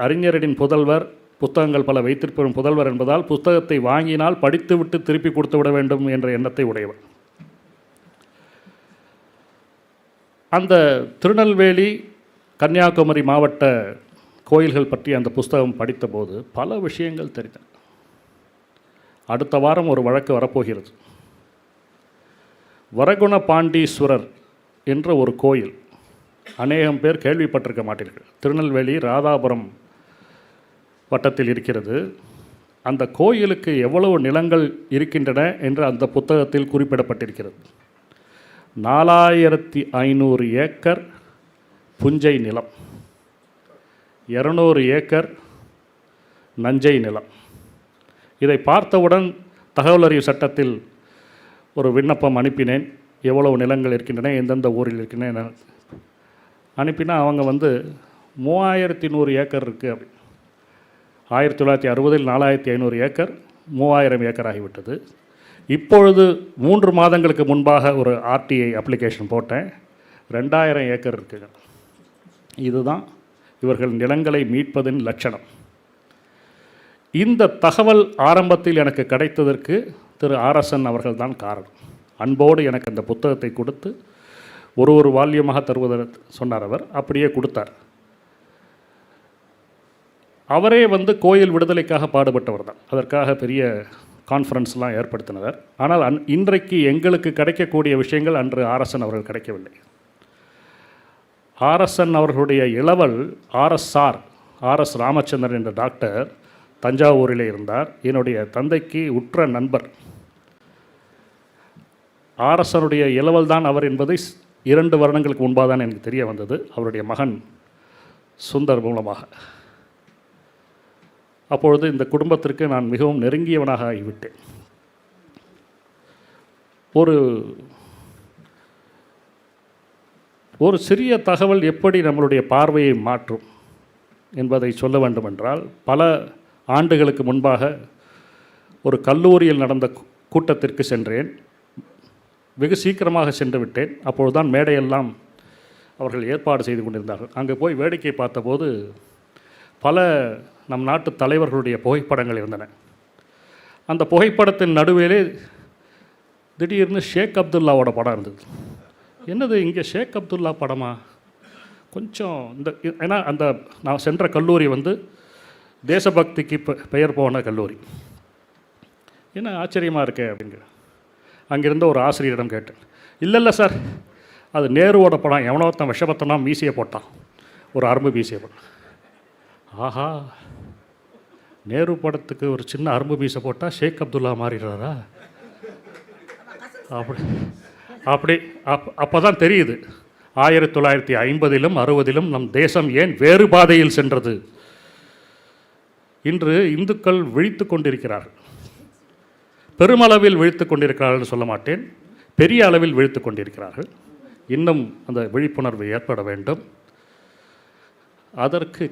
அறிஞரின் புதல்வர், புத்தகங்கள் பல வைத்திருப்பவரும் புதல்வர் என்பதால் புத்தகத்தை வாங்கினால் படித்துவிட்டு திருப்பி கொடுத்து விட வேண்டும் என்ற எண்ணத்தை உடையவர். அந்த திருநெல்வேலி கன்னியாகுமரி மாவட்ட கோயில்கள் பற்றி அந்த புஸ்தகம் படித்தபோது பல விஷயங்கள் தெரிந்தன. அடுத்த வாரம் ஒரு வழக்கு வரப்போகிறது. வரகுண பாண்டீஸ்வரர் என்ற ஒரு கோயில், அநேகம் பேர் கேள்விப்பட்டிருக்க மாட்டீர்கள். திருநெல்வேலி ராதாபுரம் வட்டத்தில் இருக்கிறது. அந்த கோயிலுக்கு எவ்வளவு நிலங்கள் இருக்கின்றன என்று அந்த புத்தகத்தில் குறிப்பிடப்பட்டிருக்கிறது. 4500 ஏக்கர் புஞ்சை நிலம், 200 ஏக்கர் நஞ்சை நிலம். இதை பார்த்தவுடன் தகவல் அறிவு சட்டத்தில் ஒரு விண்ணப்பம் அனுப்பினேன். எவ்வளவு நிலங்கள் இருக்கின்றன, எந்தெந்த ஊரில் இருக்கின்றன அனுப்பினா அவங்க 3100 ஏக்கர் இருக்குது அப்படி. 1960 4500 ஏக்கர் 3000 ஏக்கர் ஆகிவிட்டது. இப்பொழுது 3 மாதங்களுக்கு முன்பாக ஒரு ஆர்டிஐ அப்ளிகேஷன் போட்டேன், 2000 ஏக்கர் இருக்குங்க. இதுதான் இவர்கள் நிலங்களை மீட்பதின் லட்சணம். இந்த தகவல் ஆரம்பத்தில் எனக்கு கிடைத்ததற்கு திரு ஆர்எஸ்என் அவர்கள் தான் காரணம். அன்போடு எனக்கு அந்த புத்தகத்தை கொடுத்து ஒரு வால்யமாக தருவதற்கு சொன்னார். அவர் அப்படியே கொடுத்தார். அவரே கோயில் விடுதலைக்காக பாடுபட்டவர் தான். அதற்காக பெரிய கான்ஃபரன்ஸ்லாம் ஏற்படுத்தினவர். ஆனால் இன்றைக்கு எங்களுக்கு கிடைக்கக்கூடிய விஷயங்கள் அன்று ஆர்எஸ்என் அவர்கள் கிடைக்கவில்லை. ஆர்எஸ்என் அவர்களுடைய இளவல் ஆர்எஸ் ராமச்சந்திரன் என்ற டாக்டர் தஞ்சாவூரிலே இருந்தார். என்னுடைய தந்தைக்கு உற்ற நண்பர். ஆர்எஸ்எனுடைய இளவல் தான் அவர் என்பதை 2 வருடங்களுக்கு முன்பாக தான் எனக்கு தெரிய வந்தது, அவருடைய மகன் சுந்தர் மூலமாக. அப்பொழுது இந்த குடும்பத்திற்கு நான் மிகவும் நெருங்கியவனாக ஆகிவிட்டேன். ஒரு சிறிய தகவல் எப்படி நம்மளுடைய பார்வையை மாற்றும் என்பதை சொல்ல வேண்டுமென்றால், பல ஆண்டுகளுக்கு முன்பாக ஒரு கல்லூரியில் நடந்த கூட்டத்திற்கு சென்றேன். வெகு சீக்கிரமாக சென்று விட்டேன். அப்பொழுதுதான் மேடையெல்லாம் அவர்கள் ஏற்பாடு செய்து கொண்டிருந்தார்கள். அங்கே போய் வேடிக்கை பார்த்தபோது பல நம் நாட்டு தலைவர்களுடைய புகைப்படங்கள் இருந்தன. அந்த புகைப்படத்தின் நடுவிலே திடீர்னு ஷேக் அப்துல்லாவோட படம் இருந்தது. என்னது இங்கே ஷேக் அப்துல்லா படமா? கொஞ்சம் ஏன்னா அந்த நான் சென்ற கல்லூரி தேசபக்திக்கு பெயர் போன கல்லூரி. என்ன ஆச்சரியமாக இருக்கே அப்படிங்கிற அங்கிருந்த ஒரு ஆசிரியரிடம் கேட்டேன். இல்லை சார், அது நேருவோட படம். எவனோத்தன் விஷபத்தனா மீசியை போட்டான், ஒரு அரும்பு மீசியை போட்டான். ஆஹா, நேரு படத்துக்கு ஒரு சின்ன அரும்பு மீசை போட்டால் ஷேக் அப்துல்லா மாறிடுறாரா? அப்படி அப்போ தான் தெரியுது 1950லும் 60லும் நம் தேசம் ஏன் வேறு பாதையில் சென்றது? இன்று இந்துக்கள் விழித்து கொண்டிருக்கிறார்கள். பெருமளவில் விழித்து கொண்டிருக்கிறார்கள் சொல்ல மாட்டேன், பெரிய அளவில் விழித்து கொண்டிருக்கிறார்கள். இன்னும் அந்த விழிப்புணர்வு ஏற்பட வேண்டும். அதற்கு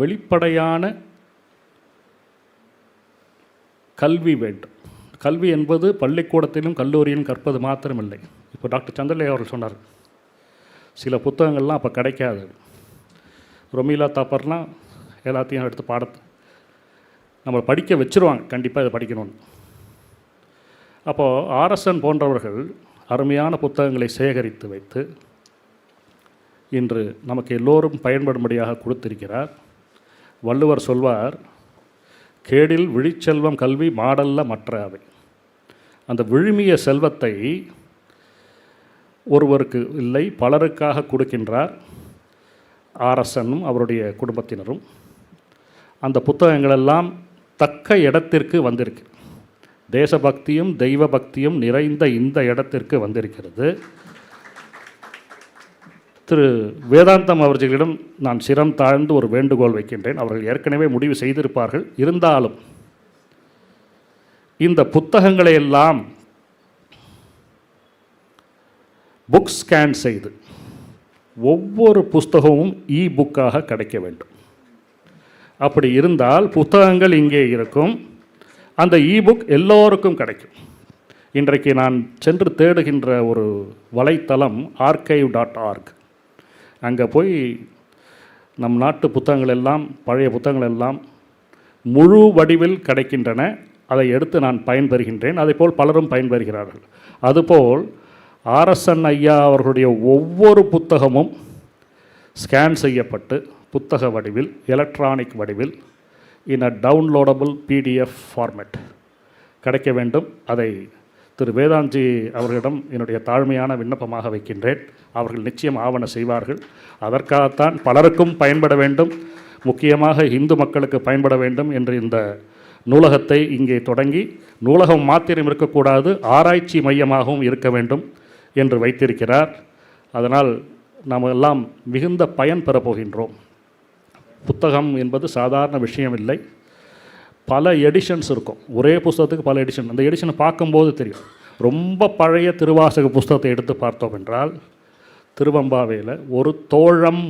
வெளிப்படையான கல்வி வேண்டும். கல்வி என்பது பள்ளிக்கூடத்திலும் கல்லூரியிலும் கற்பது மாத்திரமில்லை. இப்போ டாக்டர் சந்திரலேகா அவர்கள் சொன்னார், சில புத்தகங்கள்லாம் அப்போ கிடைக்காது. ரொமீலா தாப்பர்லாம் எல்லாத்தையும் எடுத்து பாடத்தை நம்மளை படிக்க வச்சுருவாங்க, கண்டிப்பாக இதை படிக்கணும்னு. அப்போது ஆர்எஸ்என் போன்றவர்கள் அருமையான புத்தகங்களை சேகரித்து வைத்து இன்று நமக்கு எல்லோரும் பயன்படும்படியாக கொடுத்திருக்கிறார். வள்ளுவர் சொல்வார், கேடில் விழிச்செல்வம் கல்வி மாடல்ல மற்ற அவை. அந்த விழுமிய செல்வத்தை ஒருவருக்கு இல்லை பலருக்காக கொடுக்கின்றார் ஆர்எஸ்என்னும் அவருடைய குடும்பத்தினரும். அந்த புத்தகங்களெல்லாம் தக்க இடத்திற்கு வந்திருக்கு. தேசபக்தியும் தெய்வ பக்தியும் நிறைந்த இந்த இடத்திற்கு வந்திருக்கிறது. திரு வேதாந்தம் அவர்களிடம் நான் சிரம் தாழ்ந்து ஒரு வேண்டுகோள் வைக்கின்றேன். அவர்கள் ஏற்கனவே முடிவு செய்திருப்பார்கள். இருந்தாலும் இந்த புத்தகங்களை எல்லாம் புக் ஸ்கேன் செய்து ஒவ்வொரு புஸ்தகமும் இ புக்காக கிடைக்க வேண்டும். அப்படி இருந்தால் புத்தகங்கள் இங்கே இருக்கும், அந்த இபுக் எல்லோருக்கும் கிடைக்கும். இன்றைக்கு நான் சென்று தேடுகின்ற ஒரு வலைத்தளம் archive.org. அங்கே போய் நம் நாட்டு புத்தகங்கள் எல்லாம், பழைய புத்தகங்கள் எல்லாம் முழு வடிவில் கிடைக்கின்றன. அதை எடுத்து நான் பயன்பெறுகின்றேன். அதேபோல் பலரும் பயன்பெறுகிறார்கள். அதுபோல் ஆர்எஸ்என் ஐயா அவர்களுடைய ஒவ்வொரு புத்தகமும் ஸ்கேன் செய்யப்பட்டு புத்தக வடிவில், எலக்ட்ரானிக் வடிவில், இன் அ டவுன்லோடபிள் PDF ஃபார்மேட் கிடைக்க வேண்டும். அதை திரு வேதாந்தி அவர்களிடம் என்னுடைய தாழ்மையான விண்ணப்பமாக வைக்கின்றேன். அவர்கள் நிச்சயம் ஆவண செய்வார்கள். அதற்காகத்தான் பலருக்கும் பயன்பட வேண்டும், முக்கியமாக இந்து மக்களுக்கு பயன்பட வேண்டும் என்று இந்த நூலகத்தை இங்கே தொடங்கி, நூலகம் மாத்திரம் இருக்கக்கூடாது, ஆராய்ச்சி மையமாகவும் இருக்க வேண்டும் என்று வைத்திருக்கிறார். அதனால் நாம் எல்லாம் மிகுந்த பயன் பெறப்போகின்றோம். புத்தகம் என்பது சாதாரண விஷயம் இல்லை. பல எடிஷன்ஸ் இருக்கும். ஒரே புஸ்தகத்துக்கு பல எடிஷன். அந்த எடிஷனை பார்க்கும்போது தெரியும். ரொம்ப பழைய திருவாசக புஸ்தகத்தை எடுத்து பார்த்தோம் என்றால் திருவம்பாவையில் ஒரு தோழம்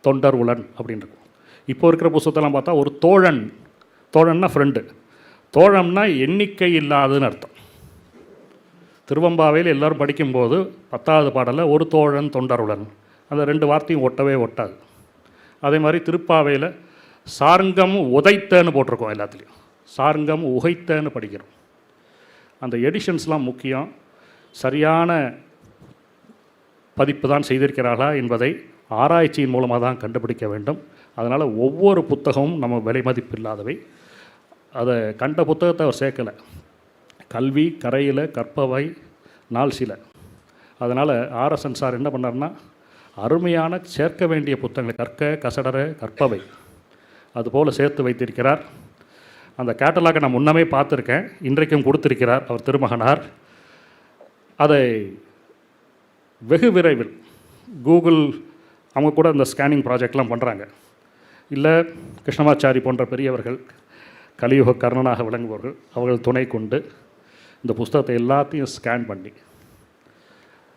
தொண்டர் உளன் அப்படின்னு இருக்கும். இப்போ இருக்கிற புஸ்தகத்தெல்லாம் பார்த்தா ஒரு தோழன், தோழன்னா ஃப்ரெண்டு, தோழம்னா எண்ணிக்கை இல்லாதுன்னு அர்த்தம். திருவம்பாவையில் எல்லோரும் படிக்கும்போது 10வது பாடலில் ஒரு தோழன் தொண்டருளன், அந்த 2 வார்த்தையும் ஒட்டவே ஒட்டாது. அதே மாதிரி திருப்பாவையில் சார்ங்கம் உதைத்தன்னு போட்டிருக்கோம், எல்லாத்துலேயும் சார்ங்கம் உகைத்தன்னு படிக்கிறோம். அந்த எடிஷன்ஸ்லாம் முக்கியம். சரியான பதிப்பு தான் செய்திருக்கிறார்களா என்பதை ஆராய்ச்சியின் மூலமாக தான் கண்டுபிடிக்க வேண்டும். அதனால் ஒவ்வொரு புத்தகமும் நம்ம விலை மதிப்பு இல்லாதவை. அதை கண்ட புத்தகத்தை அவர் சேர்க்கலை. கல்வி கரையில் கற்பவை நாள் சில. அதனால் ஆர்எஸ்என் சார் என்ன பண்ணார்னா, அருமையான சேர்க்க வேண்டிய புத்தகங்களை கற்க கசடர கற்பவை அதுபோல் சேர்த்து வைத்திருக்கிறார். அந்த கேட்டலாகை நான் முன்னமே பார்த்துருக்கேன், இன்றைக்கும் கொடுத்திருக்கிறார் அவர் திருமகனார். அதை வெகு விரைவில் கூகுள் அவங்க கூட இந்த ஸ்கேனிங் ப்ராஜெக்ட்லாம் பண்ணுறாங்க. இல்லை கிருஷ்ணமாச்சாரி போன்ற பெரியவர்கள், கலியுக கர்ணனாக விளங்குபவர்கள், அவர்கள் துணை கொண்டு இந்த புஸ்தகத்தை எல்லாத்தையும் ஸ்கேன் பண்ணி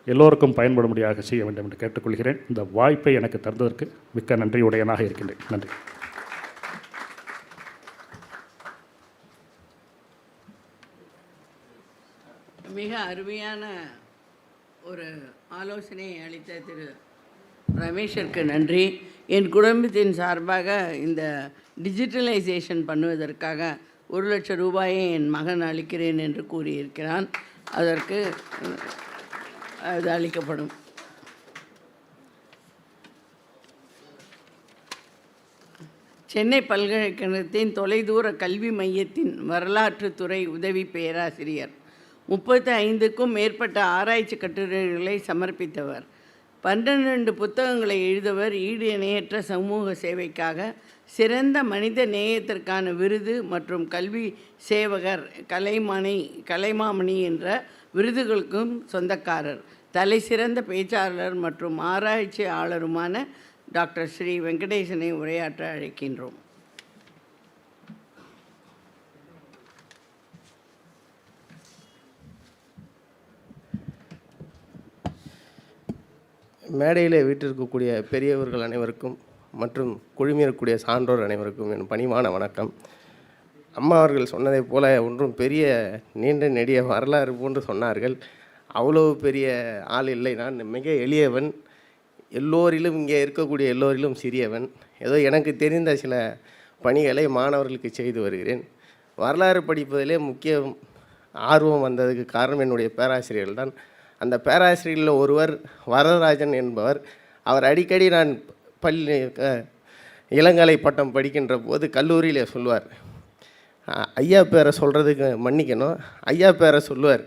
எல்லோருக்கும் பயன்படும்படியாக செய்ய வேண்டும் என்று கேட்டுக்கொள்கிறேன். இந்த வாய்ப்பை எனக்கு தந்ததற்கு மிக்க நன்றியுடையனாக இருக்கின்றேன். நன்றி. மிக அருமையான ஒரு ஆலோசனை அளித்த திரு ரமேஷிற்கு நன்றி. என் குடும்பத்தின் சார்பாக இந்த டிஜிட்டலைசேஷன் பண்ணுவதற்காக 1,00,000 ரூபாயை என் மகன் அளிக்கிறேன் என்று கூறியிருக்கிறான். அதற்கு அது அளிக்கப்படும். சென்னை பல்கலைக்கழகத்தின் தொலைதூர கல்வி மையத்தின் வரலாற்றுத்துறை உதவி பேராசிரியர். 35க்கும் மேற்பட்ட ஆராய்ச்சி கட்டுரைகளை சமர்ப்பித்தவர். 12 புத்தகங்களை எழுதவர். ஈடு இணையற்ற சமூக சேவைக்காக சிறந்த மனித நேயத்திற்கான விருது மற்றும் கல்வி சேவகர் கலைமாமணி என்ற விருதுகளுக்கும் சொந்தக்காரர். தலை சிறந்த பேச்சாளர் மற்றும் ஆராய்ச்சியாளருமான டாக்டர் ஸ்ரீ வெங்கடேசனை உரையாற்ற அழைக்கின்றோம். மேடையில் வீட்டிற்கக்கூடிய பெரியவர்கள் அனைவருக்கும் மற்றும் குழுமியிருக்கக்கூடிய சான்றோர் அனைவருக்கும் என் பணிவான வணக்கம். அம்மா அவர்கள் சொன்னதைப் போல ஒன்றும் பெரிய நீண்ட நெடிய வரலாறு போன்று சொன்னார்கள். அவ்வளோ பெரிய ஆள் இல்லை. நான் மிக எளியவன், எல்லோரிலும் இங்கே இருக்கக்கூடிய எல்லோரிலும் சிறியவன். ஏதோ எனக்கு தெரிந்த சில பணிகளை மாணவர்களுக்கு செய்து வருகிறேன். வரலாறு படிப்பதிலே முக்கிய ஆர்வம் வந்ததுக்கு காரணம் என்னுடைய பேராசிரியர்கள் தான். அந்த பேராசிரியர்களில் ஒருவர் வரதராஜன் என்பவர். அவர் அடிக்கடி நான் இளங்கலை பட்டம் படிக்கின்ற போது கல்லூரியில் சொல்லுவார், ஐயா பேரை சொல்கிறதுக்கு மன்னிக்கணும், ஐயா பேரை சொல்லுவார்.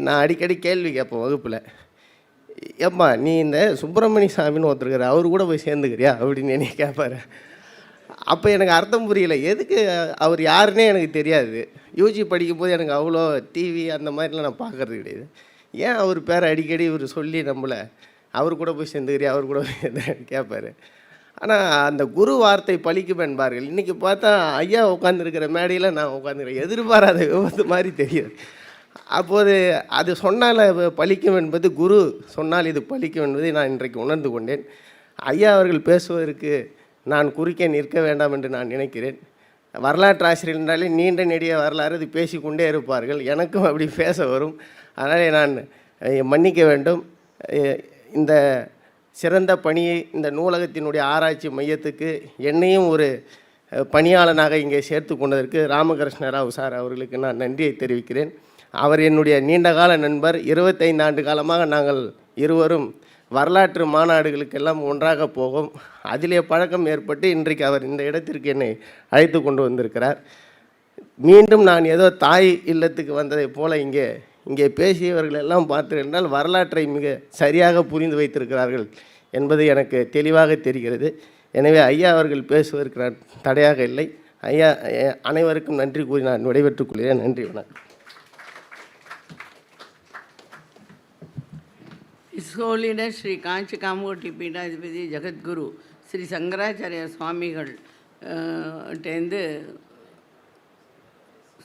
நான் அடிக்கடி கேள்வி கேட்பேன் வகுப்பில், ஏம்மா நீ இந்த சுப்பிரமணிய சாமின்னு ஒருத்தருக்கார், அவர் கூட போய் சேர்ந்துக்கிறியா அப்படின்னு என்னை கேட்பார். அப்போ எனக்கு அர்த்தம் புரியல, எதுக்கு அவர் யாருன்னே எனக்கு தெரியாது. யூஜி படிக்கும்போது எனக்கு அவ்வளோ டிவி அந்த மாதிரிலாம் நான் பார்க்குறது கிடையாது. ஏன் அவர் பேரை அடிக்கடி இவர் சொல்லி நம்மளை அவர் கூட போய் சேர்ந்துக்கிறியா அவர் கூட போய் சேர்ந்து கேட்பார். ஆனால் அந்த குரு வார்த்தை பலிக்கும் என்பார்கள். இன்றைக்கி பார்த்தா ஐயா உட்காந்துருக்கிற மேடையில் நான் உட்காந்துருக்கேன். எதிர்பாராத விபத்து மாதிரி தெரியுது. அப்போது அது சொன்னால் பலிக்கும் என்பது, குரு சொன்னால் இது பலிக்கும் என்பதை நான் இன்றைக்கு உணர்ந்து கொண்டேன். ஐயா அவர்கள் பேசுவதற்கு நான் குறுக்கே நிற்க வேண்டாம் என்று நான் நினைக்கிறேன். வரலாற்று ஆசிரியர் என்றாலே நீண்ட நெடிய வரலாறு இது பேசிக்கொண்டே இருப்பார்கள். எனக்கும் அப்படி பேச வரும். அதனால் நான் மன்னிக்க வேண்டும். இந்த சிறந்த பணியை இந்த நூலகத்தினுடைய ஆராய்ச்சி மையத்துக்கு என்னையும் ஒரு பணியாளனாக இங்கே சேர்த்து கொண்டதற்கு ராமகிருஷ்ண ராவ் சார் அவர்களுக்கு நான் நன்றியை தெரிவிக்கிறேன். அவர் என்னுடைய நீண்டகால நண்பர். 25 ஆண்டு காலமாக நாங்கள் இருவரும் வரலாற்று மாநாடுகளுக்கெல்லாம் ஒன்றாக போகும். அதிலே பழக்கம் ஏற்பட்டு இன்றைக்கு அவர் இந்த இடத்திற்கு என்னை அழைத்து கொண்டு வந்திருக்கிறார். மீண்டும் நான் ஏதோ தாய் இல்லத்துக்கு வந்ததைப் போல இங்கே பேசியவர்கள் எல்லாம் பார்த்தீர்கள் வரலாற்றை மிக சரியாக புரிந்து வைத்திருக்கிறார்கள் என்பது எனக்கு தெளிவாக தெரிகிறது. எனவே ஐயா அவர்கள் பேசுவதற்கு நான் தடையாக இல்லை. ஐயா அனைவருக்கும் நன்றி கூறி நான் விடைபெற்றுக் கொள்கிறேன். நன்றி, வணக்கம். His Holiness Sri Kanchi Kamoti Pீடாதிபதி Jagadguru Sri Shankaracharya சுவாமிகள் டேந்து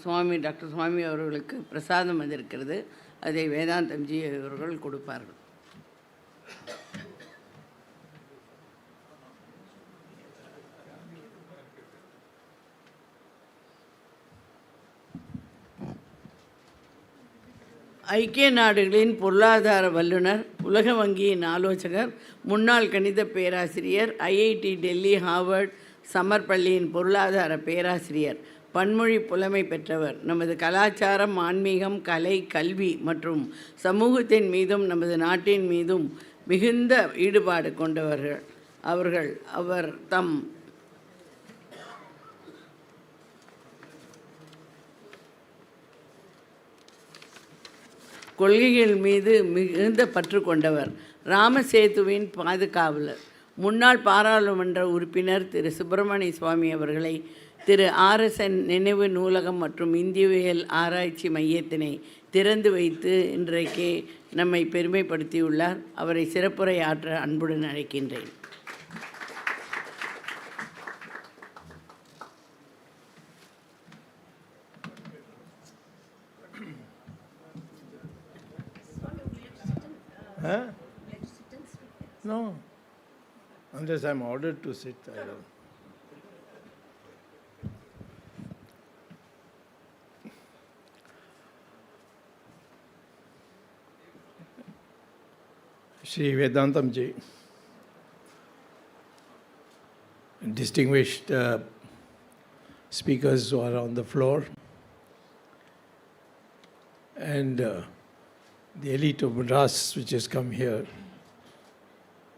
சுவாமி டாக்டர் சுவாமி அவர்களுக்கு பிரசாதம் வந்திருக்கிறது. அதை வேதாந்தம்ஜி அவர்கள் கொடுப்பார்கள். ஐக்கிய நாடுகளின் பொருளாதார வல்லுநர், உலக வங்கியின் ஆலோசகர், முன்னாள் கணித பேராசிரியர், ஐஐடி டெல்லி, ஹார்வர்ட், சம்மர் பள்ளியின் பொருளாதார பேராசிரியர், பன்மொழி புலமை பெற்றவர், நமது கலாச்சாரம், ஆன்மீகம், கலை, கல்வி மற்றும் சமூகத்தின் மீதும் நமது நாட்டின் மீதும் மிகுந்த ஈடுபாடு கொண்டவர்கள் அவர் தம் கொள்கைகள் மீது மிகுந்த பற்று கொண்டவர். ராமசேதுவின் பாதுகாவலர், முன்னாள் பாராளுமன்ற உறுப்பினர் திரு சுப்பிரமணிய சுவாமி அவர்களை திரு RSN நினைவு நூலகம் மற்றும் இந்தியவியல் ஆராய்ச்சி மையத்தினை திறந்து வைத்து இன்றைக்கு நம்மை பெருமைப்படுத்தியுள்ளார். அவரை சிறப்புரையாற்ற அன்புடன் அழைக்கின்றேன். Huh? No, unless I'm ordered to sit, I don't. Shri Vedantamji, distinguished speakers who are on the floor, and the elite of Madras which has come here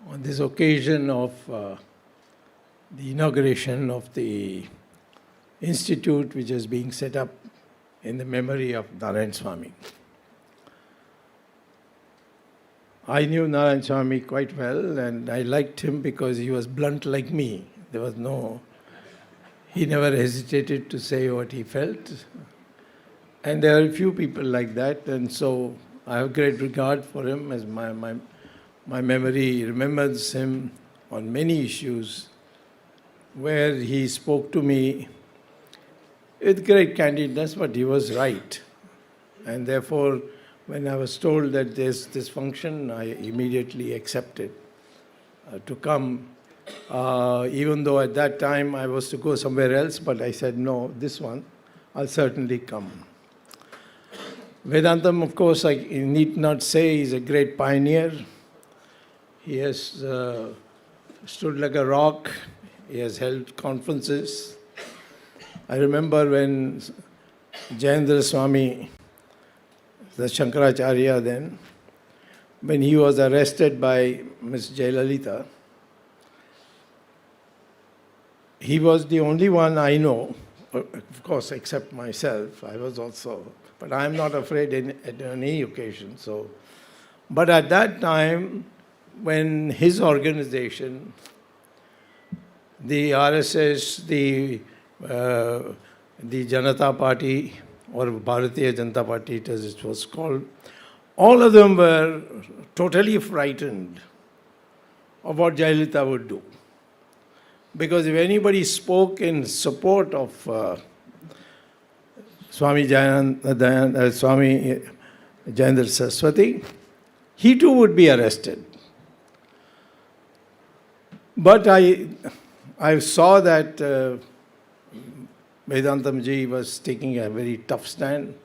on this occasion of the inauguration of the institute which is being set up in the memory of Narayan Swamy. I knew Narayan Swamy quite well, and I liked him because he was blunt like me. He never hesitated to say what he felt. And there are a few people like that, and so I have great regard for him, as my memory remembers him on many issues where he spoke to me with great candidness, but he was right. And therefore, when I was told that there's this function, I immediately accepted to come, even though at that time I was to go somewhere else, but I said, no, this one, I'll certainly come. Vedantam, of course, I need not say, is a great pioneer. He has stood like a rock. He has held conferences. I remember when Jayendra Swamy, the Shankaracharya then, when he was arrested by Ms. Jayalalitha, he was the only one I know, of course, except myself. I was also, but I am not afraid at any occasion. So, but at that time, when his organization, the RSS, the Janata Party, or Bharatiya Janata Party as it was called, all of them were totally frightened of what Jayalalitha would do. Because if anybody spoke in support of Swami Jayendra Saraswati, he too would be arrested. But I saw that Vedantam was taking a very tough stand.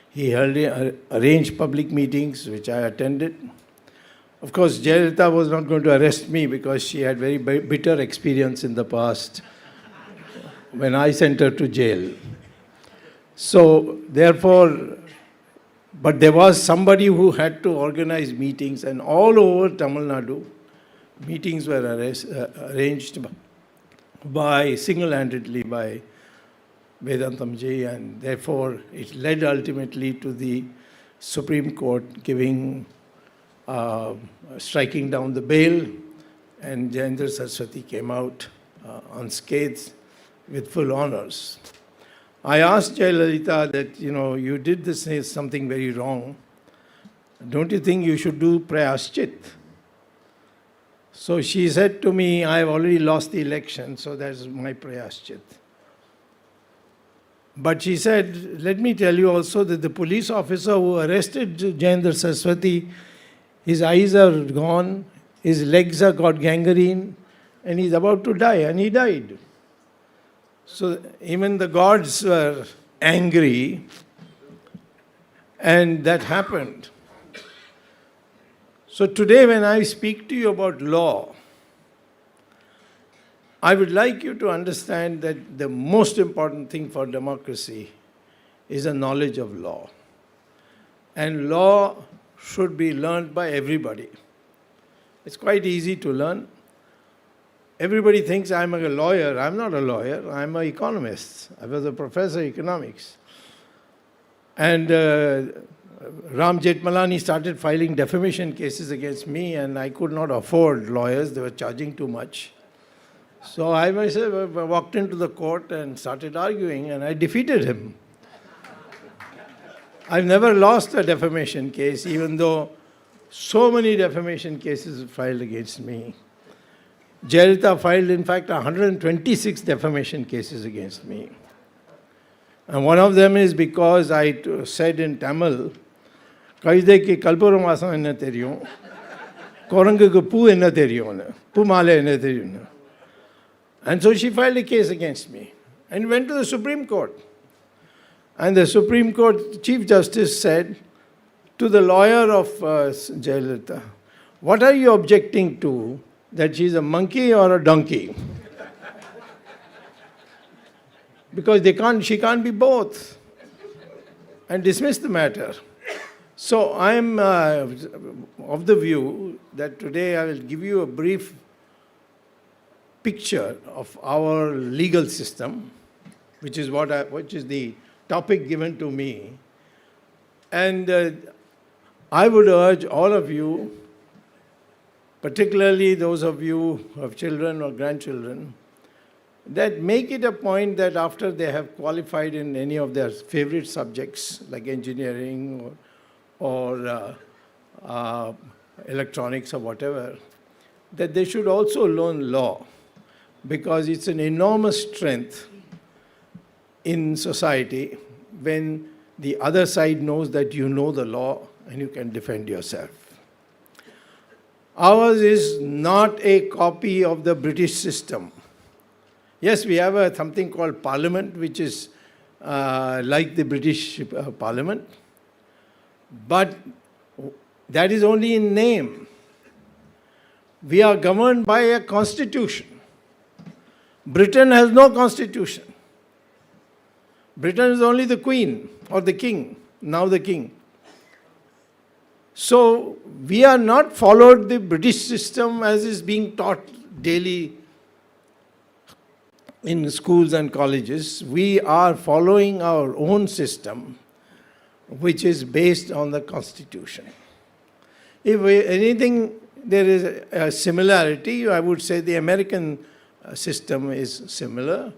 He arranged public meetings, which I attended. Of course, Jayalalitha was not going to arrest me because she had very bitter experience in the past when I sent her to jail. So, therefore, but there was somebody who had to organize meetings, and all over Tamil Nadu, meetings were arranged by single-handedly by Vedantam and therefore it led ultimately to the Supreme Court giving, striking down the bail, and Jayendra Saraswati came out unscathed with full honors. I asked Jayalalitha that, you did this something very wrong. Don't you think you should do prayaschit? So she said to me, I have already lost the election, so that's my prayaschit. But she said, let me tell you also that the police officer who arrested Jayendra Saraswati, his eyes are gone, his legs have got gangrene, and he's about to die, and he died. So even the gods were angry, and that happened. So today when I speak to you about law, I would like you to understand that the most important thing for democracy is a knowledge of law. And law should be learned by everybody. It's quite easy to learn. Everybody thinks I'm a lawyer. I'm not a lawyer. I'm an economist. I was a professor of economics. And Ram Jethmalani started filing defamation cases against me, and I could not afford lawyers. They were charging too much. So I myself walked into the court and started arguing, and I defeated him. I've never lost a defamation case, even though so many defamation cases were filed against me. Jayalalitha filed, in fact, 126 defamation cases against me. And one of them is because I said in Tamil, Kaideki kalpuram vasam enna theriyum, koranguku poo enna theriyum, poo male enna theriyum. And so she filed a case against me and went to the Supreme Court. And the Supreme Court Chief Justice said to the lawyer of Jayalalitha, what are you objecting to, that she's a monkey or a donkey? Because she can't be both. And dismissed the matter. So I'm of the view that today I will give you a brief picture of our legal system, which is the topic given to me. And I would urge all of you, particularly those of you who have children or grandchildren, that make it a point that after they have qualified in any of their favorite subjects, like engineering or electronics or whatever, that they should also learn law, because it's an enormous strength in society when the other side knows that you know the law and you can defend yourself. Ours is not a copy of the British system. Yes, we have something called Parliament, which is like the British Parliament, but that is only in name. We are governed by a constitution. Britain has no constitution. Britain is only the Queen or the King, now the King. So we are not followed the British system as is being taught daily in schools and colleges. We are following our own system, which is based on the Constitution. If anything, there is a similarity. I would say the American system is similar,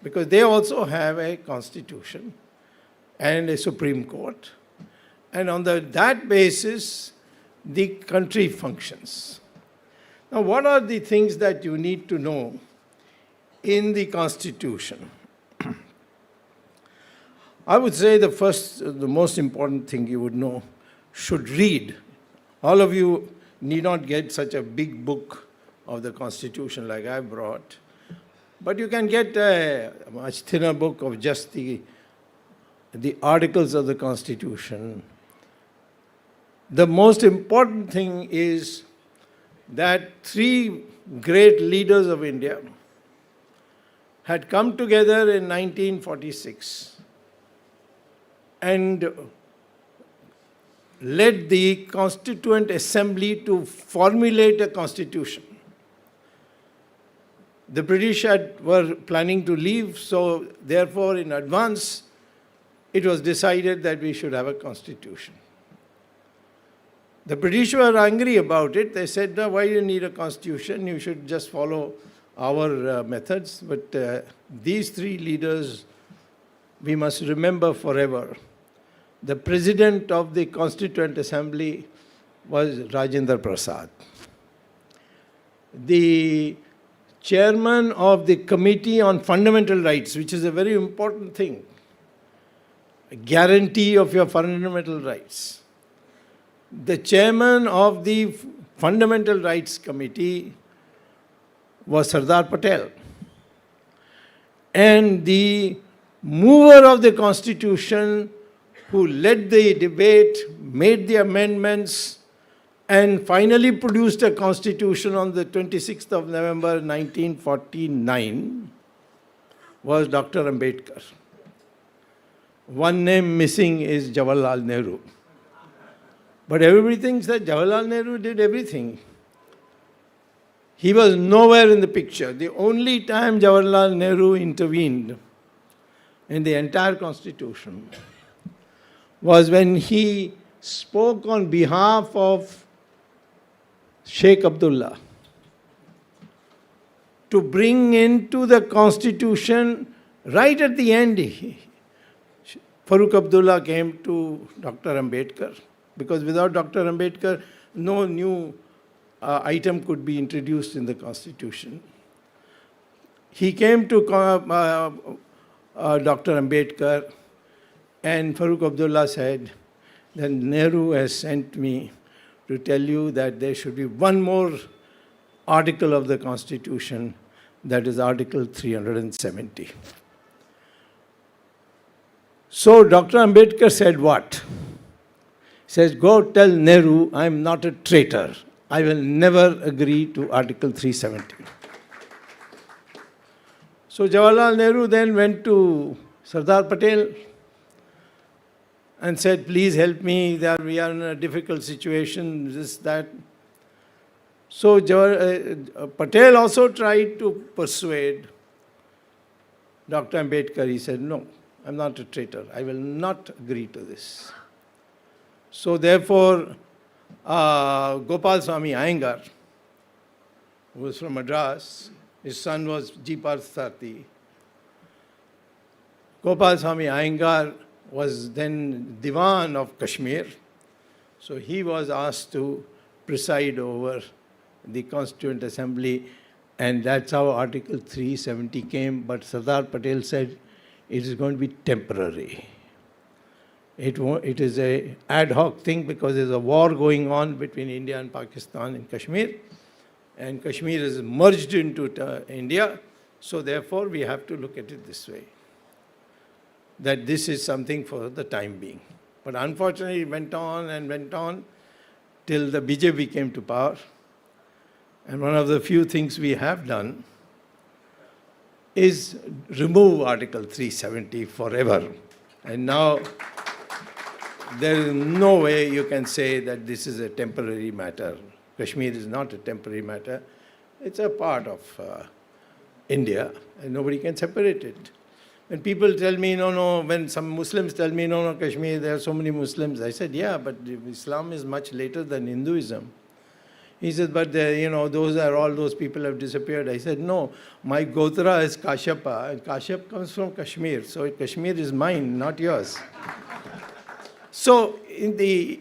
because they also have a constitution and a Supreme Court. And on that basis, the country functions. Now, what are the things that you need to know in the Constitution? I would say the most important thing you would know, should read. All of you need not get such a big book of the Constitution like I brought, but you can get a much thinner book of just the articles of the Constitution. The most important thing is that three great leaders of India had come together in 1946 and led the Constituent Assembly to formulate a constitution. The British were planning to leave, so therefore in advance it was decided that we should have a constitution. The British were angry about it. They said, no, why do you need a constitution? You should just follow our methods. But these three leaders, we must remember forever. The president of the Constituent Assembly was Rajendra Prasad. The chairman of the Committee on Fundamental Rights, which is a very important thing, a guarantee of your fundamental rights. The chairman of the Fundamental Rights Committee was Sardar Patel. And the mover of the Constitution, who led the debate, made the amendments, and finally produced a constitution on the 26th of November 1949, was Dr. Ambedkar. One name missing is Jawaharlal Nehru. But everybody thinks that Jawaharlal Nehru did everything. He was nowhere in the picture. The only time Jawaharlal Nehru intervened in the entire constitution was when he spoke on behalf of Sheikh Abdullah to bring into the constitution, right at the end, Farooq Abdullah came to Dr. Ambedkar, because without Dr. Ambedkar, no new item could be introduced in the constitution. He came to Dr. Ambedkar, and Farooq Abdullah said that Nehru has sent me to tell you that there should be one more article of the Constitution, that is Article 370. So Dr. Ambedkar said what? He says, go tell Nehru I am not a traitor. I will never agree to Article 370. So Jawaharlal Nehru then went to Sardar Patel and said, please help me, we are in a difficult situation, this, that. So Patel also tried to persuade Dr. Ambedkar. He said, no, I'm not a traitor. I will not agree to this. So therefore, Gopal Swamy Iyengar, who was from Madras, his son was G. Parthasarathy. Gopal Swamy Iyengar was then Diwan of Kashmir, So he was asked to preside over the Constituent Assembly, and that's how Article 370 came. But Sardar Patel said it is going to be temporary. It is a ad hoc thing because there's a war going on between India and Pakistan in Kashmir, and Kashmir is merged into India, so therefore we have to look at it this way, that this is something for the time being. But unfortunately it went on till the BJP came to power, and one of the few things we have done is remove Article 370 forever. And now there is no way you can say that this is a temporary matter. Kashmir is not a temporary matter. It's a part of India, and nobody can separate it. When people tell me, no, when some Muslims tell me, no, Kashmir, there are so many Muslims, I said, yeah, but Islam is much later than Hinduism. He said, but all those people have disappeared. I said, no, my Gotra is Kashyapa, and Kashyap comes from Kashmir, so Kashmir is mine, not yours. So in the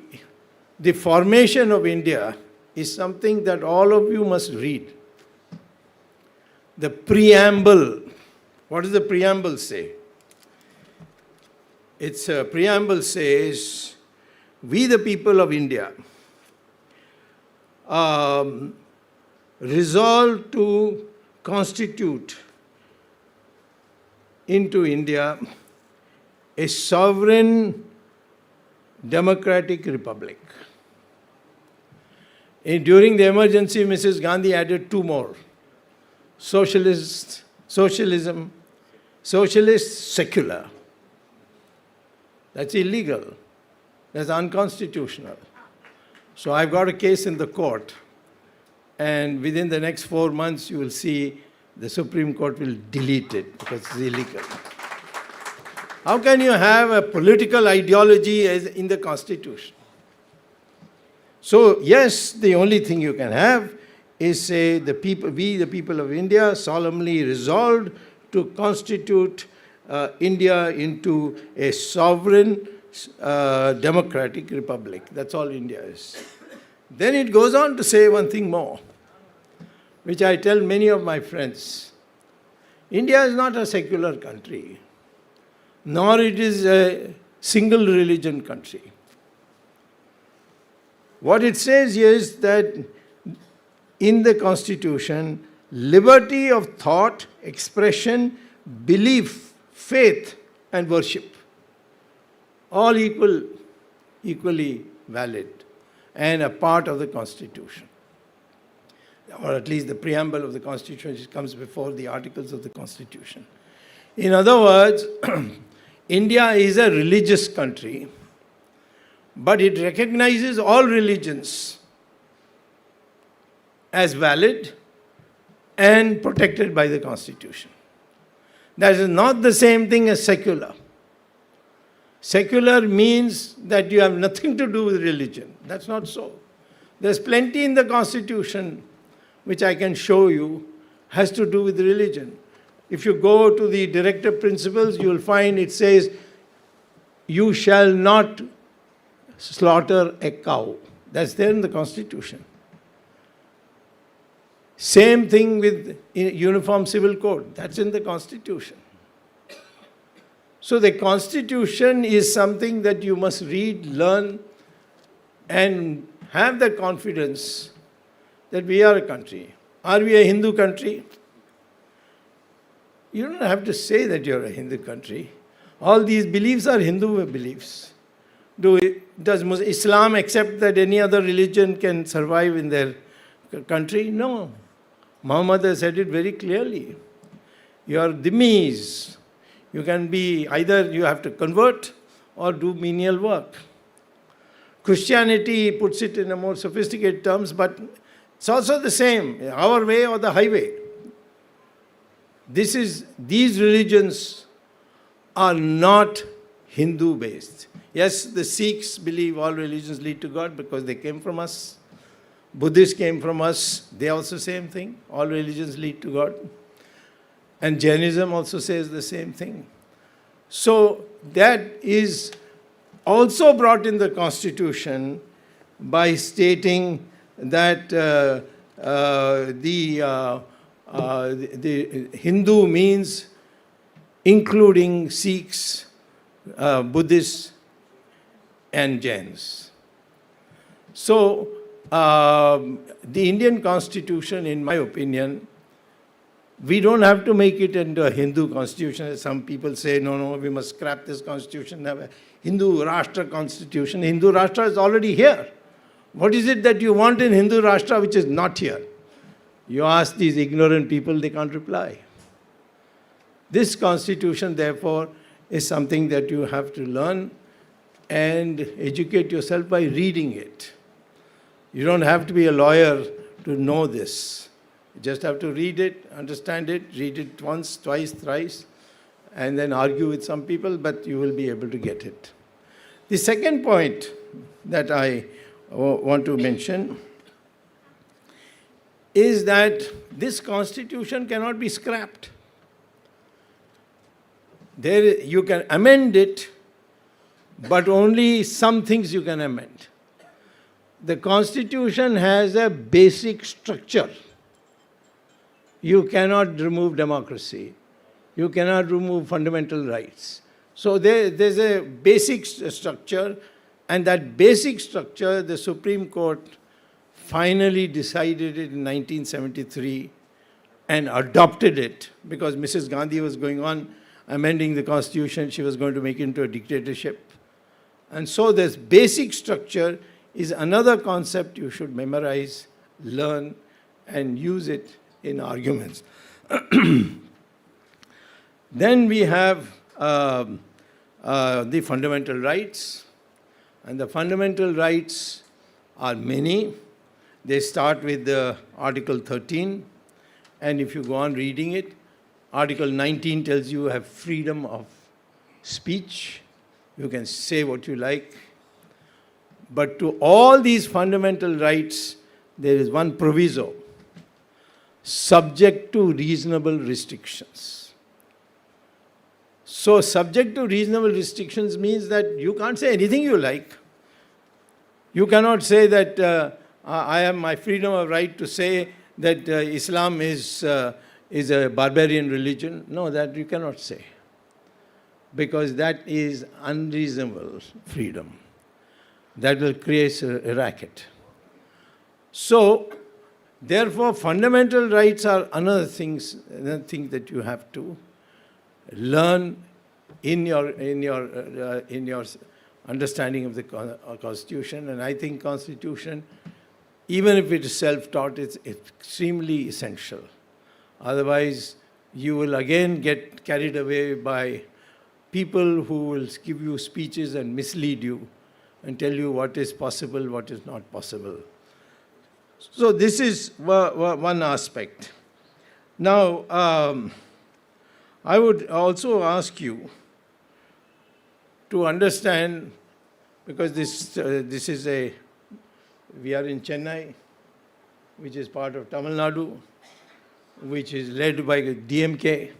formation of India is something that all of you must read. The preamble. What does the preamble say? Its preamble says, we the people of India resolve to constitute into India a sovereign democratic republic. During the emergency, Mrs. Gandhi added two more: socialist, secular. That's illegal. That's unconstitutional. So I've got a case in the court, and within the next 4 months you will see the Supreme Court will delete it because it's illegal. How can you have a political ideology as in the Constitution? So yes, the only thing you can have is say we the people of India solemnly resolved to constitute India into a sovereign democratic republic. That's all India is. Then it goes on to say one thing more, which I tell many of my friends. India is not a secular country, nor it is a single religion country. What it says is that in the Constitution, liberty of thought, expression, belief, faith, and worship, all equally valid and a part of the Constitution. Or at least the preamble of the Constitution, which comes before the articles of the Constitution. In other words, India is a religious country, but it recognizes all religions as valid and protected by the Constitution. That is not the same thing as secular. Secular means that you have nothing to do with religion. That's not so. There's plenty in the Constitution which I can show you has to do with religion. If you go to the directive principles, you will find it says, you shall not slaughter a cow. That's there in the Constitution. Same thing with Uniform Civil Code. That's in the Constitution. So the Constitution is something that you must read, learn, and have the confidence that we are a country. Are we a Hindu country? You don't have to say that you're a Hindu country. All these beliefs are Hindu beliefs. Does Islam accept that any other religion can survive in their country? No. Muhammad has said it very clearly. You are dhimmis. You can be either you have to convert or do menial work. Christianity puts it in a more sophisticated terms, but it's also the same, our way or the highway. These religions are not Hindu-based. Yes, the Sikhs believe all religions lead to God because they came from us. Buddhists came from us. They also same thing. All religions lead to God. And Jainism also says the same thing. So that is also brought in the Constitution by stating that the Hindu means including Sikhs, Buddhists, and Jains. So, the Indian Constitution, in my opinion, we don't have to make it into a Hindu constitution, as some people say, no, we must scrap this constitution, have a Hindu Rashtra constitution. Hindu Rashtra is already here. What is it that you want in Hindu Rashtra which is not here? You ask these ignorant people, they can't reply. This constitution, therefore, is something that you have to learn and educate yourself by reading it. You don't have to be a lawyer to know this. You just have to read it, understand it, read it once, twice, thrice, and then argue with some people, but you will be able to get it. The second point that I want to mention is that this constitution cannot be scrapped. You can amend it, but only some things you can amend. The constitution has a basic structure. You cannot remove democracy. You cannot remove fundamental rights. So there's a basic structure, and that basic structure, the Supreme Court finally decided it in 1973 and adopted it, because Mrs. Gandhi was going on amending the constitution. She was going to make it into a dictatorship. And so this basic structure is another concept you should memorize, learn, and use it in arguments. Then we have the fundamental rights. And the fundamental rights are many. They start with Article 13. And if you go on reading it, Article 19 tells you have freedom of speech. You can say what you like. But to all these fundamental rights, there is one proviso: subject to reasonable restrictions. So subject to reasonable restrictions means that you can't say anything you like. You cannot say that I have my freedom of right to say that Islam is a barbarian religion. No, that you cannot say, because that is unreasonable freedom. That will create a racket. So, therefore, fundamental rights are another thing that you have to learn in your understanding of the Constitution. And I think Constitution, even if it is self-taught, is extremely essential. Otherwise, you will again get carried away by people who will give you speeches and mislead you and tell you what is possible, what is not possible. So this is one aspect. Now, I would also ask you to understand, because this is we are in Chennai, which is part of Tamil Nadu, which is led by DMK,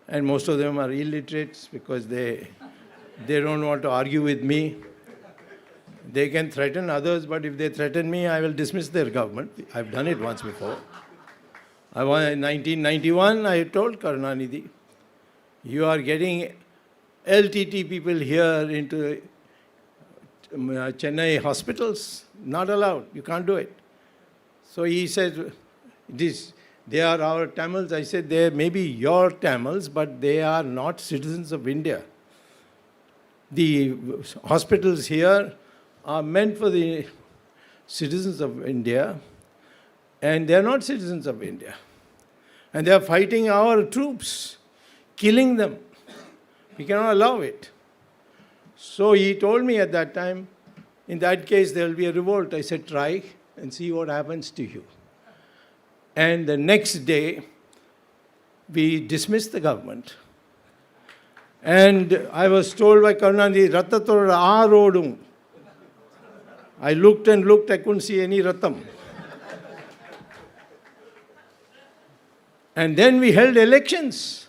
and most of them are illiterates because they don't want to argue with me. They can threaten others, but if they threaten me, I will dismiss their government. I've done it once before. In 1991, I told Karnataka, you are getting LTT people here into Chennai hospitals. Not allowed. You can't do it. So he said, they are our Tamils. I said, they may be your Tamils, but they are not citizens of India. The hospitals here are meant for the citizens of India, and they are not citizens of India. And they are fighting our troops, killing them. We cannot allow it. So he told me at that time, in that case there will be a revolt. I said, try and see what happens to you. And the next day, we dismissed the government. And I was told by Karnataka, Rattathora aa rodum. I looked and looked, I couldn't see any Ratham. And then we held elections.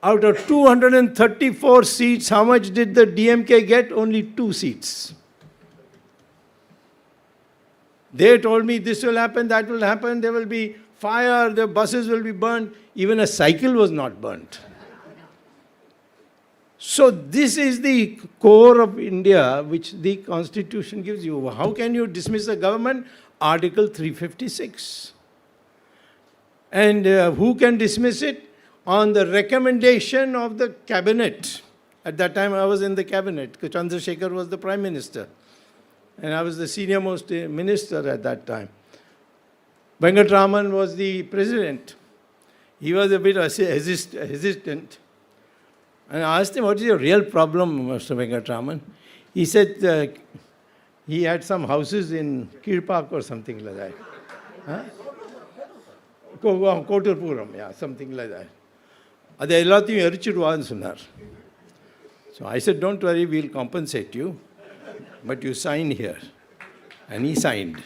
Out of 234 seats, how much did the DMK get? Only 2 seats. They told me this will happen, that will happen, there will be fire, the buses will be burned. Even a cycle was not burnt. So this is the core of India which the Constitution gives you. How can you dismiss the government? Article 356. And who can dismiss it? On the recommendation of the cabinet. At that time I was in the cabinet. Chandrasekhar was the Prime Minister. And I was the senior most minister at that time. Venkatraman was the president. He was a bit hesitant. And I asked him, what is your real problem, Mr. Venkatraman? He said he had some houses in Kirpak or something like that. Huh? Koturpuram, yeah, something like that. So I said, don't worry, we'll compensate you, but you sign here. And he signed.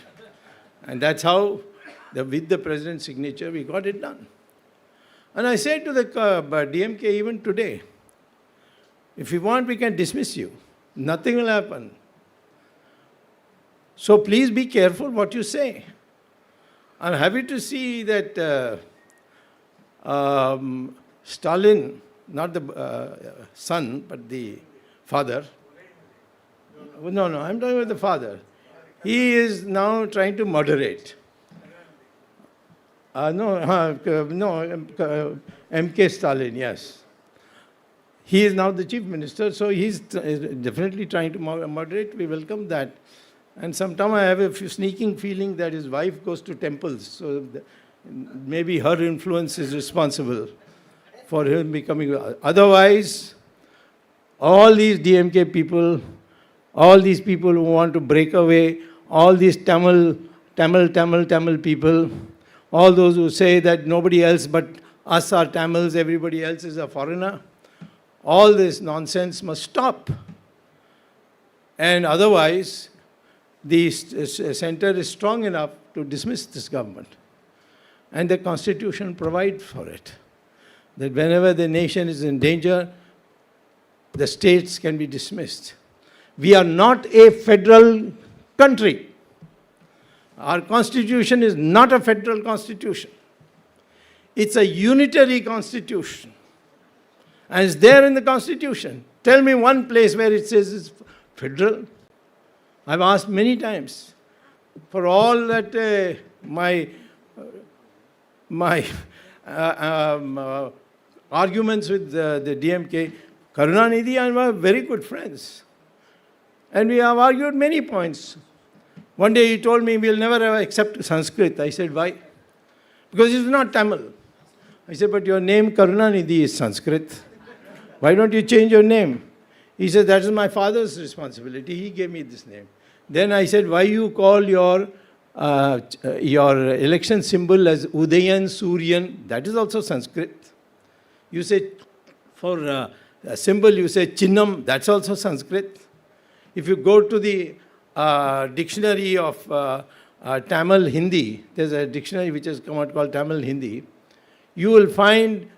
And that's how, with the president's signature, we got it done. And I said to the DMK even today, if you want, we can dismiss you. Nothing will happen. So please be careful what you say. I'm happy to see that Stalin, not the son, but the father. No, I'm talking about the father. He is now trying to moderate. MK Stalin, yes. He is now the chief minister, so he's definitely trying to moderate. We welcome that. And sometimes I have a sneaking feeling that his wife goes to temples, so maybe her influence is responsible for him becoming. Otherwise, all these DMK people, all these people who want to break away, all these Tamil people, all those who say that nobody else but us are Tamils, everybody else is a foreigner, all this nonsense must stop. And otherwise, the center is strong enough to dismiss this government. And the Constitution provides for it. That whenever the nation is in danger, the states can be dismissed. We are not a federal country. Our constitution is not a federal constitution. It's a unitary constitution. And it's there in the constitution. Tell me one place where it says it's federal. I've asked many times. For all that my arguments with the DMK, Karunanidhi and I were very good friends. And we have argued many points. One day he told me, we'll never ever accept Sanskrit. I said, why? Because it's not Tamil. I said, but your name Karunanidhi is Sanskrit. Why don't you change your name? He said, that is my father's responsibility. He gave me this name. Then I said, why you call your election symbol as Udayan Suryan? That is also Sanskrit. You say, for a symbol, you say Chinnam. That's also Sanskrit. If you go to the dictionary of Tamil Hindi, there's a dictionary which has come out called Tamil Hindi, you will find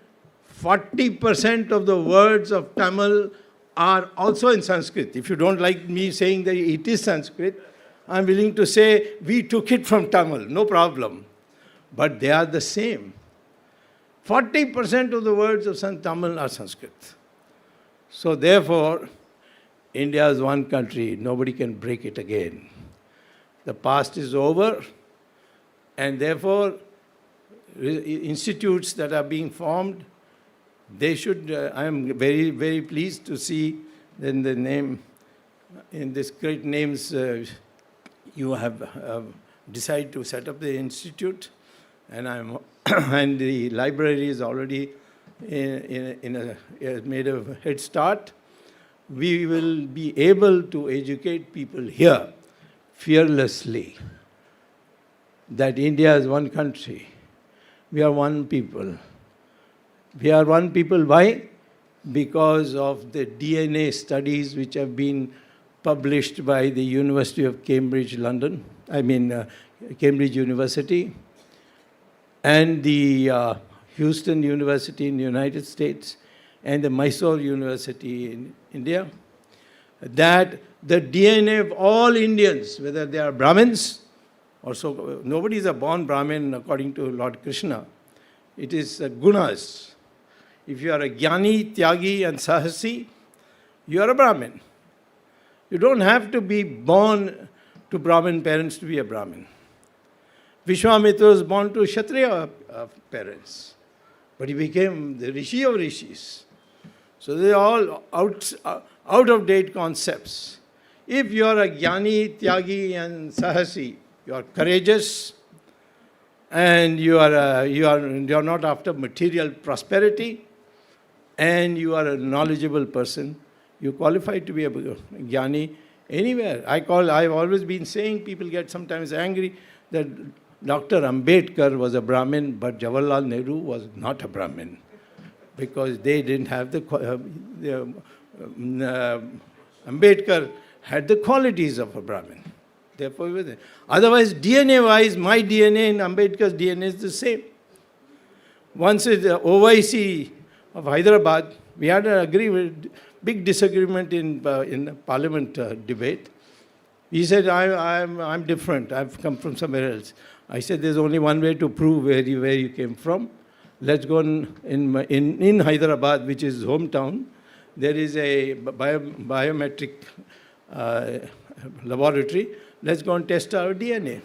40% of the words of Tamil are also in Sanskrit. If you don't like me saying that it is Sanskrit, I'm willing to say we took it from Tamil, no problem. But they are the same. 40% of the words of Tamil are Sanskrit. So therefore, India is one country. Nobody can break it again. The past is over, and therefore, institutes that are being formed, they should, I am very, very pleased to see in the name, in these great names, you have decided to set up the institute, and and the library is already made a head start. We will be able to educate people here fearlessly that India is one country. We are one people. We are one people. Why? Because of the DNA studies which have been published by the University of Cambridge, London, Cambridge University, and the Houston University in the United States, and the Mysore University in India, that the DNA of all Indians, whether they are Brahmins or so. Nobody is a born Brahmin according to Lord Krishna. It is gunas. If you are a Jnani, Tyagi and Sahasi, you are a Brahmin. You don't have to be born to Brahmin parents to be a Brahmin. Vishwamitra was born to Kshatriya parents, but he became the Rishi of Rishis. So they are all out-of-date concepts. If you are a Jnani, Tyagi and Sahasi, you are courageous and you are not after material prosperity and you are a knowledgeable person, you qualify to be a Jnani anywhere. I've always been saying, people get sometimes angry that Dr. Ambedkar was a Brahmin, but Jawaharlal Nehru was not a Brahmin because they didn't have Ambedkar had the qualities of a Brahmin. Therefore, he was there. Otherwise, DNA-wise, my DNA and Ambedkar's DNA is the same. Once at the OIC of Hyderabad, we had a big disagreement in Parliament debate. He said, I'm different. I've come from somewhere else. I said, there's only one way to prove where you came from. Let's go in Hyderabad, which is hometown. There is a biometric laboratory. Let's go and test our DNA.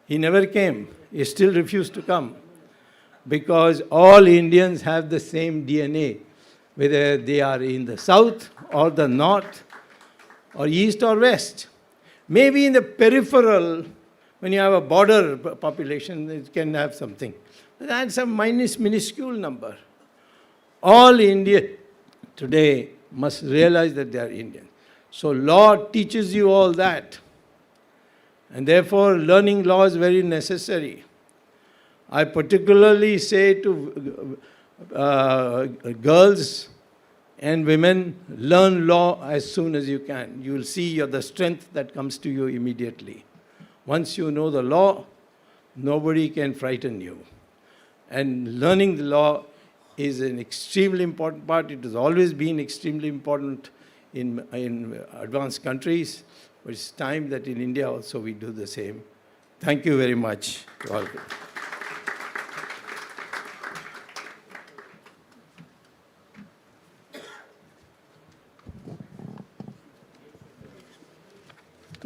He never came. He still refused to come because all Indians have the same DNA, whether they are in the south or the north or east or west. Maybe in the peripheral, when you have a border population, it can have something. That's a minuscule number. All Indians today must realize that they are Indian. So law teaches you all that. And therefore, learning law is very necessary. I particularly say to girls and women, learn law as soon as you can. You will see the strength that comes to you immediately. Once you know the law, nobody can frighten you. And learning the law is an extremely important part. It has always been extremely important in advanced countries. But it's time that in India also we do the same. Thank you very much to all of you.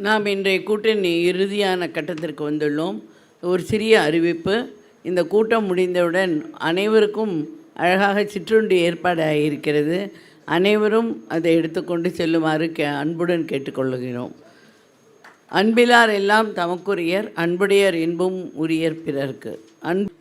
நாம் இன்றைய கூட்டின் இறுதியான கட்டத்திற்கு வந்துள்ளோம். ஒரு சிறிய அறிவிப்பு. இந்த கூட்டம் முடிந்தவுடன் அனைவருக்கும் அழகாக சிற்றுண்டி ஏற்பாடாகியிருக்கிறது. அனைவரும் அதை எடுத்துக்கொண்டு செல்லுமாறு அன்புடன் கேட்டுக்கொள்கிறோம். அன்பிலார் எல்லாம் தமக்குரியர், அன்புடையர் இன்பும் உரியர் பிறர்க்கு.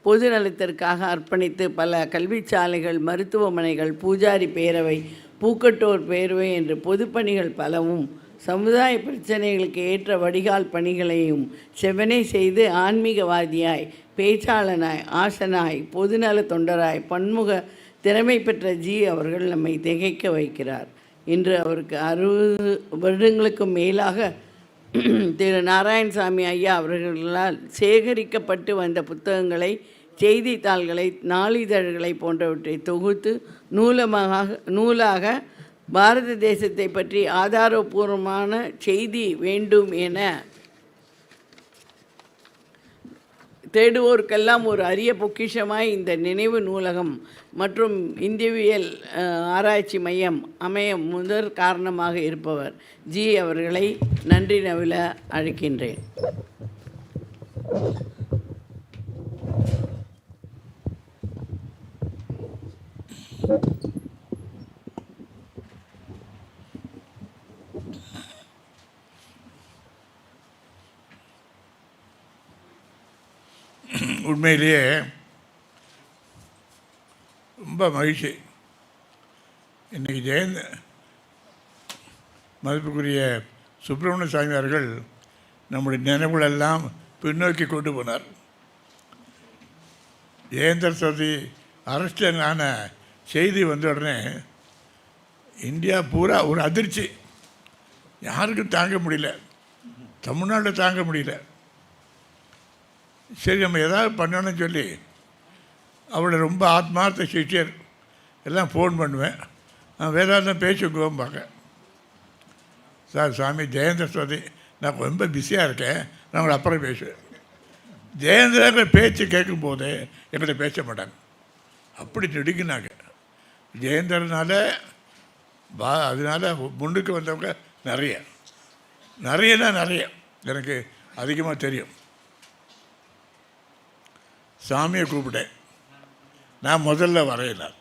பொது நலத்திற்காக அர்ப்பணித்து பல கல்விச்சாலைகள், மருத்துவமனைகள், பூஜாரி பேரவை, பூக்கட்டோர் பேரவை என்று பொதுப்பணிகள் பலவும் சமுதாய பிரச்சனைகளுக்கு ஏற்ற வடிகால் பணிகளையும் செவனே செய்து ஆன்மீகவாதியாய், பேச்சாளனாய், ஆசனாய், பொதுநல தொண்டராய், பன்முக திறமை பெற்ற ஜி அவர்கள் நம்மை திகைக்க வைக்கிறார். இன்று அவருக்கு 60 வருடங்களுக்கும் மேலாக திரு நாராயணசாமி ஐயா அவர்களால் சேகரிக்கப்பட்டு வந்த புத்தகங்களை, செய்தித்தாள்களை, நாளிதழ்களை போன்றவற்றை தொகுத்து நூலாக பாரத தேசத்தை பற்றி ஆதாரபூர்வமான செய்தி வேண்டும் என தேடுவோருக்கெல்லாம் ஒரு அரிய பொக்கிஷமாய் இந்த நினைவு நூலகம் மற்றும் இந்தியவியல் ஆராய்ச்சி மையம் அமைய முதற் காரணமாக இருப்பவர் ஜி அவர்களை நன்றி நவில அழைக்கின்றேன். உண்மையிலேயே ரொம்ப மகிழ்ச்சி. இன்றைக்கி மதிப்புக்குரிய சுப்பிரமணிய சாமி அவர்கள் நம்முடைய நினைவுகளெல்லாம் பின்னோக்கி கொண்டு போனார். ஜெயந்தர் சதி அரெஸ்டில் ஆன செய்தி வந்த உடனே இந்தியா பூரா ஒரு அதிர்ச்சி. யாருக்கும் தாங்க முடியல, தமிழ்நாட்டில் தாங்க முடியல. சரி, நம்ம ஏதாவது பண்ணணும்னு சொல்லி அவளை ரொம்ப ஆத்மார்த்த சிஷ்யர் எல்லாம் ஃபோன் பண்ணுவேன். வேதாந்தம் பேசிக்குவோம் பார்க்க. சார், சுவாமி ஜெயந்த சுவாமி நான் ரொம்ப பிஸியாக இருக்கேன், நான் உங்களை அப்புறம் பேசுவேன். ஜெயேந்திரங்கிற பேச்சு கேட்கும்போது என்கிட்ட பேச மாட்டாங்க, அப்படி நெடுங்கினாங்க. ஜெயேந்திரனால அதனால் முன்னுக்கு வந்தவங்க நிறைய எனக்கு அதிகமாக தெரியும். சாமியை கூப்பிட்டேன், நான் முதல்ல வரையினார்.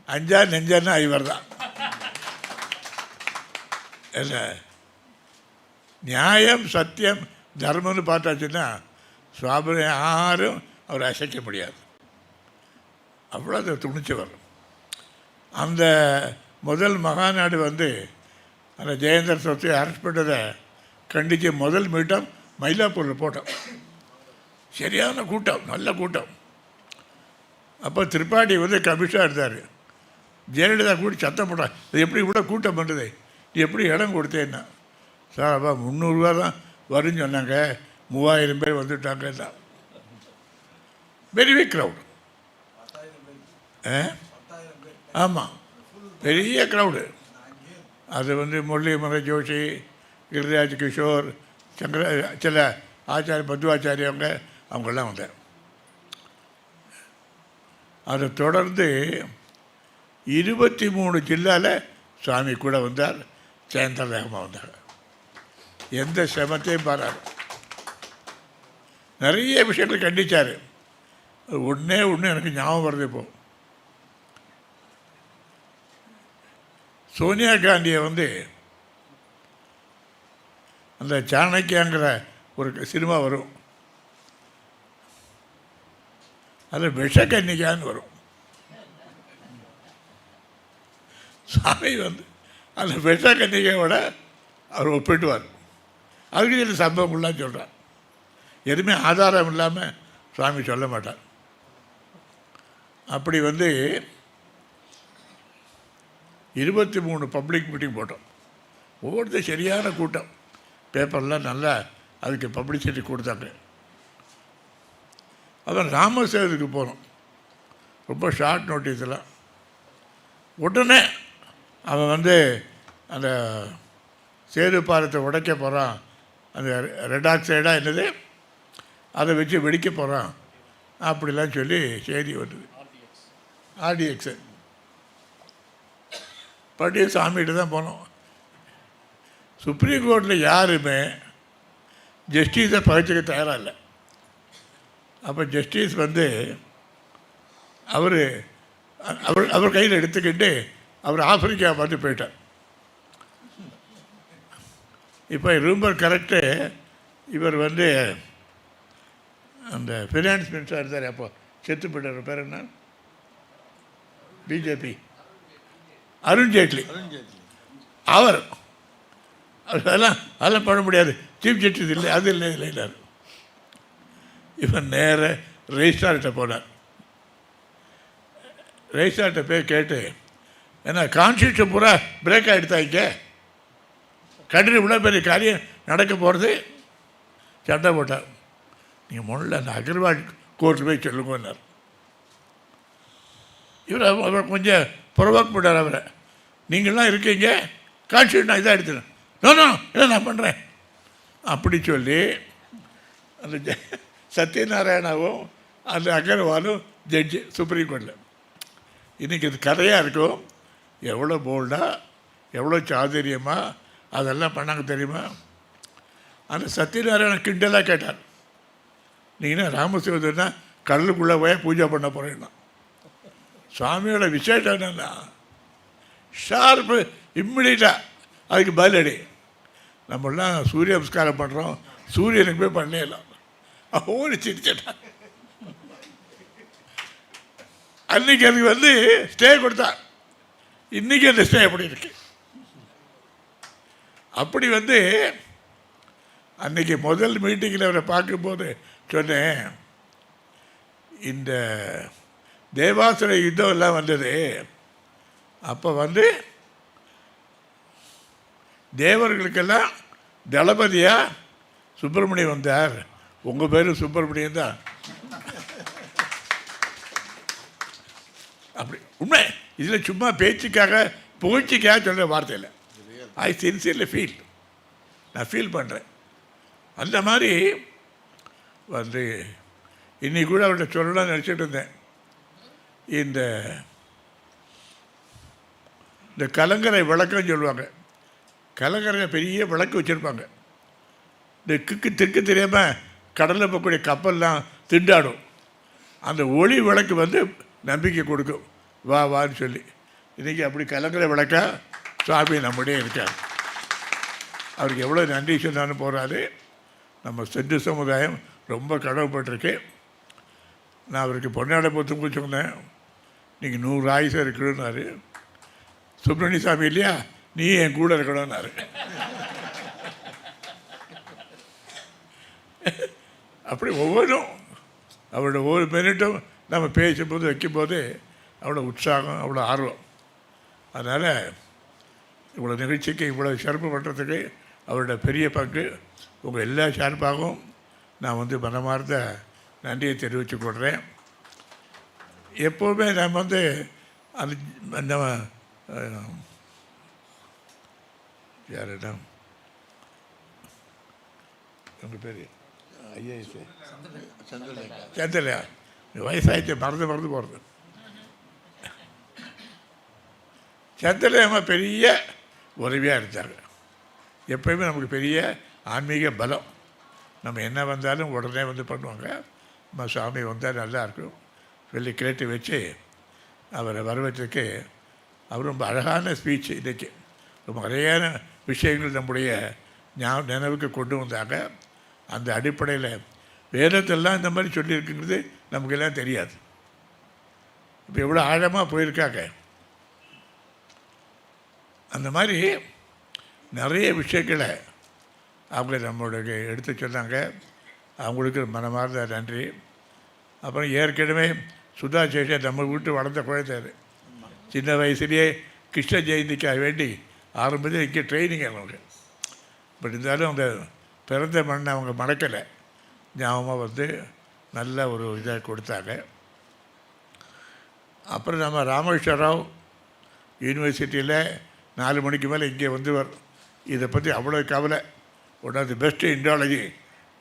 5 நெஞ்சன்னா இவர் தான். இல்லை, நியாயம் சத்தியம் தர்மம்னு பார்த்தாச்சுன்னா சுவாமி யாரும் அவர் அசைக்க முடியாது, அவ்வளோ அதை துணிச்சவர். அந்த முதல் மகாநாடு வந்து அந்த ஜெயேந்திர சொத்தை அரெஸ்ட் பண்ணதை கண்டித்து முதல் மீட்டம் மயிலாப்பூரில் போட்டோம். சரியான கூட்டம், நல்ல கூட்டம். அப்போ திரிபாடி வந்து கமிஷனாக இருந்தார். ஜெயலலிதா கூட சத்தம் போட்டார், இது எப்படி இவ்வளோ கூட்டம் பண்ணுறது, நீ எப்படி இடம் கொடுத்தேன்னா. சார் அப்போ 300 ரூபா தான் வரும்னு சொன்னாங்க, 3000 பேர் வந்துட்டாங்க தான். Very big crowd. ஆமாம், பெரிய க்ரௌடு. அது வந்து முரளிமலை ஜோஷி, கிரிராஜ் கிஷோர், சில ஆச்சாரிய மதுவாச்சாரியவங்க அவங்கெல்லாம் வந்தார். அதை தொடர்ந்து 23 ஜில்லாவில் சுவாமி கூட வந்தார், சேந்தரலேகமாக வந்தார். எந்த சிரமத்தையும் பாராரு. நிறைய விஷயங்கள் கண்டித்தார். ஒன்று எனக்கு ஞாபகம் வருது. இப்போ சோனியா காந்தியை வந்து அந்த சாணக்கியாங்கிற ஒரு சினிமா வரும், அதில் விஷக்கன்னிக்கான்னு வரும். சாமி வந்து அந்த விஷக்கன்னிகையோட அவர் ஒப்பிட்டுவார். அதுக்கு சில சம்பவங்கள்லாம் சொல்கிறார். எதுவுமே ஆதாரம் இல்லாமல் சுவாமி சொல்ல மாட்டார். அப்படி வந்து 23 பப்ளிக் மீட்டிங் போட்டோம். ஒவ்வொருத்தரும் சரியான கூட்டம். பேப்பர்லாம் நல்லா அதுக்கு பப்ளிசிட்டி கொடுத்தாங்க. அப்புறம் ராமசேதுக்கு போனோம். ரொம்ப ஷார்ட் நோட்டீஸில் உடனே அவன் வந்து அந்த சேது பாலத்தை உடைக்க போகிறான், அந்த ரெட் ஆக்சைடாக என்னது அதை வச்சு வெடிக்க போகிறான் அப்படிலாம் சொல்லி செய்தி வந்தது. ஆர்டிஎக்ஸு பட்டி சாமிகிட்ட தான் போனோம். சுப்ரீம் கோர்ட்டில் யாருமே ஜஸ்டிஸை பகிர்ச்சிக்க தயாராக இல்லை. அப்போ ஜஸ்டிஸ் வந்து அவர் கையில் எடுத்துக்கிட்டு அவர் ஆப்பிரிக்கா பார்த்து போயிட்டார். இப்போ ரொம்ப கரெக்டு. இவர் வந்து அந்த ஃபினான்ஸ் மினிஸ்டர் இருந்தார், அப்போ செத்து போயிட்டார். பேர் என்ன, பிஜேபி, அருண்ஜேட்லி. அவர் அதெல்லாம் பண்ண முடியாது, சீஃப் ஜஸ்டிஸ் இல்லை, அது இல்லை, இல்லைன்னார். இவன் நேர ரெஜிஸ்ட்ரார்கிட்ட போனார். ரெஜிஸ்ட்ரார்கிட்ட போய் கேட்டு, ஏன்னா கான்ஸ்டியூஷன் பூரா பிரேக் ஆகிடுத்தாங்க, கண்டிப்பாக இவ்வளோ பெரிய காரியம் நடக்க போகிறது, சண்டை போட்டார். நீங்கள் முதல்ல அந்த அகர்வால் கோர்ட்டில் போய் சொல்லுங்கன்னார். அவர் கொஞ்சம் ப்ரொவோக் பண்ணார் அவரை. நீங்கள்லாம் இருக்கீங்க, கான்ஸ்டியூஷன் நான் இதாக எடுத்துறேன், நோ இல்லை நான் பண்ணுறேன் அப்படி சொல்லி அந்த சத்யநாராயணாவும் அந்த அகர்வாலும் ஜட்ஜு சுப்ரீம் கோர்ட்டில். இன்றைக்கி இது கதையாக இருக்கும். எவ்வளோ போல்டாக, எவ்வளோ சாதுரியமாக அதெல்லாம் பண்ணாங்க தெரியுமா. அந்த சத்யநாராயணன் கிண்டலாக கேட்டார், நீங்கள் ராமசிவதர்னா கடலுக்குள்ளே போய் பூஜை பண்ண போகிறேன்னா. சுவாமியோட விசேஷம் என்னன்னா ஷார்ப்பு இம்மிடியட்டாக அதுக்கு பதிலடி. நம்மளாம் சூரிய நமஸ்காரம் பண்ணுறோம், சூரியனுக்கு போய் பண்ணிடலாம். ஓடி சிரிச்சிட்டான். அன்றைக்கி அதுக்கு வந்து ஸ்டே கொடுத்தான். இன்றைக்கி அந்த ஸ்டே எப்படி இருக்கு. அப்படி வந்து அன்றைக்கி முதல் மீட்டிங்கில் அவரை பார்க்கும்போது சொன்னேன், இந்த தேவாசுர யுத்தம் எல்லாம் வந்தது, அப்போ வந்து தேவர்களுக்கெல்லாம் தளபதியாக சுப்பிரமணியம் வந்தார், உங்கள் பேர் சுப்பிரமணியம் தான். அப்படி உண்மை. இதில் சும்மா பேச்சுக்காக புகழ்ச்சிக்காக சொல்கிற வார்த்தை இல்லை. ஐ சின்சியர்லி ஃபீல் நான் ஃபீல் பண்ணுறேன். அந்த மாதிரி வந்து இன்றைக்கி கூட அவர்கிட்ட சொல்லலாம்னு நினச்சிட்டு இருந்தேன். இந்த கலங்கரை விளக்குன்னு சொல்லுவாங்க. கலங்கரை பெரிய விளக்கு வச்சுருப்பாங்க. இந்த திக்கு தெரியாமல் கடலில் போகக்கூடிய கப்பல்லாம் திண்டாடும். அந்த ஒளி விளக்கு வந்து நம்பிக்கை கொடுக்கும், வா வான்னு சொல்லி. இன்றைக்கி அப்படி கலங்கரை விளக்கா சுவாமி நம்முடைய இருக்கார். அவருக்கு எவ்வளோ நன்றி சொன்னாலும் போகிறாரு. நம்ம சென்று சமுதாயம் ரொம்ப கடவுப்பட்டிருக்கு. நான் அவருக்கு பொன்னாடை பொத்து சொன்னேன், நீங்கள் 100 ஆயுசு இருக்கணும்னாரு. சுப்பிரமணிய சாமி இல்லையா, நீ என் கூட இருக்கணும்னாரு. அப்படி ஒவ்வொன்றும் அவரோட ஒவ்வொரு மினிட்டும் நம்ம பேசும்போது வைக்கும்போது அவ்வளோ உற்சாகம், அவ்வளோ ஆர்வம். அதனால் இவ்வளோ நிகழ்ச்சிக்கு இவ்வளோ சிறப்பு பண்ணுறதுக்கு அவரோட பெரிய பங்கு. உங்கள் எல்லா சார்பாகவும் நான் வந்து மனமார்ந்த நன்றியை தெரிவித்து கொள்கிறேன். எப்போவுமே நம்ம வந்து அது நம்ம யாரிடம் உங்கள் பேர் ஐஏஎஸ் சந்திரலேகா, வயசாகிடுச்சு, மறந்து போகிறது. சந்திரலேகா பெரிய உதவியாக இருந்தார். எப்போயுமே நமக்கு பெரிய ஆன்மீக பலம். நம்ம என்ன வந்தாலும் உடனே வந்து பண்ணுவாங்க. நம்ம சாமி வந்தால் நல்லாயிருக்கும் சொல்லி கேட்டு வச்சு அவரை வரவேற்றதுக்கு அவர் ரொம்ப அழகான ஸ்பீச். இன்றைக்கி ரொம்ப நிறையான விஷயங்கள் நம்முடைய நினைவுக்கு கொண்டு வந்தாங்க. அந்த அடிப்படையில் வேதத்தெல்லாம் இந்த மாதிரி சொல்லியிருக்குங்கிறது நமக்கெல்லாம் தெரியாது. இப்போ எவ்வளோ ஆழமாக போயிருக்காங்க. அந்த மாதிரி நிறைய விஷயங்களை அவங்க நம்மளுக்கு எடுத்து சொன்னாங்க. அவங்களுக்கு மனமார்ந்த நன்றி. அப்புறம் ஏற்கனவே சுதா சேஷன் நம்ம வீட்டு வளர்ந்த குழந்தை. சின்ன வயசுலேயே கிருஷ்ண ஜெயந்திக்காக வேண்டி ஆரம்பத்தில் இங்கே ட்ரைனிங் அவங்க. பட் இருந்தாலும் அந்த பிறந்த மண்ணை அவங்க மறக்கலை. ஞாபகமாக வந்து நல்ல ஒரு இதை கொடுத்தாங்க. அப்புறம் நம்ம ராமேஸ்வரராவ் யூனிவர்சிட்டியில் 4 மணிக்கு மேலே இங்கே வந்துவர். இதை பற்றி அவ்வளோ கவலை. ஒன்றாவது பெஸ்ட்டு இண்டாலஜி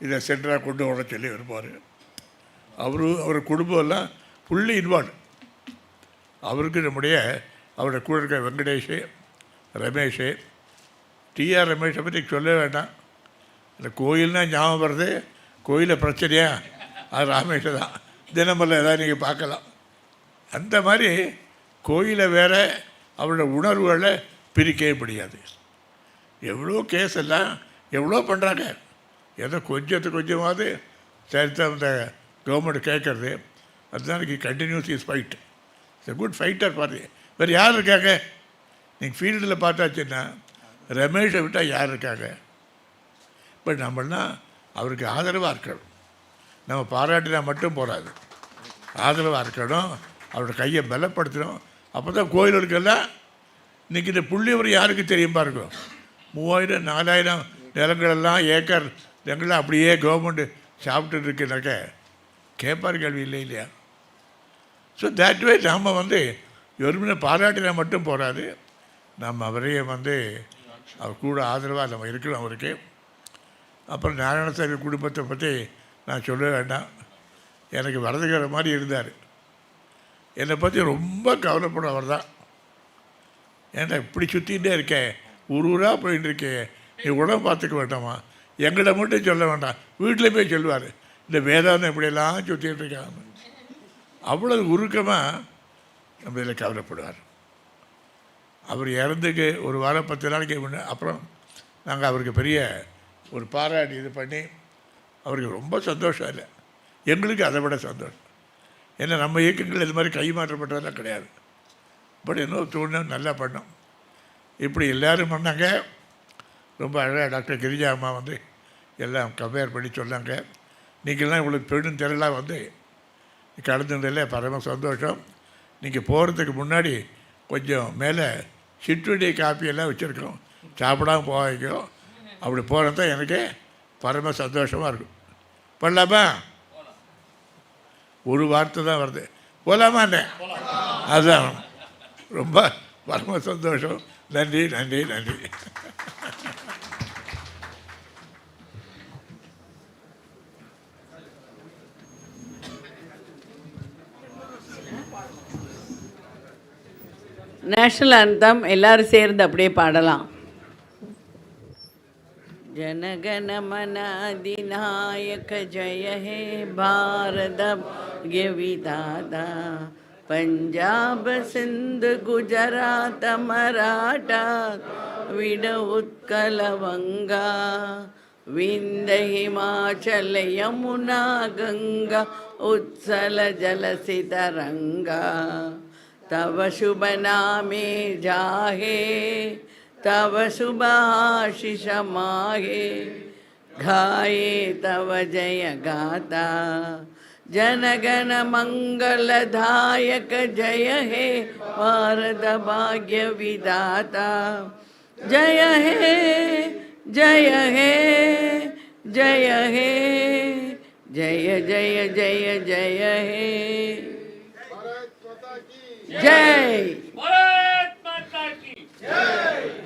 இதை சென்டராக கொண்டு வர சொல்லி வருவார். அவர் குடும்பம் எல்லாம் ஃபுல்லி இன்வால்வ். அவருக்கு நம்முடைய அவரோட கூட இருக்க வெங்கடேஷ், ரமேஷ், டிஆர் ரமேஷை பற்றி சொல்ல வேண்டாம். இந்த கோயில்னால் ஞாபகம் வருது. கோயிலில் பிரச்சனையா, அது ராமேஷ் தான். தினமல்ல ஏதாவது நீங்கள் பார்க்கலாம். அந்த மாதிரி கோயிலை வேறு அவரோட உணர்வுகளை பிரிக்கவே முடியாது. எவ்வளோ கேஸ் எல்லாம் எவ்வளோ பண்ணுறாங்க. ஏதோ கொஞ்சமாவது சரித்த அந்த கவர்மெண்ட் கேட்குறது. அதுதான் continuous is fight. It's good fighter பாரு. வேறு யார் இருக்காங்க? நீங்கள் ஃபீல்டில் பார்த்தாச்சுன்னா ரமேஷை விட்டால் யார் இருக்காங்க? பட் நம்மள்னா அவருக்கு ஆதரவாக இருக்கணும். நம்ம பாராட்டினா மட்டும் போகாது, ஆதரவாக இருக்கணும். அவரோட கையை பலப்படுத்தணும். அப்போ தான் கோயில்களுக்கெல்லாம் இன்றைக்கி இந்த புள்ளியவர் யாருக்கு தெரியுமா இருக்கும். 3000 4000 நிலங்களெல்லாம் ஏக்கர் நிலங்கள்லாம் அப்படியே கவர்மெண்ட்டு சாப்பிட்டு இருக்குனாக்க கேட்பார் கேள்வி இல்லை இல்லையா? ஸோ தேட் வே நாம் வந்து வெறுமனே பாராட்டினா மட்டும் போகாது. நம்ம அவரையும் வந்து அவர் கூட ஆதரவாக நம்ம இருக்கணும் அவருக்கு. அப்புறம் நாராயணசாமி குடும்பத்தை பற்றி நான் சொல்ல வேண்டாம். எனக்கு வரதுகிற மாதிரி இருந்தார். என்னை பற்றி ரொம்ப கவலைப்படும் அவர் தான். ஏன்டா இப்படி சுற்றிகிட்டே இருக்கேன், ஊராக போயின்னு இருக்கேன், நீ உடம்பு பார்த்துக்க வேண்டாமா? எங்கிட்ட மட்டும் சொல்ல வேண்டாம், வீட்டில் போய் சொல்லுவார், இந்த வேதாந்தம் இப்படியெல்லாம் சுற்றிகிட்டு இருக்காங்க. அவ்வளோ உருக்கமாக நம்ம இதில் கவலைப்படுவார். அவர் இறந்துக்கு ஒரு வாரம் 10 நாளைக்கு முன்னே அப்புறம் நாங்கள் அவருக்கு பெரிய ஒரு பாராட்டி இது பண்ணி அவருக்கு ரொம்ப சந்தோஷம். இல்லை, எங்களுக்கு அதை விட சந்தோஷம். ஏன்னா நம்ம இயக்கங்கள் இது மாதிரி கைமாற்றப்பட்டதெல்லாம் கிடையாது. பட் இன்னும் தோணும் நல்லா பண்ணோம். இப்படி எல்லோரும் பண்ணாங்க. ரொம்ப அழகாக டாக்டர் கிரிஜா அம்மா வந்து எல்லாம் கம்பேர் பண்ணி சொன்னாங்க. நீங்கள்லாம் இவ்வளோ பெரும் திரளாக வந்து கலந்துருந்ததில்ல பரம சந்தோஷம். நீங்கள் போகிறதுக்கு முன்னாடி கொஞ்சம் மேலே சிற்றுண்டி காப்பியெல்லாம் வச்சுருக்கோம், சாப்பிடாமல் போவாங்க. அப்படி போகிறது தான் எனக்கு பரம சந்தோஷமாக இருக்கும். பண்ணலாமா? ஒரு வார்த்தை தான் வருது, போகலாமாண்ணே? அதுதான் ரொம்ப பரம சந்தோஷம். நன்றி நன்றி நன்றி. நேஷ்னல் ஆந்தம் எல்லாரும் சேர்ந்து அப்படியே பாடலாம். जनगण मन अधिनायक जय हे भारत भाग्य विधाता पंजाब सिंध गुजरात मराठा विड उत्कल वंगा विंध्य हिमाचल यमुना गंगा उत्सल जलसितरंगा तव शुभ नामे जाहे तव शुभ आशीष माहे गाये तव जय गाता जनगण मंगलदायक जय हे भारत भाग्य विधाता जय हे जय हे जय हे जय जय जय जय हे जय